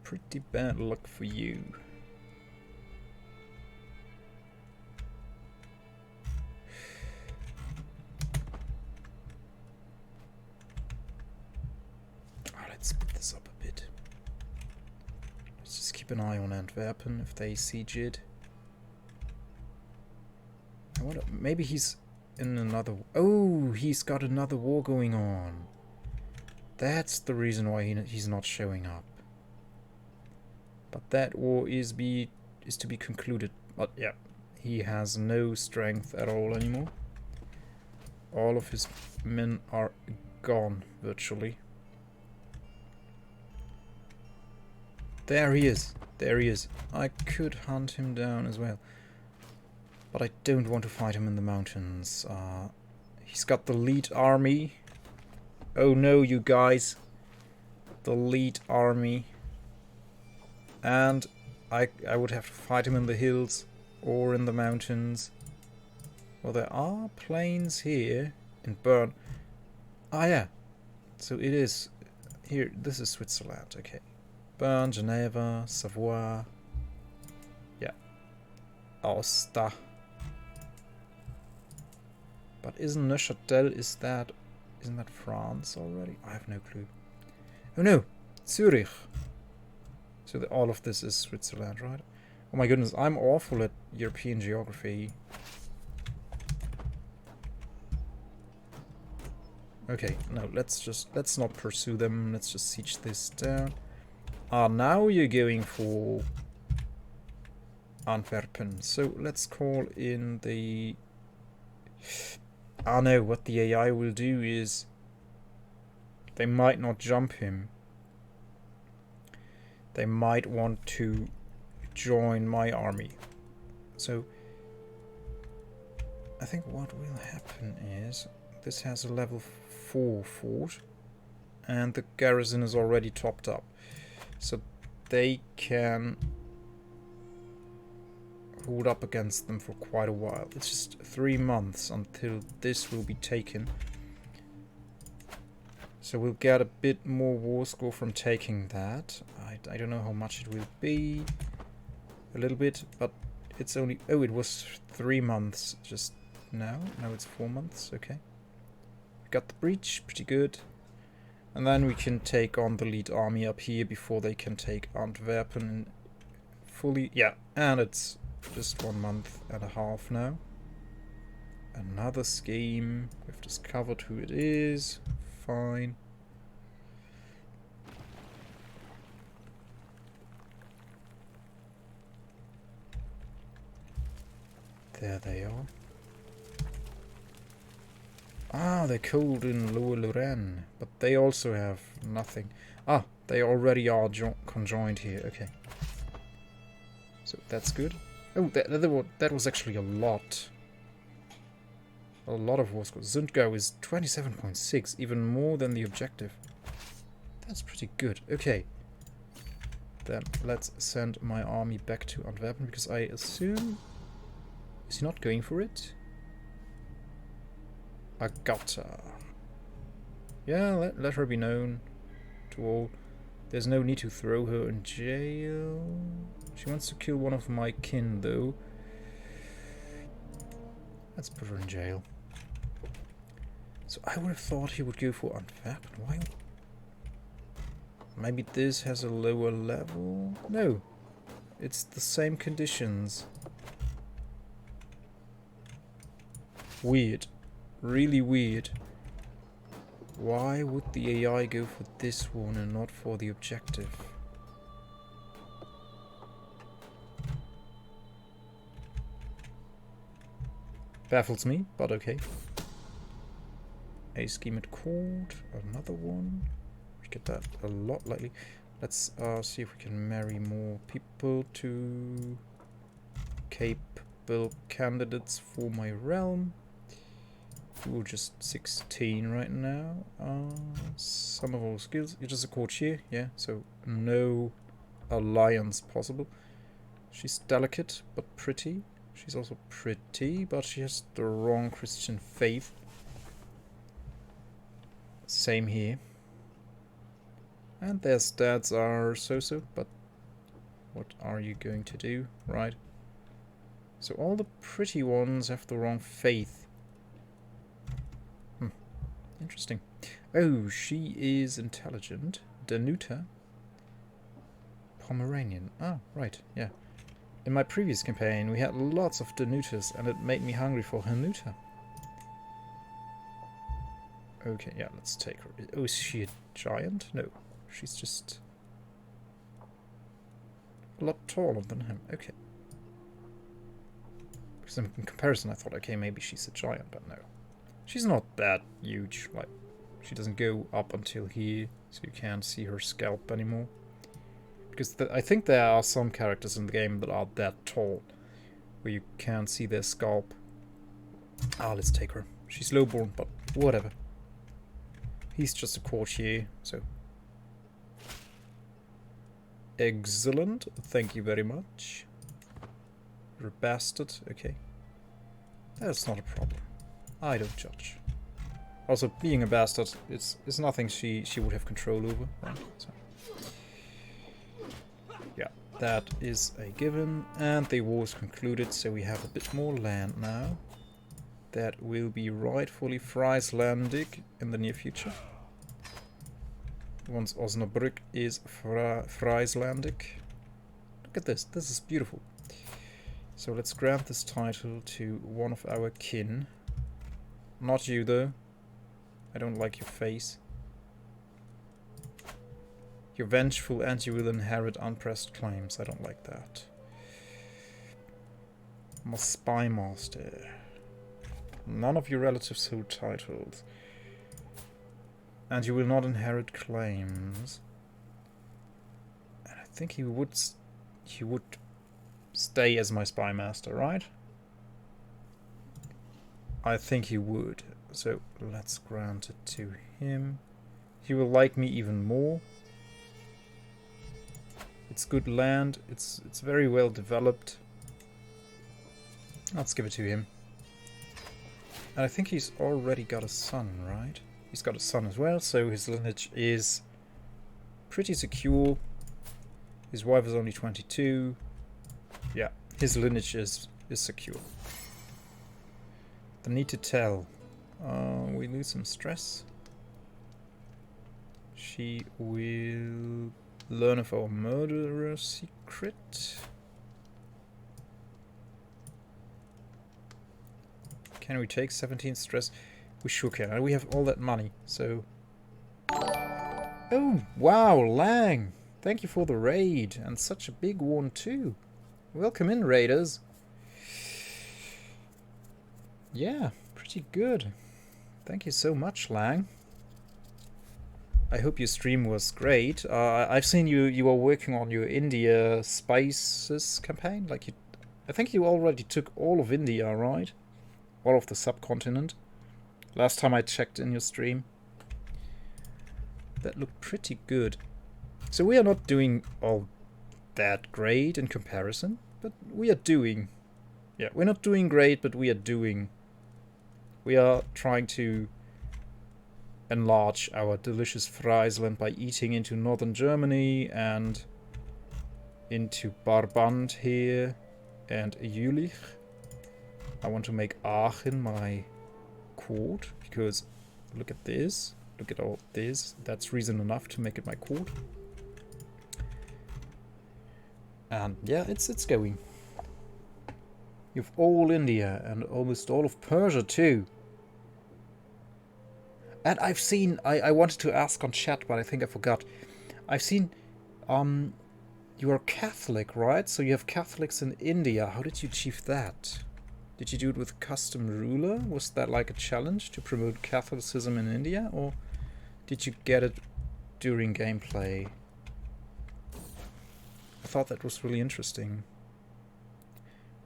Pretty bad luck for you. Let's speed this up a bit. Let's just keep an eye on Antwerpen if they siege it. I wonder, maybe he's in another... oh, he's got another war going on. That's the reason why he's not showing up. But that war is to be concluded. But yeah, he has no strength at all anymore. All of his men are gone, virtually. There he is. There he is. I could hunt him down as well. But I don't want to fight him in the mountains. He's got the lead army. Oh no, you guys. The lead army. And I would have to fight him in the hills or in the mountains. Well, there are plains here in Bern. Ah, yeah. So it is here. This is Switzerland. Okay. Bern, Geneva, Savoie. Yeah. Aosta. But isn't Neuchâtel, isn't that France already? I have no clue. Oh no, Zurich. So all of this is Switzerland, right? Oh my goodness, I'm awful at European geography. Okay, no, let's not pursue them. Let's just siege this down. Ah, now you're going for Antwerpen. So let's call in the... ah no, what the AI will do is they might not jump him. They might want to join my army. So I think what will happen is this has a level 4 fort and the garrison is already topped up. So they can hold up against them for quite a while. It's just 3 months until this will be taken. So we'll get a bit more war score from taking that. I don't know how much it will be. A little bit, but it's only... oh, it was 3 months just now. Now it's 4 months, okay. We got the breach, pretty good. And then we can take on the lead army up here before they can take Antwerpen in fully... Yeah, and it's just 1 month and a half now. Another scheme. We've discovered who it is. Fine. There they are. Ah, they're cold in Lower Lorraine, but they also have nothing. Ah, they already are conjoined here. Okay. So that's good. Oh, that was actually a lot. A lot of war scores. Zundgau is 27.6, even more than the objective. That's pretty good. Okay. Then let's send my army back to Antwerpen, because I assume... Is he not going for it? Agatha. Yeah, let her be known to all. There's no need to throw her in jail. She wants to kill one of my kin, though. Let's put her in jail. So I would have thought he would go for Antwerpen. Why? Maybe this has a lower level? No. It's the same conditions. Weird. Really weird. Why would the AI go for this one and not for the objective? Baffles me, but okay. A scheme at court, another one. We get that a lot lately. Let's see if we can marry more people to capable candidates for my realm. We're just 16 right now. Some of our skills. You're just a courtier, yeah, so no alliance possible. She's delicate but pretty. She's also pretty, but she has the wrong Christian faith. Same here. And their stats are so-so, but what are you going to do, right? So all the pretty ones have the wrong faith. Interesting. Oh, she is intelligent. Danuta. Pomeranian. Ah, right, yeah. In my previous campaign, we had lots of Danutas, and it made me hungry for Hanuta. Okay, yeah, let's take her. Oh, is she a giant? No, she's just a lot taller than him. Okay. Because in comparison, I thought, okay, maybe she's a giant, but no. She's not that huge. Like, she doesn't go up until here, so you can't see her scalp anymore. Because I think there are some characters in the game that are that tall, where you can't see their scalp. Ah, let's take her. She's lowborn, but whatever. He's just a courtier, so... Excellent, thank you very much. You're a bastard, okay. That's not a problem. I don't judge. Also, being a bastard, it's nothing she would have control over, right? So. Yeah, that is a given. And the war is concluded, so we have a bit more land now. That will be rightfully Frieslandic in the near future. Once Osnabrück is Frieslandic. Look at this is beautiful. So let's grant this title to one of our kin. Not you, though. I don't like your face. You're vengeful and you will inherit unpressed claims. I don't like that. I'm a spy master. None of your relatives hold titles. And you will not inherit claims. And I think he would stay as my spy master, right? I think he would. So let's grant it to him. He will like me even more. It's good land. It's very well developed. Let's give it to him. And I think he's already got a son, right? He's got a son as well, so his lineage is pretty secure. His wife is only 22. Yeah, his lineage is secure. The need to tell. We lose some stress. She will learn of our murderer secret. Can we take 17 stress? We sure can. And we have all that money, so... Oh, wow, Lang! Thank you for the raid, and such a big one too. Welcome in, raiders. Yeah, pretty good. Thank you so much, Lang. I hope your stream was great. I've seen you were working on your India spices campaign. Like I think you already took all of India, right? All of the subcontinent. Last time I checked in your stream. That looked pretty good. So we are not doing all that great in comparison, but we are doing... Yeah, we're not doing great, but we are doing... We are trying to enlarge our delicious Friesland by eating into northern Germany and into Brabant here and Jülich. I want to make Aachen my court, because look at this. Look at all this. That's reason enough to make it my court. And yeah, it's going. You've all India and almost all of Persia too. And I've seen, I wanted to ask on chat, but I think I forgot. I've seen, you are Catholic, right? So you have Catholics in India. How did you achieve that? Did you do it with a custom ruler? Was that like a challenge to promote Catholicism in India? Or did you get it during gameplay? I thought that was really interesting.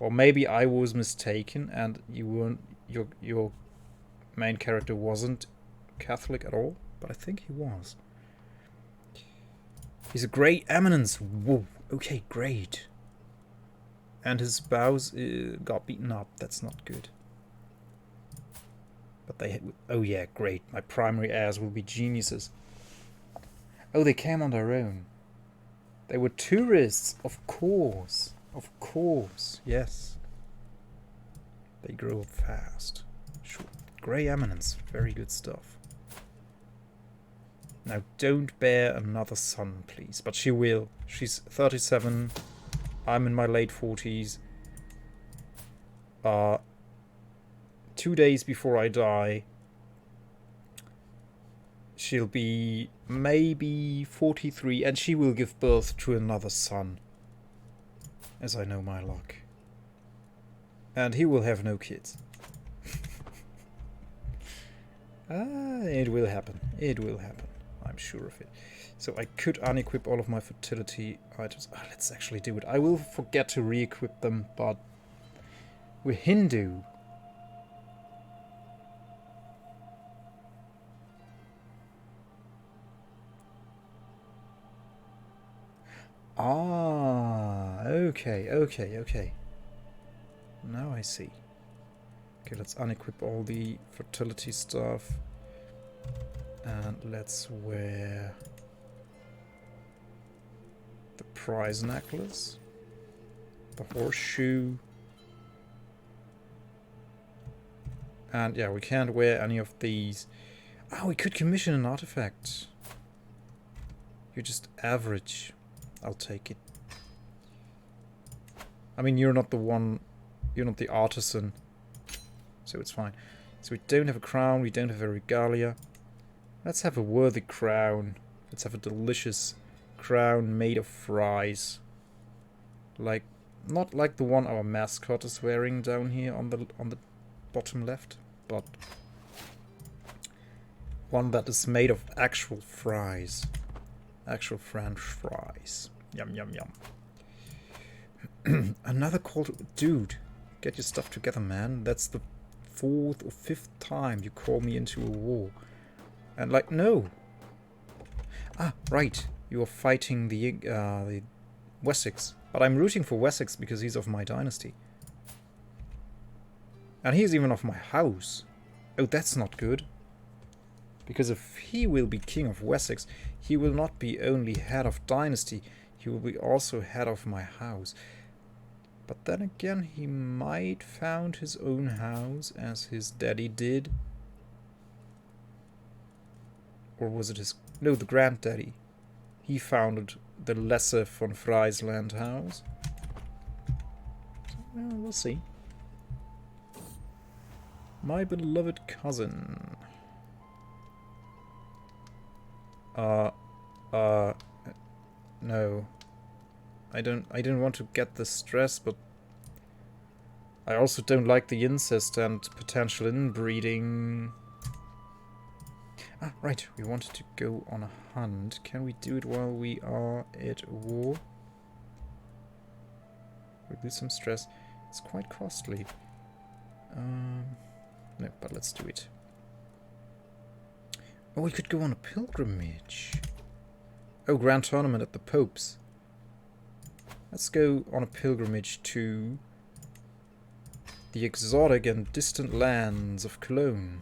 Or maybe I was mistaken and you weren't, your main character wasn't Catholic at all, but I think he was. He's a great eminence. Whoa, okay, great. And his spouse got beaten up. That's not good. But they... Oh yeah, great. My primary heirs will be geniuses. Oh, they came on their own. They were tourists, of course. Of course, yes. They grow up fast. Sure. Grey Eminence, very good stuff. Now, don't bear another son, please. But she will. She's 37. I'm in my late 40s. 2 days before I die, she'll be maybe 43, and she will give birth to another son. As I know my luck. And he will have no kids. It will happen. It will happen. I'm sure of it. So I could unequip all of my fertility items. Let's actually do it. I will forget to re-equip them, but we're Hindu. Okay. Now I see. Okay, let's unequip all the fertility stuff. And let's wear the prize necklace, the horseshoe. And yeah, we can't wear any of these. Oh, we could commission an artifact. You're just average. I'll take it. I mean, you're not the one, you're not the artisan, so it's fine. So we don't have a crown, we don't have a regalia. Let's have a worthy crown. Let's have a delicious crown made of fries. Like, not like the one our mascot is wearing down here on the bottom left, but one that is made of actual fries. Actual French fries. Yum, yum, yum. Another call to... Dude, get your stuff together, man. That's the 4th or 5th time you call me into a war. And like, no. Ah, right. You are fighting the Wessex. But I'm rooting for Wessex because he's of my dynasty. And he's even of my house. Oh, that's not good. Because if he will be king of Wessex, he will not be only head of dynasty, he will be also head of my house. But then again, he might found his own house as his daddy did. Or was it his... No, the granddaddy. He founded the lesser von Friesland house. So, well, we'll see. My beloved cousin. No. I didn't want to get this stress, but I also don't like the incest and potential inbreeding. Ah, right, we wanted to go on a hunt. Can we do it while we are at war? We'll lose some stress. It's quite costly. No, but let's do it. Oh, we could go on a pilgrimage. Oh, Grand Tournament at the Pope's. Let's go on a pilgrimage to the exotic and distant lands of Cologne.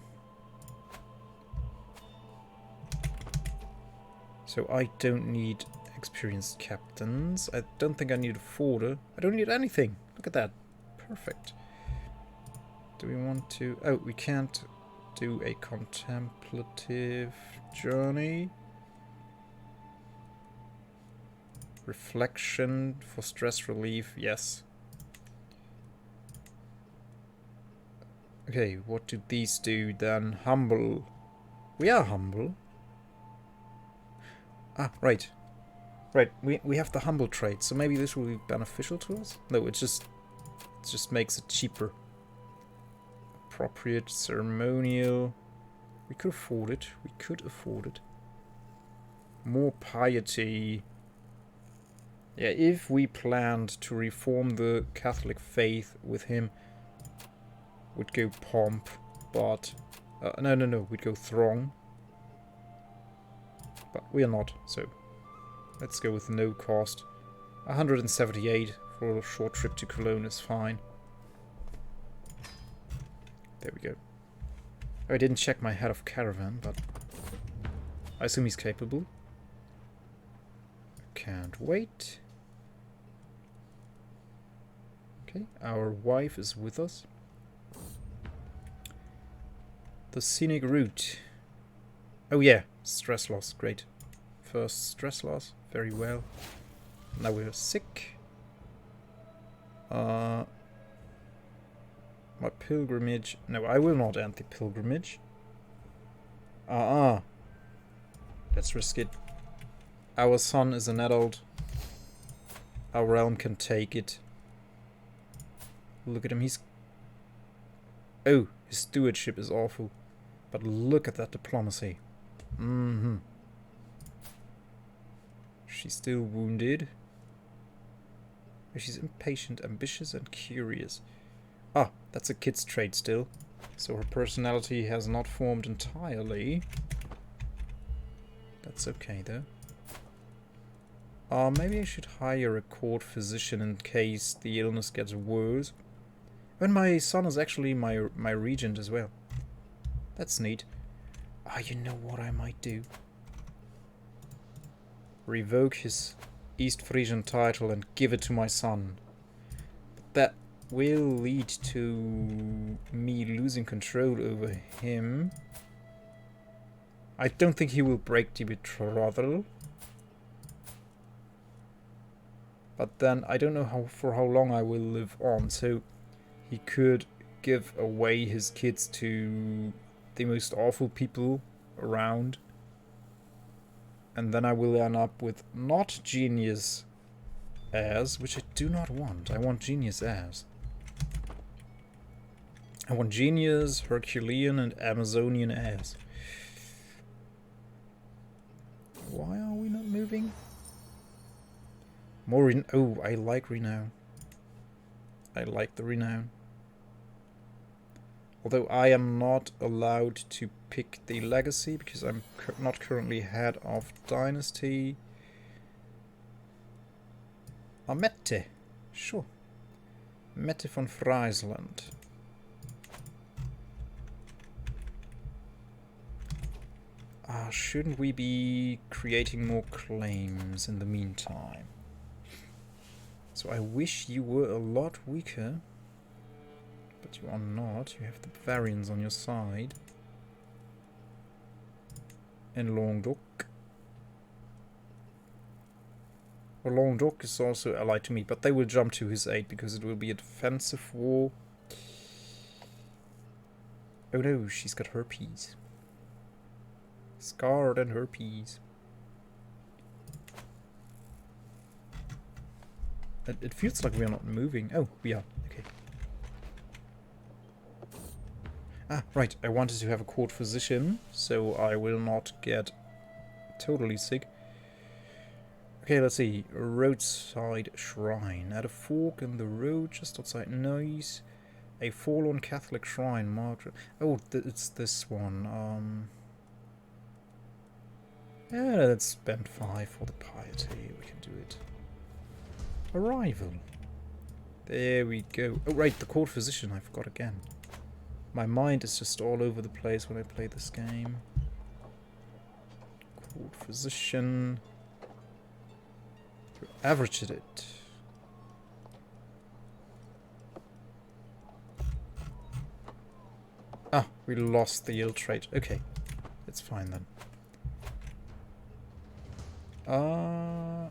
So I don't need experienced captains. I don't think I need a forder. I don't need anything. Look at that. Perfect. Do we want to... Oh, we can't do a contemplative journey. Reflection for stress relief. Yes. Okay, what do these do then? Humble. We are humble. Ah, right. Right, we have the humble trait, so maybe this will be beneficial to us? No, it just makes it cheaper. Appropriate, ceremonial. We could afford it. We could afford it. More piety. Yeah, if we planned to reform the Catholic faith with him, we'd go pomp, but... no, we'd go throng. But we are not, so let's go with no cost. 178 for a short trip to Cologne is fine. There we go. I didn't check my head of caravan, but I assume he's capable. Can't wait. Okay, our wife is with us. The scenic route. Oh yeah, stress loss, great. First stress loss, very well. Now we're sick. My pilgrimage... No, I will not end the pilgrimage. Let's risk it. Our son is an adult. Our realm can take it. Look at him, he's... Oh, his stewardship is awful. But look at that diplomacy. Mm-hmm. She's still wounded. She's impatient, ambitious, and curious. Ah, that's a kid's trait still. So her personality has not formed entirely. That's okay, though. Maybe I should hire a court physician in case the illness gets worse. And my son is actually my regent as well. That's neat. Ah, you know what I might do? Revoke his East Frisian title and give it to my son. But that will lead to me losing control over him. I don't think he will break the betrothal. But then I don't know for how long I will live on, so he could give away his kids to the most awful people around. And then I will end up with not genius heirs, which I do not want. I want genius heirs. I want genius, Herculean, and Amazonian heirs. Why are we not moving? More oh, I like renown. I like the renown. Although I am not allowed to pick the legacy because I'm not currently head of dynasty. Mette. Sure. Mette von Friesland. Shouldn't we be creating more claims in the meantime? So I wish you were a lot weaker. But you are not. You have the Bavarians on your side. And Languedoc. Well, Languedoc is also allied to me, but they will jump to his aid because it will be a defensive war. Oh no, she's got herpes. Scarred and herpes. It feels like we are not moving. Oh, we are. Okay. Ah, right. I wanted to have a court physician, so I will not get totally sick. Okay, let's see. Roadside shrine. At a fork in the road just outside Noise. A forlorn Catholic shrine marked... Oh, it's this one. Yeah, let's spend 5 for the piety. We can do it. Arrival. There we go. Oh, right, the court physician. I forgot again. My mind is just all over the place when I play this game. Court physician. You averaged it. Ah, we lost the ill trait. Okay, it's fine then. The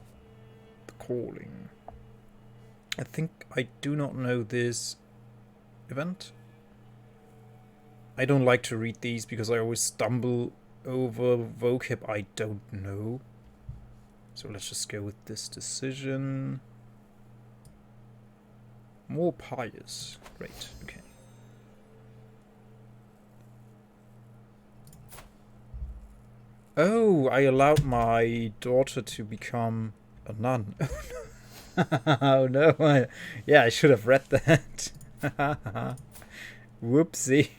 calling. I think I do not know this event. I don't like to read these because I always stumble over vocab I don't know. So let's just go with this decision. More pious. Great, okay. Oh, I allowed my daughter to become a nun. Oh no, yeah, I should have read that. Whoopsie.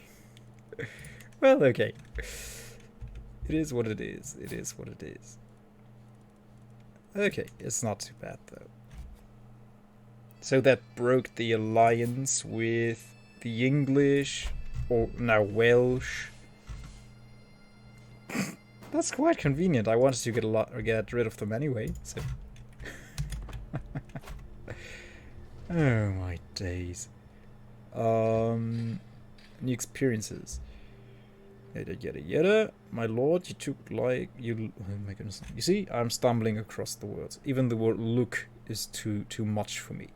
Well, okay. It is what it is. It is what it is. Okay, it's not too bad though. So that broke the alliance with the English, or now Welsh. That's quite convenient. I wanted to get rid of them anyway, so... Oh my days. New experiences. Yada yada yada. My lord, you took like you. Oh my goodness! You see, I'm stumbling across the words. Even the word "look" is too much for me.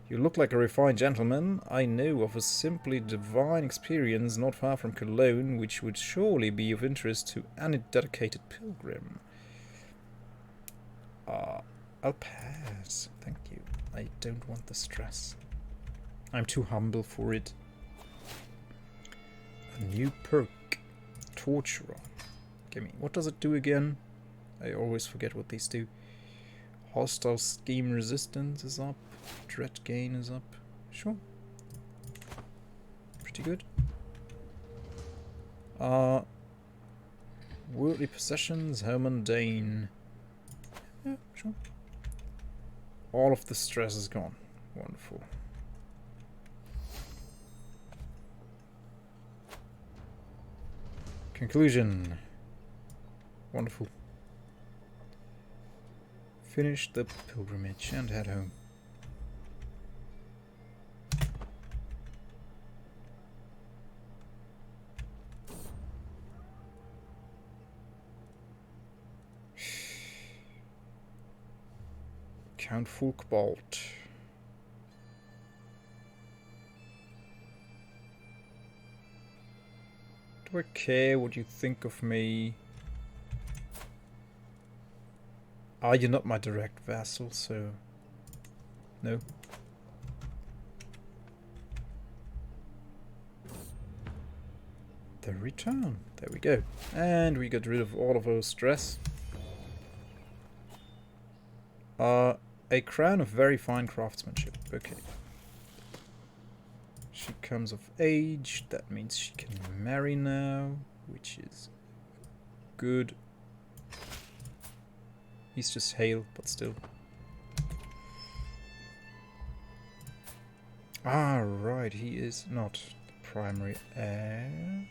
You look like a refined gentleman. I know of a simply divine experience not far from Cologne, which would surely be of interest to any dedicated pilgrim. I'll pass. Thank you. I don't want the stress. I'm too humble for it. A new perk. Torturer. Gimme. What does it do again? I always forget what these do. Hostile scheme resistance is up. Dread gain is up. Sure. Pretty good. Worldly possessions, how mundane. Yeah, sure. All of the stress is gone. Wonderful. Conclusion. Wonderful. Finish the pilgrimage and head home. Count Fulkbolt. Do I care what you think of me? You're not my direct vassal, so... No. The return. There we go. And we get rid of all of our stress. A crown of very fine craftsmanship. Okay. She comes of age. That means she can marry now, which is good. He's just hale, but still. Ah, right. He is not the primary heir.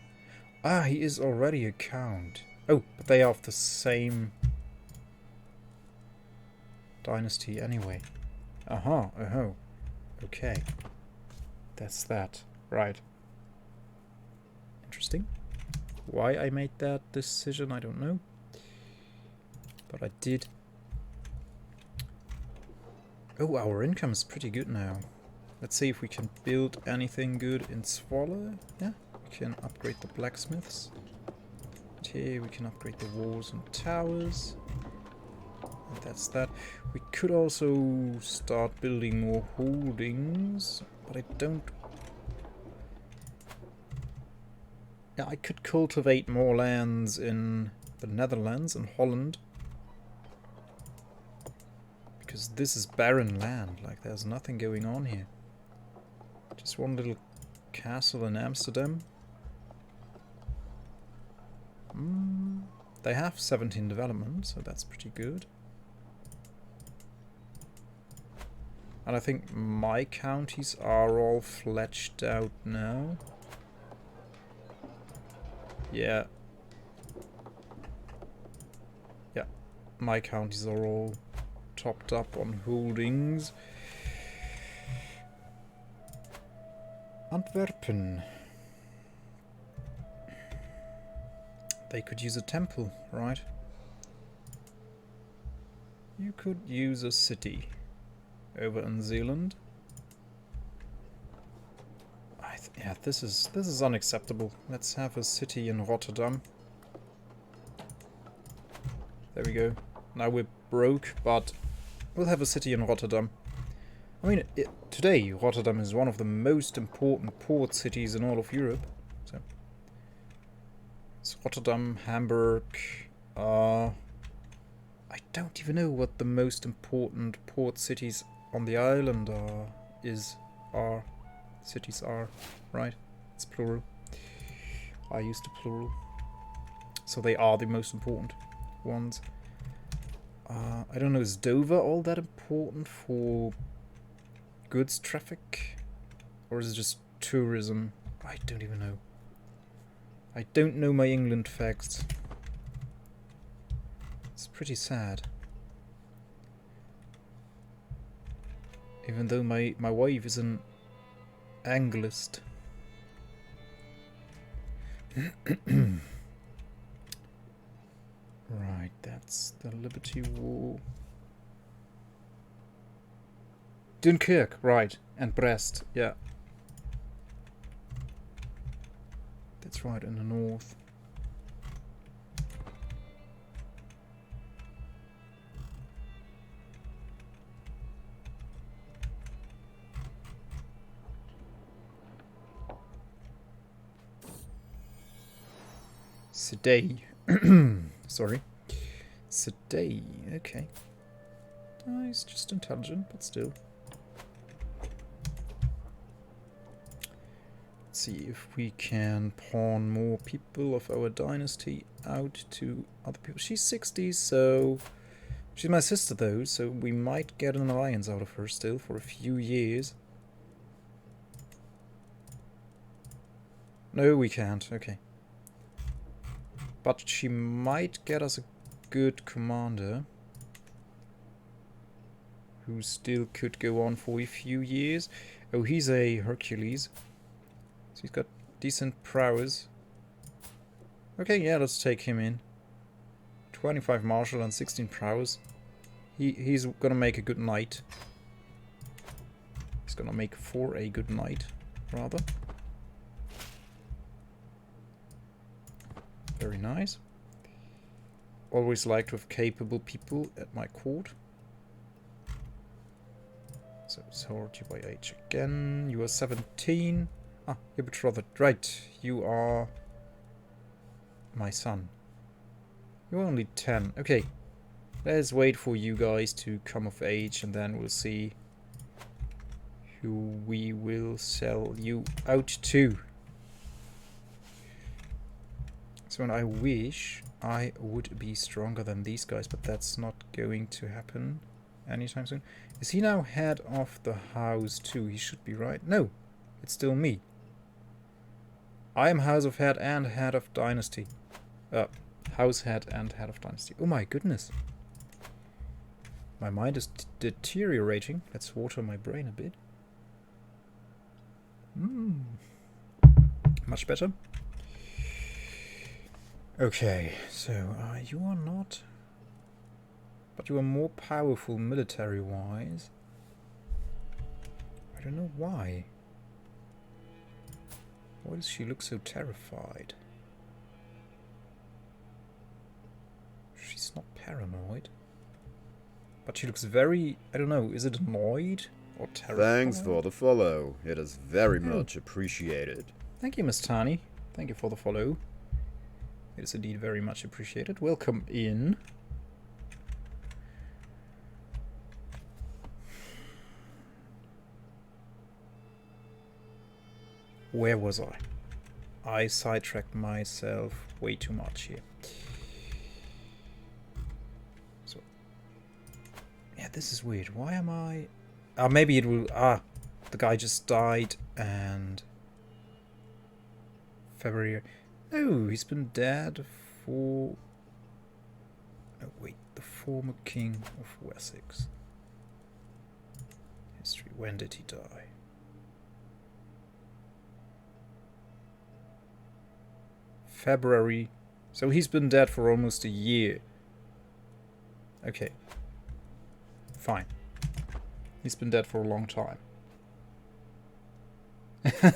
Ah, he is already a count. Oh, but they are of the same dynasty anyway. Aha, oh, okay. That's that. Right. Interesting. Why I made that decision, I don't know. But I did. Oh, our income is pretty good now. Let's see if we can build anything good in Swallow. Yeah, we can upgrade the blacksmiths. And here we can upgrade the walls and towers. And that's that. We could also start building more holdings, but I don't... Yeah, I could cultivate more lands in the Netherlands and Holland. Because this is barren land, like there's nothing going on here. Just one little castle in Amsterdam. They have 17 development, so that's pretty good. And I think my counties are all fledged out now. Yeah. Yeah, my counties are all topped up on holdings. Antwerpen. They could use a temple, right? You could use a city over in Zealand. Yeah, this is unacceptable. Let's have a city in Rotterdam. There we go. Now we're broke, but we'll have a city in Rotterdam. I mean, today Rotterdam is one of the most important port cities in all of Europe. So it's Rotterdam, Hamburg. I don't even know what the most important port cities on the island are. Cities are, right? It's plural. I used to plural. So they are the most important ones. I don't know, is Dover all that important for goods traffic? Or is it just tourism? I don't even know. I don't know my England facts. It's pretty sad. Even though my wife is an Anglist. Right, that's the Liberty War. Dunkirk, right, and Brest, yeah. That's right, in the north. Today. Sorry. Today. Okay. He's just intelligent, but still. Let's see if we can pawn more people of our dynasty out to other people. She's 60, so... She's my sister, though, so we might get an alliance out of her still for a few years. No, we can't. Okay. But she might get us a good commander who still could go on for a few years. Oh, he's a Hercules. So he's got decent prowess. Okay, yeah, let's take him in. 25 martial and 16 prowess. He's gonna make a good knight. He's gonna make for a good knight, rather. Very nice. Always like to have capable people at my court. So sort you by age again. You are 17. Ah, you're betrothed. Right, you are my son. You're only 10. Okay. Let's wait for you guys to come of age and then we'll see who we will sell you out to. So I wish I would be stronger than these guys, but that's not going to happen anytime soon. Is he now head of the house too? He should be, right? No, it's still me. I am house of head and head of dynasty. House head and head of dynasty. Oh my goodness. My mind is deteriorating. Let's water my brain a bit. Much better. Okay, so you are not, but you are more powerful military-wise. I don't know why. Why does she look so terrified? She's not paranoid. But she looks very... I don't know, is it annoyed? Or terrified? Thanks for the follow. It is very much appreciated. Thank you, Miss Tani. Thank you for the follow. It is indeed very much appreciated. Welcome in. Where was I? I sidetracked myself way too much here. So, yeah, this is weird. Why am I... maybe it will... the guy just died and... February... No, he's been dead for... Oh, wait. The former king of Wessex. History. When did he die? February. So he's been dead for almost a year. Okay. Fine. He's been dead for a long time.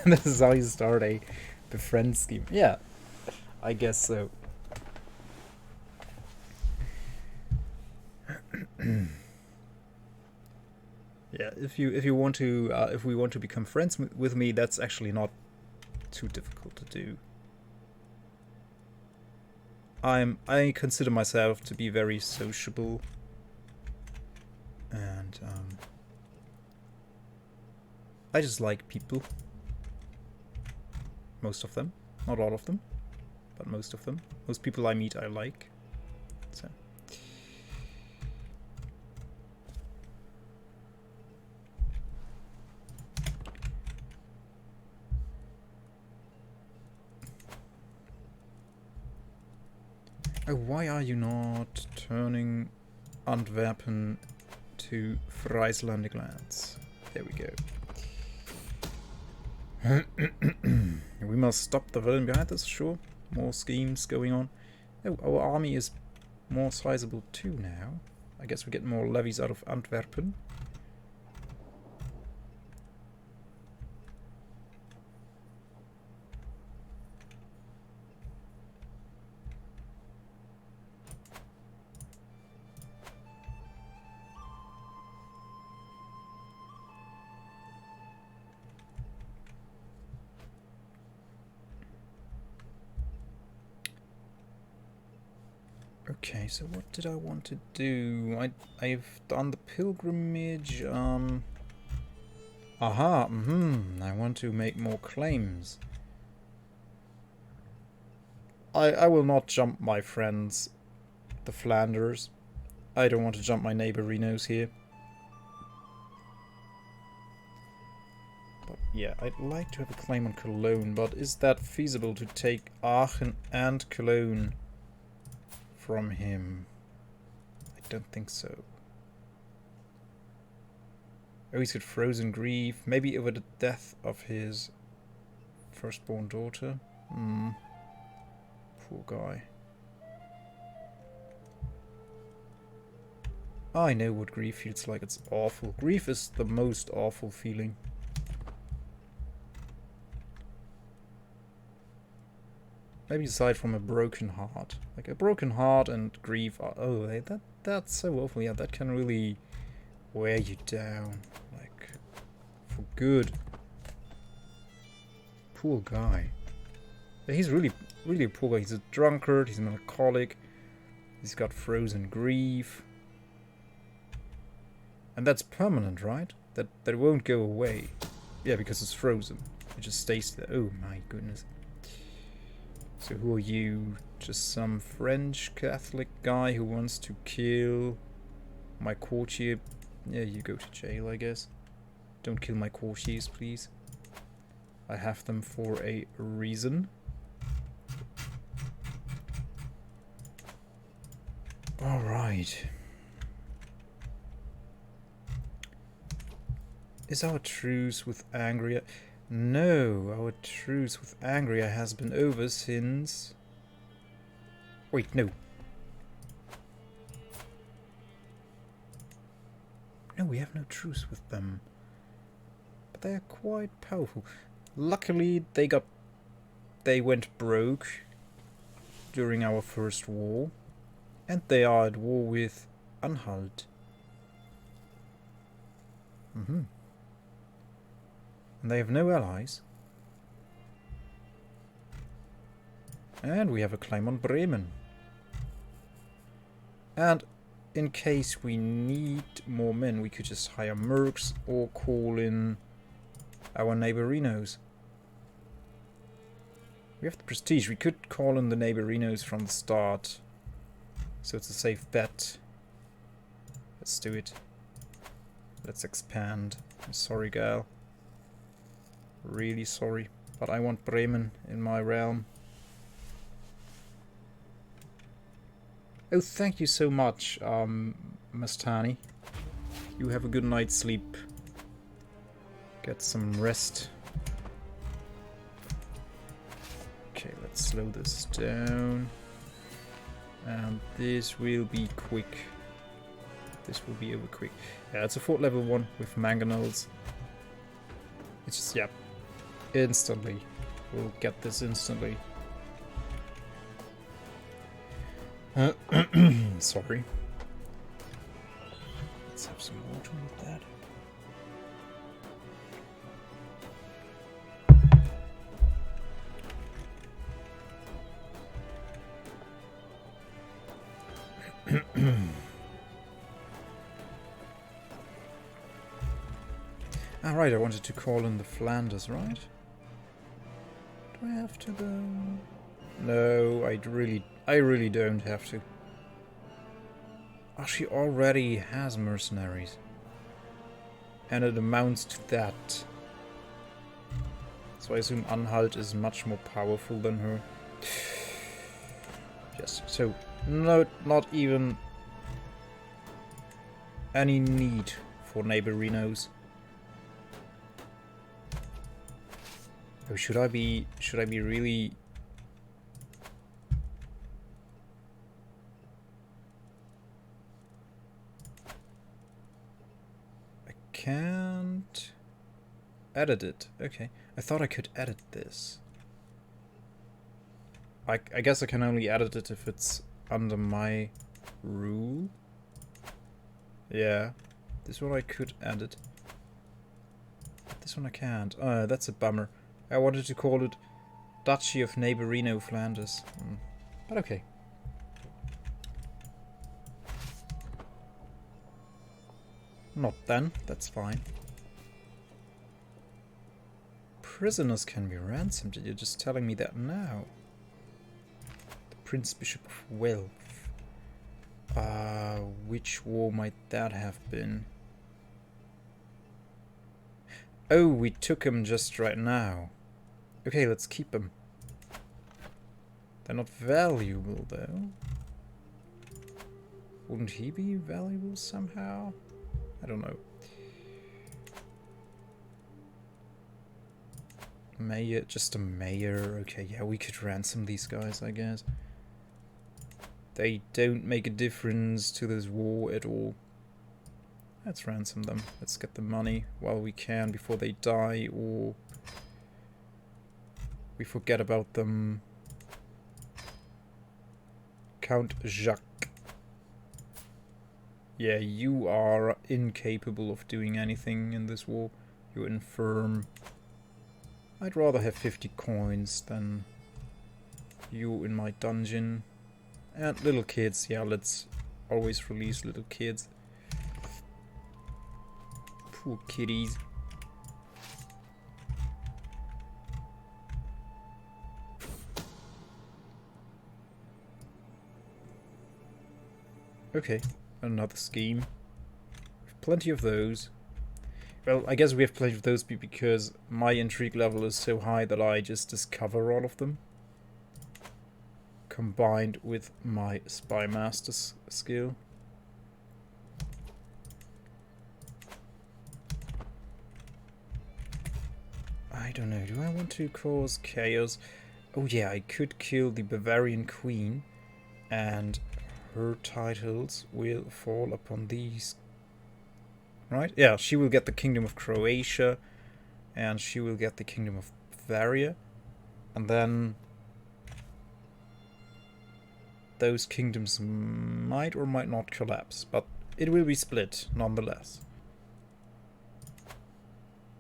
This is how you start a befriend scheme. Yeah. I guess so. Yeah, if you want to if we want to become friends with me, that's actually not too difficult to do. I consider myself to be very sociable, and I just like people. Most of them, not all of them, but most of them. Most people I meet I like. So. Oh, why are you not turning Antwerpen to Frieslandic lands? There we go. We must stop the villain behind us, sure. More schemes going on. Oh, our army is more sizable too now. I guess we get more levies out of Antwerpen. Okay, so what did I want to do? I've done the pilgrimage. I want to make more claims. I will not jump my friends, the Flanders. I don't want to jump my neighbor Renos here. But yeah, I'd like to have a claim on Cologne, but is that feasible to take Aachen and Cologne from him? I don't think so. Oh, he's got frozen grief. Maybe over the death of his firstborn daughter. Poor guy. I know what grief feels like. It's awful. Grief is the most awful feeling. Maybe aside from a broken heart. Like a broken heart and grief are, that's so awful. Yeah, that can really wear you down. Like, for good. Poor guy. Yeah, he's really a poor guy. He's a drunkard, he's an alcoholic, he's got frozen grief. And that's permanent, right? That won't go away. Yeah, because it's frozen. It just stays there. Oh my goodness. So who are you? Just some French Catholic guy who wants to kill my courtier? Yeah, you go to jail, I guess. Don't kill my courtiers, please. I have them for a reason. Alright. Is our truce with Angria... No, our truce with Angria has been over since... Wait, no. No, we have no truce with them. But they are quite powerful. Luckily, they got they went broke during our first war. And they are at war with Anhalt. And they have no allies. And we have a claim on Bremen. And in case we need more men, we could just hire mercs or call in our neighborinos. We have the prestige. We could call in the neighborinos from the start. So it's a safe bet. Let's do it. Let's expand. I'm sorry, gal. Really sorry. But I want Bremen in my realm. Oh, thank you so much, Mastani. You have a good night's sleep. Get some rest. Okay, let's slow this down. And this will be quick. This will be over quick. Yeah, it's a fort level 1 with mangonels. It's just, yeah, instantly. We'll get this instantly. Sorry. Let's have some water with that. Alright, I wanted to call in the Flanders, right? Do I have to go? No, I really don't have to. Oh, she already has mercenaries. And it amounts to that. So I assume Anhalt is much more powerful than her. Yes, so no, not even any need for neighborinos. Oh, should I be really? I can't edit it. Okay, I thought I could edit this. I guess I can only edit it if it's under my rule. Yeah, this one I could edit. This one I can't. Oh, that's a bummer. I wanted to call it Duchy of Neighborino Flanders. But okay. Not then, that's fine. Prisoners can be ransomed. You're just telling me that now. The Prince Bishop of Wealth. Which war might that have been? Oh, we took him just right now. Okay, let's keep them. They're not valuable, though. Wouldn't he be valuable somehow? I don't know. Mayor, just a mayor. Okay, yeah, we could ransom these guys, I guess. They don't make a difference to this war at all. Let's ransom them. Let's get the money while we can before they die or we forget about them. Count Jacques. Yeah, you are incapable of doing anything in this war. You're infirm. I'd rather have 50 coins than you in my dungeon. And little kids, yeah, let's always release little kids. Poor kitties. Okay, another scheme. We've plenty of those. Well, I guess we have plenty of those because my intrigue level is so high that I just discover all of them. Combined with my Spy Master's skill. I don't know, do I want to cause chaos? Oh yeah, I could kill the Bavarian Queen and her titles will fall upon these. Right? Yeah, she will get the Kingdom of Croatia and she will get the Kingdom of Bavaria. And then those kingdoms might or might not collapse, but it will be split nonetheless.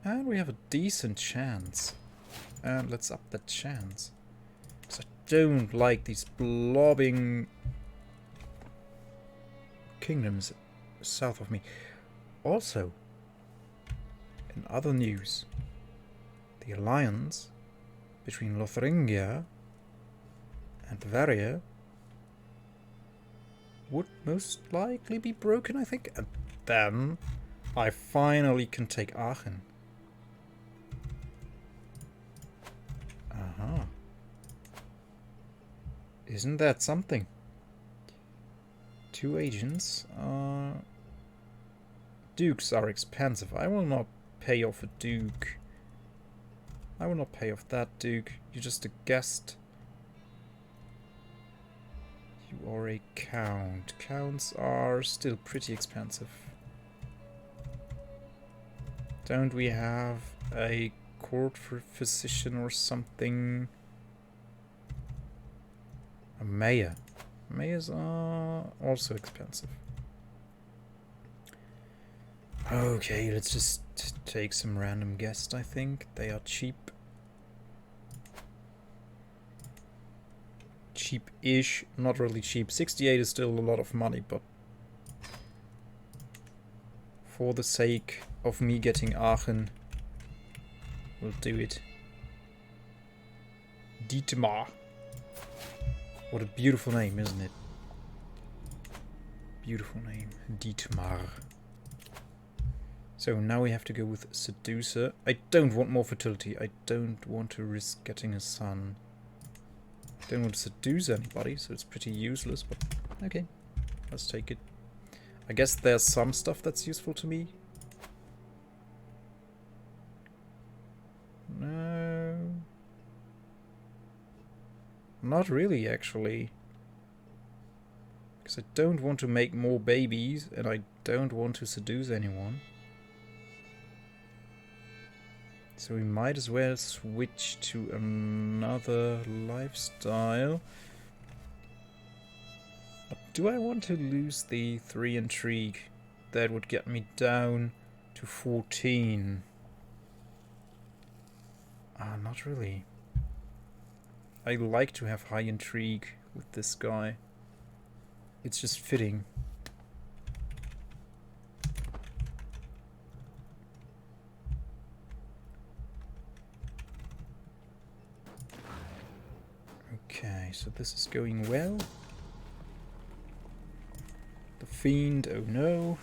And we have a decent chance. And let's up that chance. Because I don't like these blobbing kingdoms south of me. Also, in other news, the alliance between Lotharingia and Bavaria would most likely be broken, I think. And then I finally can take Aachen. Uh-huh. Isn't that something? 2 agents. Dukes are expensive. I will not pay off a duke. I will not pay off that duke. You're just a guest. You are a count. Counts are still pretty expensive. Don't we have a court for physician or something? A mayor. Mayors are also expensive. Okay, let's just take some random guests, I think. They are cheap. Cheap-ish, not really cheap. 68 is still a lot of money, but for the sake of me getting Aachen, we'll do it. Dietmar. What a beautiful name, isn't it? Beautiful name. Dietmar. So now we have to go with Seducer. I don't want more fertility. I don't want to risk getting a son. Don't want to seduce anybody, so it's pretty useless, but okay. Let's take it. I guess there's some stuff that's useful to me. No. Not really, actually. Because I don't want to make more babies, and I don't want to seduce anyone. So we might as well switch to another lifestyle. But do I want to lose the 3 intrigue? That would get me down to 14. Not really. I like to have high intrigue with this guy. It's just fitting. Okay, so this is going well. The fiend, oh no.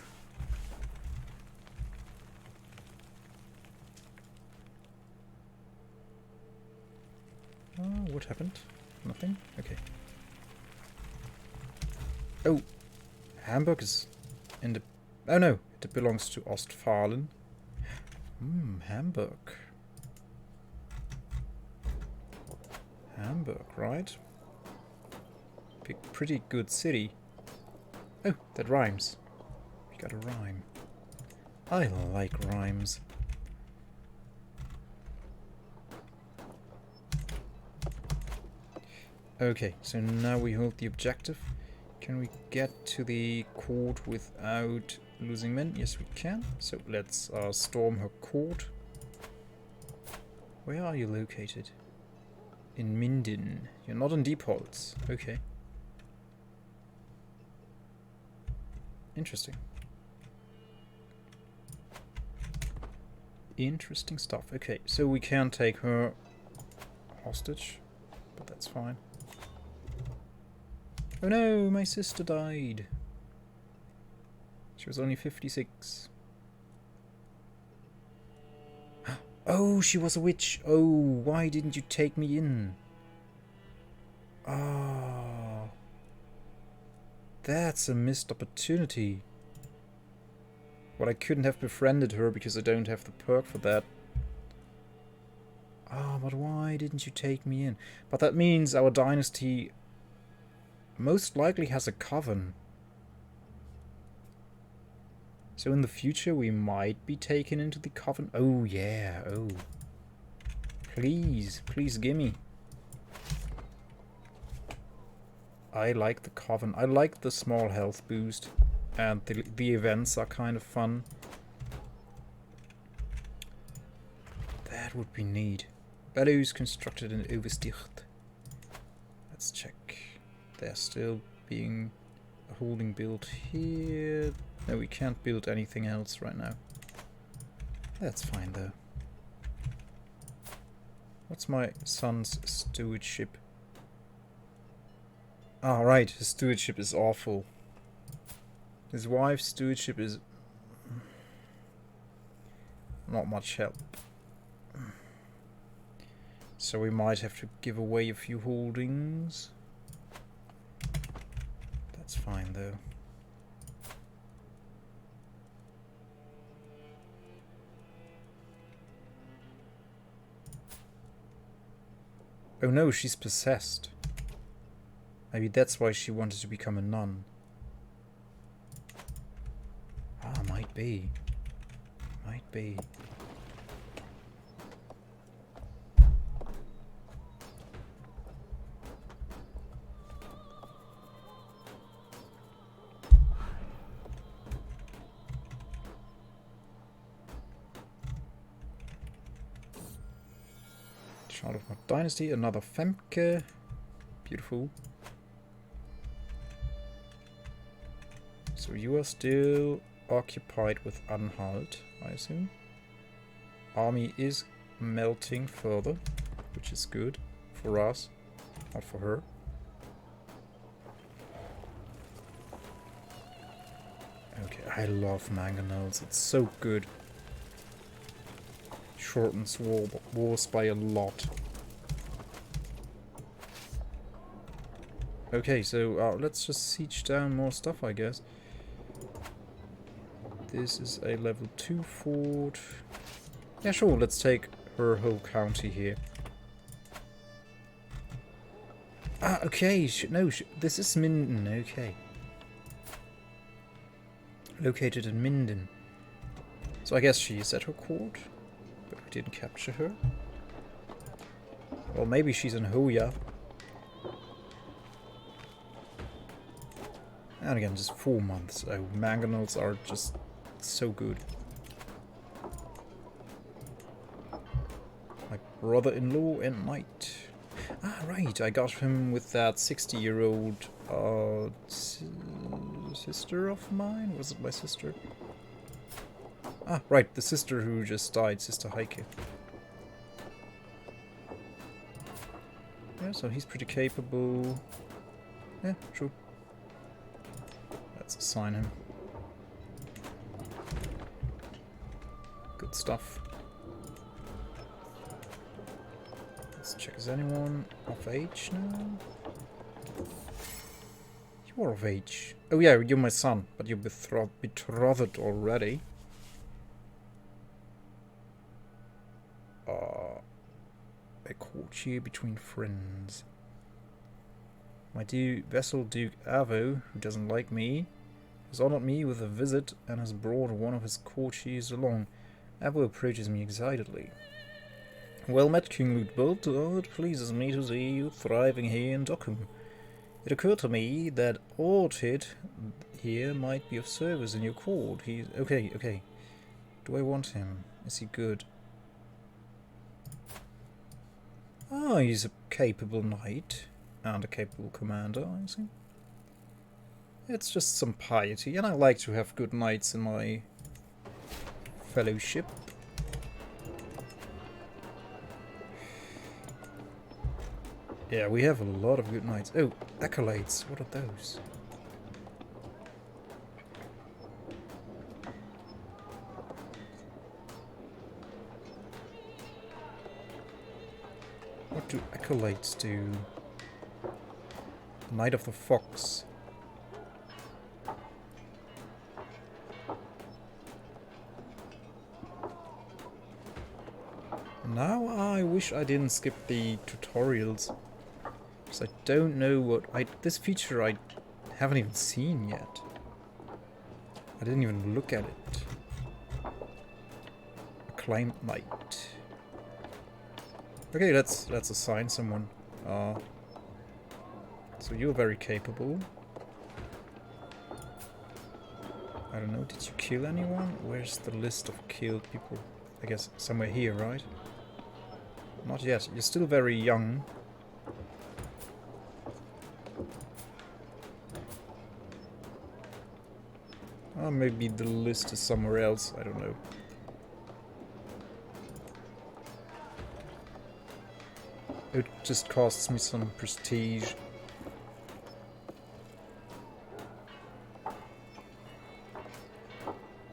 What happened? Nothing? Okay. Oh, Hamburg is in the... Oh no, it belongs to Ostfalen. Hamburg. Hamburg, right? Pretty good city. Oh, that rhymes. We got a rhyme. I like rhymes. Okay, so now we hold the objective. Can we get to the court without losing men? Yes, we can. So let's storm her court. Where are you located? In Minden. You're not in Diepholz. Okay. Interesting. Interesting stuff. Okay, so we can take her hostage, but that's fine. Oh no, my sister died. She was only 56. Oh, she was a witch. Oh, why didn't you take me in? Oh, that's a missed opportunity. Well, I couldn't have befriended her because I don't have the perk for that. Ah, but why didn't you take me in? But that means our dynasty most likely has a coven. So in the future we might be taken into the coven. Oh yeah, oh. Please, please gimme. I like the Coven. I like the small health boost. And the events are kind of fun. That would be neat. Bellows constructed in Oversticht. Let's check. There's still being a holding build here. No, we can't build anything else right now. That's fine though. What's my son's stewardship? Ah, right, his stewardship is awful. His wife's stewardship is not much help. So we might have to give away a few holdings. That's fine though. Oh no, she's possessed. Maybe that's why she wanted to become a nun. Ah, might be. Might be. Child of my dynasty, another Femke. Beautiful. So you are still occupied with Anhalt, I assume. Army is melting further, which is good for us, not for her. Okay, I love mangonels, it's so good. Shortens wars by a lot. Okay, so let's just siege down more stuff, I guess. This is a level 2 fort. Yeah, sure, let's take her whole county here. Ah, okay, this is Minden, okay. Located in Minden. So I guess she is at her court, but we didn't capture her. Well, maybe she's in Hoya. And again, just 4 months. Oh, mangonels are just so good. My brother-in-law and knight. Ah, right, I got him with that 60-year-old sister of mine? Was it my sister? Ah, right, the sister who just died, Sister Heike. Yeah, so he's pretty capable. Yeah, true. Let's assign him. Good stuff. Let's check, is anyone of age now? You are of age. Oh yeah, you're my son, but you're betrothed already. A courtier between friends. My vassal Duke Avo, who doesn't like me, has honored me with a visit and has brought one of his courtiers along. Avo approaches me excitedly. Well met, King Ludbald. Oh, it pleases me to see you thriving here in Dockham. It occurred to me that Orchid here might be of service in your court. He's... Okay. Do I want him? Is he good? Ah, he's a capable knight. And a capable commander, I see. It's just some piety, and I like to have good knights in my fellowship. Yeah, we have a lot of good knights. Oh, accolades, what are those? What do accolades do? Knight of the Fox. Now I wish I didn't skip the tutorials, because I don't know what this feature I haven't even seen yet. I didn't even look at it. Acclaimed Knight. Okay, let's assign someone. So you're very capable. I don't know, did you kill anyone? Where's the list of killed people? I guess somewhere here, right? Not yet. You're still very young. Oh, maybe the list is somewhere else. I don't know. It just costs me some prestige.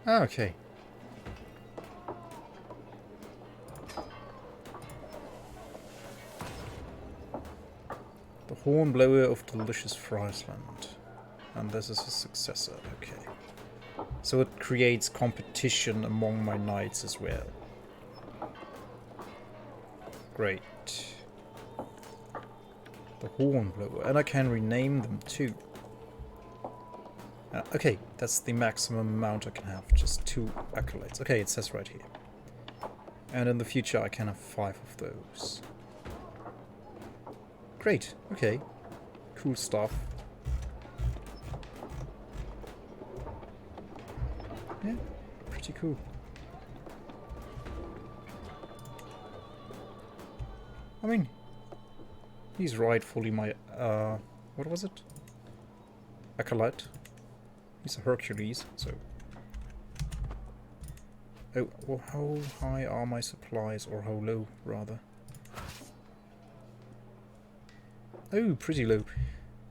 Ah, okay. The Hornblower of Delicious Friesland. And this is a successor, okay. So it creates competition among my knights as well. Great. The Hornblower. And I can rename them too. Okay, that's the maximum amount I can have. Just 2 accolades. Okay, it says right here. And in the future I can have 5 of those. Great, okay. Cool stuff. Yeah, pretty cool. I mean, he's rightfully my, what was it? Acolyte. He's a Hercules, so... Oh, well, how high are my supplies? Or how low, rather? Oh, pretty low.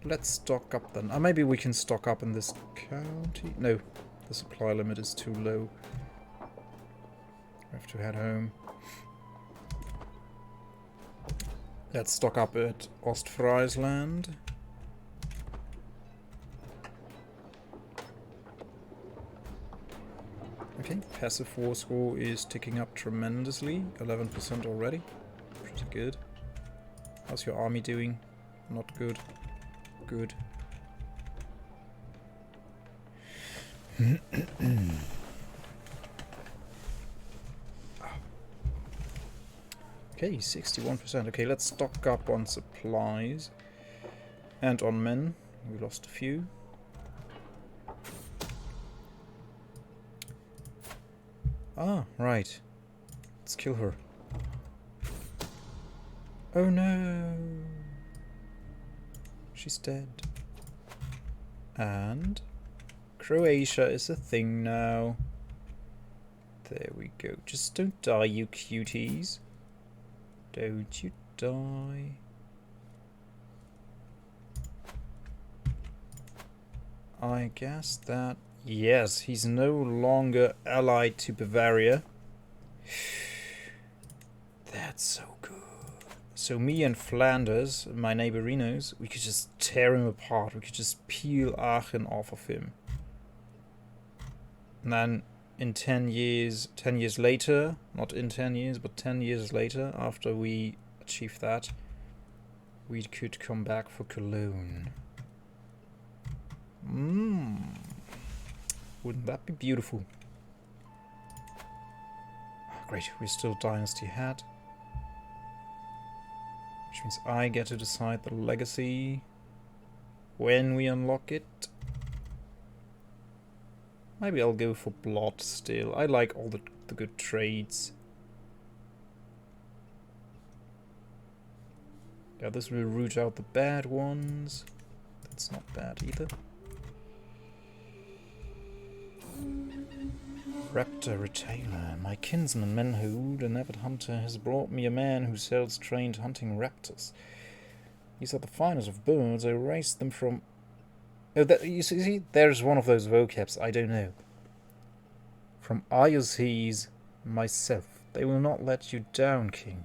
Let's stock up then. Maybe we can stock up in this county? No, the supply limit is too low. I have to head home. Let's stock up at Ostfriesland. Okay, passive war score is ticking up tremendously. 11% already. Pretty good. How's your army doing? Not good. Good. Okay, 61%. Okay, let's stock up on supplies. And on men. We lost a few. Ah, right. Let's kill her. Oh no! She's dead. And Croatia is a thing now. There we go. Just don't die, you cuties. Don't you die. I guess that... Yes, he's no longer allied to Bavaria. That's so good. So me and Flanders, my neighborinos, we could just tear him apart. We could just peel Aachen off of him. And then in 10 years later, not in 10 years, but 10 years later, after we achieve that, we could come back for Cologne. Wouldn't that be beautiful? Great, we're still Dynasty Head. Which means I get to decide the legacy when we unlock it. Maybe I'll go for blood still. I like all the good trades. Yeah, this will root out the bad ones. That's not bad either. Raptor Retailer. My kinsman Menhood, an avid hunter, has brought me a man who sells trained hunting raptors. These are the finest of birds. I raised them from... Oh, you see, there's one of those vocabs. I don't know. From Ioses myself. They will not let you down, king.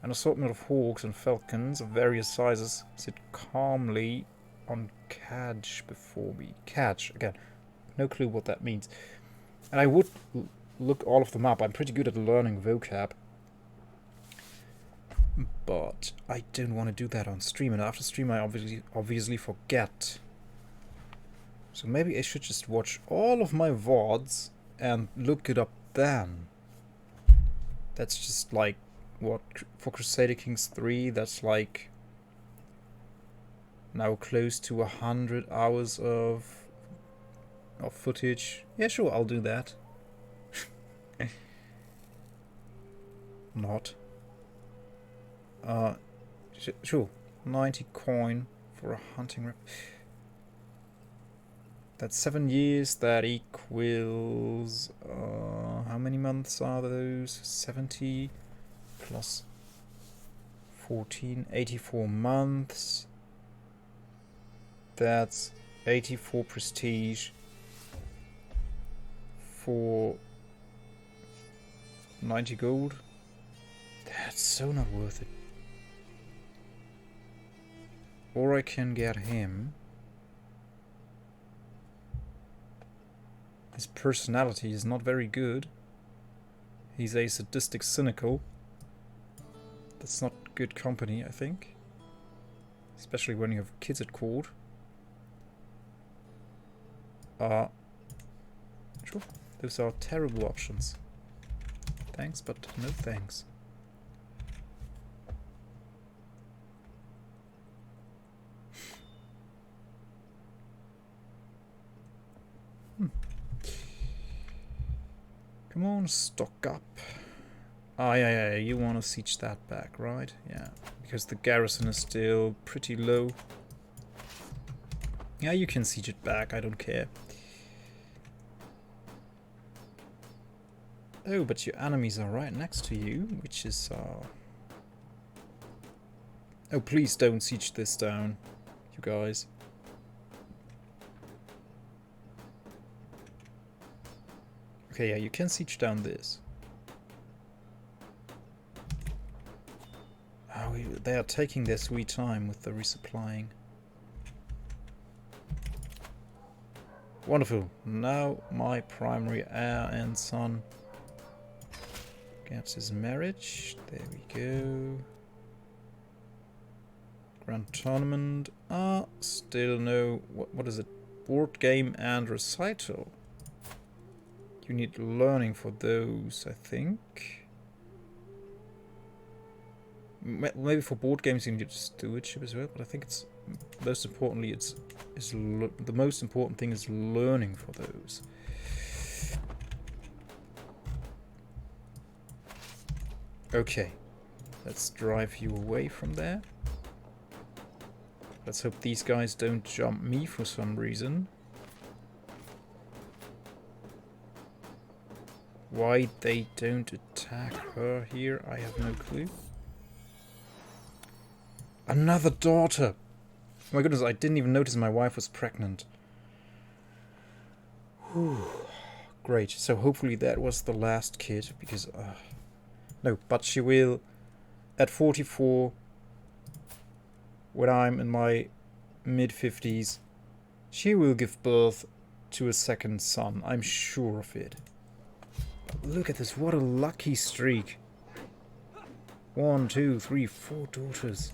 An assortment of hawks and falcons of various sizes sit calmly on cadge before me. Cadge, again. No clue what that means. And I would look all of them up. I'm pretty good at learning vocab. But I don't want to do that on stream. And after stream I obviously forget. So maybe I should just watch all of my VODs and look it up then. That's just like, what, for Crusader Kings 3, that's like Now close to 100 hours of footage. Yeah, sure, I'll do that. Not. Sure. 90 coin for a hunting rep. That's 7 years. That equals... how many months are those? 70 plus 14. 84 months. That's 84 prestige for 90 gold. That's so not worth it. Or I can get him. His personality is not very good. He's a sadistic cynical. That's not good company, I think. Especially when you have kids at court. Sure. Those are terrible options. Thanks, but no thanks. Come on, stock up. Yeah, you want to siege that back, right? Yeah, because the garrison is still pretty low. Yeah, you can siege it back, I don't care. Oh, but your enemies are right next to you, which is... Oh, please don't siege this down, you guys. Okay, yeah, you can siege down this. Oh, they are taking their sweet time with the resupplying. Wonderful. Now my primary heir and son gets his marriage. There we go. Grand tournament. Still no... What is it? Board game and recital. You need learning for those, I think. Maybe for board games you need stewardship as well, but I think it's most importantly the most important thing is learning for those. Okay, let's drive you away from there. Let's hope these guys don't jump me for some reason. Why they don't attack her here, I have no clue. Another daughter! Oh my goodness, I didn't even notice my wife was pregnant. Whew. Great, so hopefully that was the last kid, because... no, but she will, at 44, when I'm in my mid-50s, she will give birth to a second son, I'm sure of it. Look at this, what a lucky streak. 1, 2, 3, 4 daughters.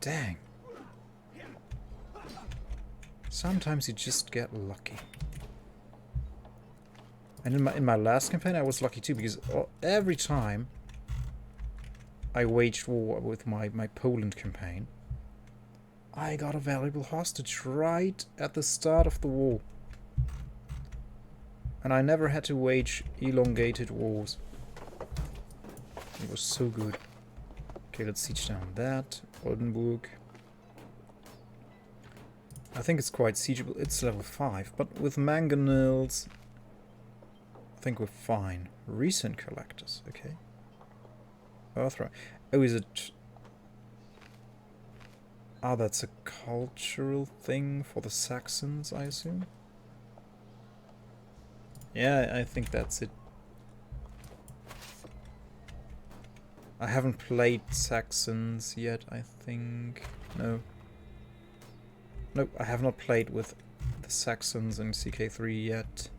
Dang. Sometimes you just get lucky. And in my last campaign I was lucky too, because every time I waged war with my Poland campaign, I got a valuable hostage right at the start of the war. And I never had to wage elongated wars. It was so good. Okay, let's siege down that. Oldenburg. I think it's quite siegeable. It's level 5, but with mangonels, I think we're fine. Recent collectors, okay. Earthright. Oh, is it... Ah, that's a cultural thing for the Saxons, I assume? Yeah, I think that's it. I haven't played Saxons yet, I think. No. Nope, I have not played with the Saxons in CK3 yet.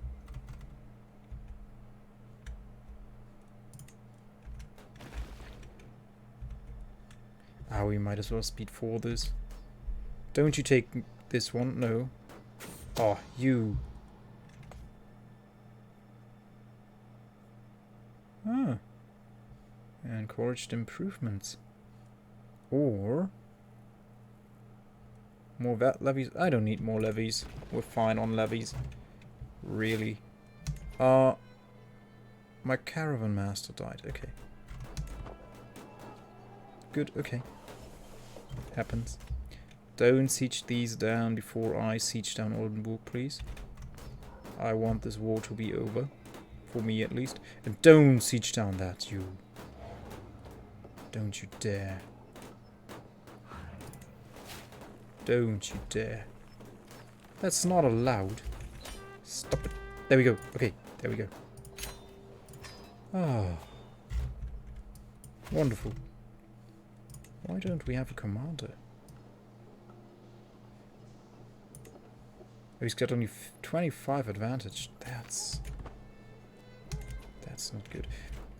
Ah, we might as well speed 4 this. Don't you take this one? No. Oh, you. Ah. Encouraged improvements. Or More levies? I don't need more levies. We're fine on levies. Really. My caravan master died. Okay. Good, okay. Happens. Don't siege these down before I siege down Oldenburg, please. I want this war to be over. For me, at least. And don't siege down that, you. Don't you dare. Don't you dare. That's not allowed. Stop it. There we go. Okay, there we go. Ah. Wonderful. Why don't we have a commander? Oh, he's got only 25 advantage. That's not good.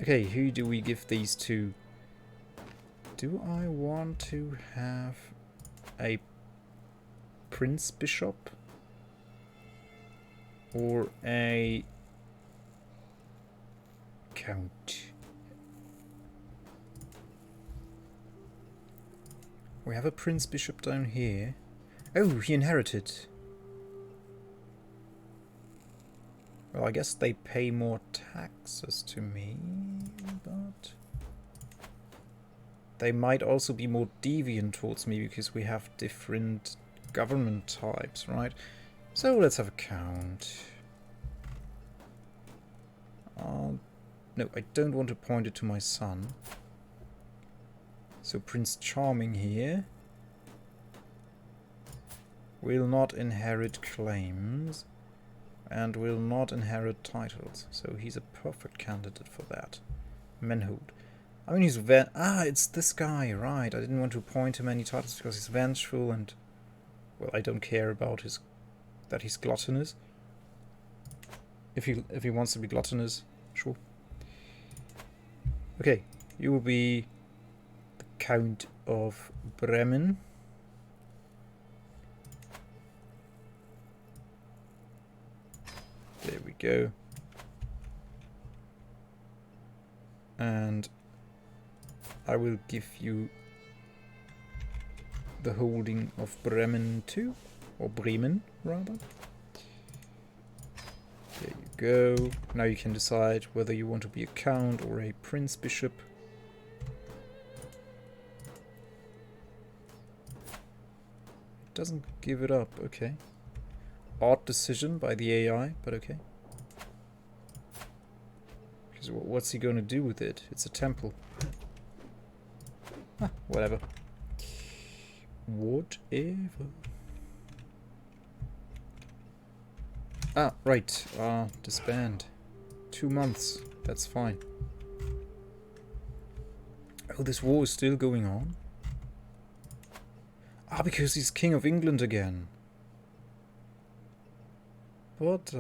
Okay, who do we give these to? Do I want to have a Prince Bishop? Or a Count? We have a Prince Bishop down here. Oh, he inherited. Well, I guess they pay more taxes to me, but they might also be more deviant towards me because we have different government types, right? So let's have a count. No, I don't want to point it to my son. So Prince Charming here will not inherit claims and will not inherit titles. So he's a perfect candidate for that. Menhold. I mean, he's it's this guy, right? I didn't want to appoint him any titles because he's vengeful and, well, I don't care about that he's gluttonous. If he wants to be gluttonous, sure. Okay, you will be the Count of Bremen. There we go. And I will give you the holding of Bremen too, or Bremen rather. There you go. Now you can decide whether you want to be a count or a prince bishop. It doesn't give it up, okay. Odd decision by the AI, but okay. Because what's he going to do with it? It's a temple. Ah, whatever. Whatever. Ah, right. Disband. 2 months. That's fine. Oh, this war is still going on? Ah, because he's King of England again. But,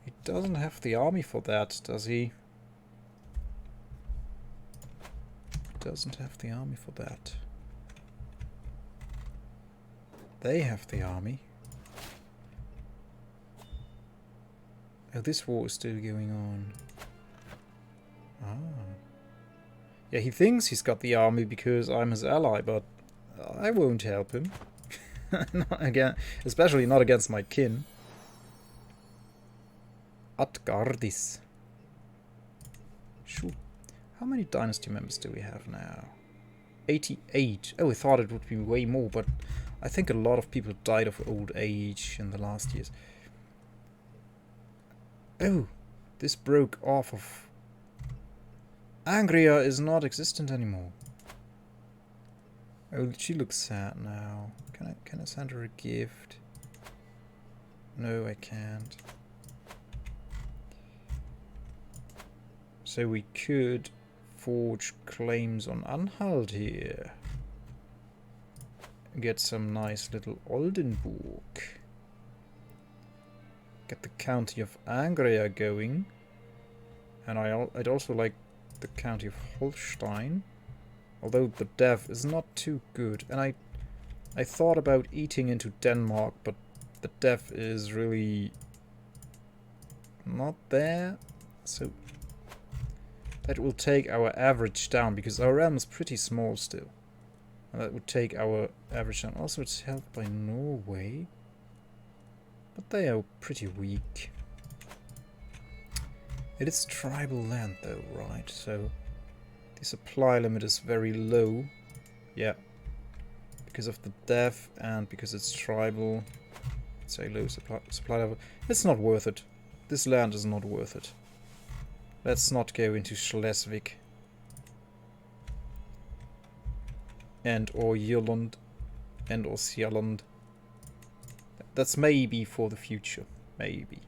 he doesn't have the army for that, does he? Doesn't have the army for that. They have the army. Oh, this war is still going on. Ah. Yeah, he thinks he's got the army because I'm his ally, but I won't help him. Not again, especially not against my kin. Atgardis. Sure. How many dynasty members do we have now? 88. Oh, I thought it would be way more, but I think a lot of people died of old age in the last years. Oh, this broke off of... Angria is not existent anymore. Oh, she looks sad now. Can I send her a gift? No, I can't. So we could forge claims on Anhalt here. Get some nice little Oldenburg. Get the county of Angria going. And I'd also like the county of Holstein. Although the dev is not too good. And I thought about eating into Denmark, but the dev is really not there. So that will take our average down, because our realm is pretty small still. And that would take our average down. Also, it's held by Norway. But they are pretty weak. It is tribal land though, right? So the supply limit is very low. Yeah. Because of the death and because it's tribal. Say low supply level. It's not worth it. This land is not worth it. Let's not go into Schleswig. And or Jylland. And or Sealand. That's maybe for the future. Maybe.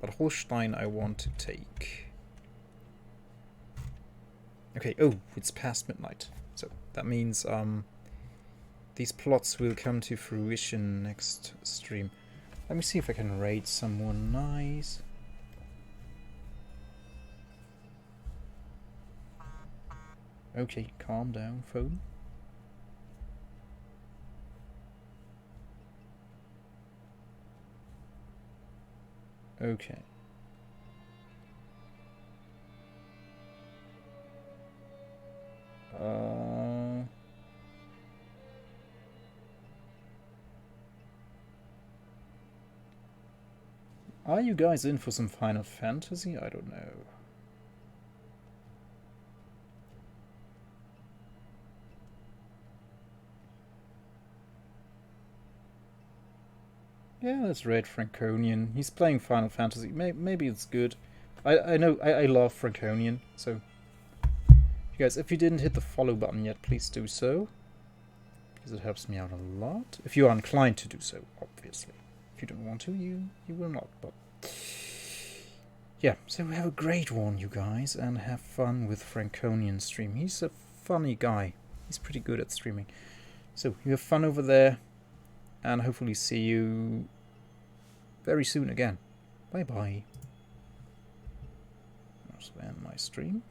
But Holstein I want to take. Okay, oh, it's past midnight. So that means these plots will come to fruition next stream. Let me see if I can raid someone nice. Okay, calm down, phone. Okay. Are you guys in for some Final Fantasy? I don't know. Yeah, let's raid Franconian. He's playing Final Fantasy. Maybe it's good. I know, I love Franconian, so... You guys, if you didn't hit the follow button yet, please do so. Because it helps me out a lot. If you are inclined to do so, obviously. If you don't want to, you will not, but... Yeah, so have a great one, you guys, and have fun with Franconian stream. He's a funny guy. He's pretty good at streaming. So, you have fun over there, and hopefully see you very soon again. Bye-bye. I'll end my stream.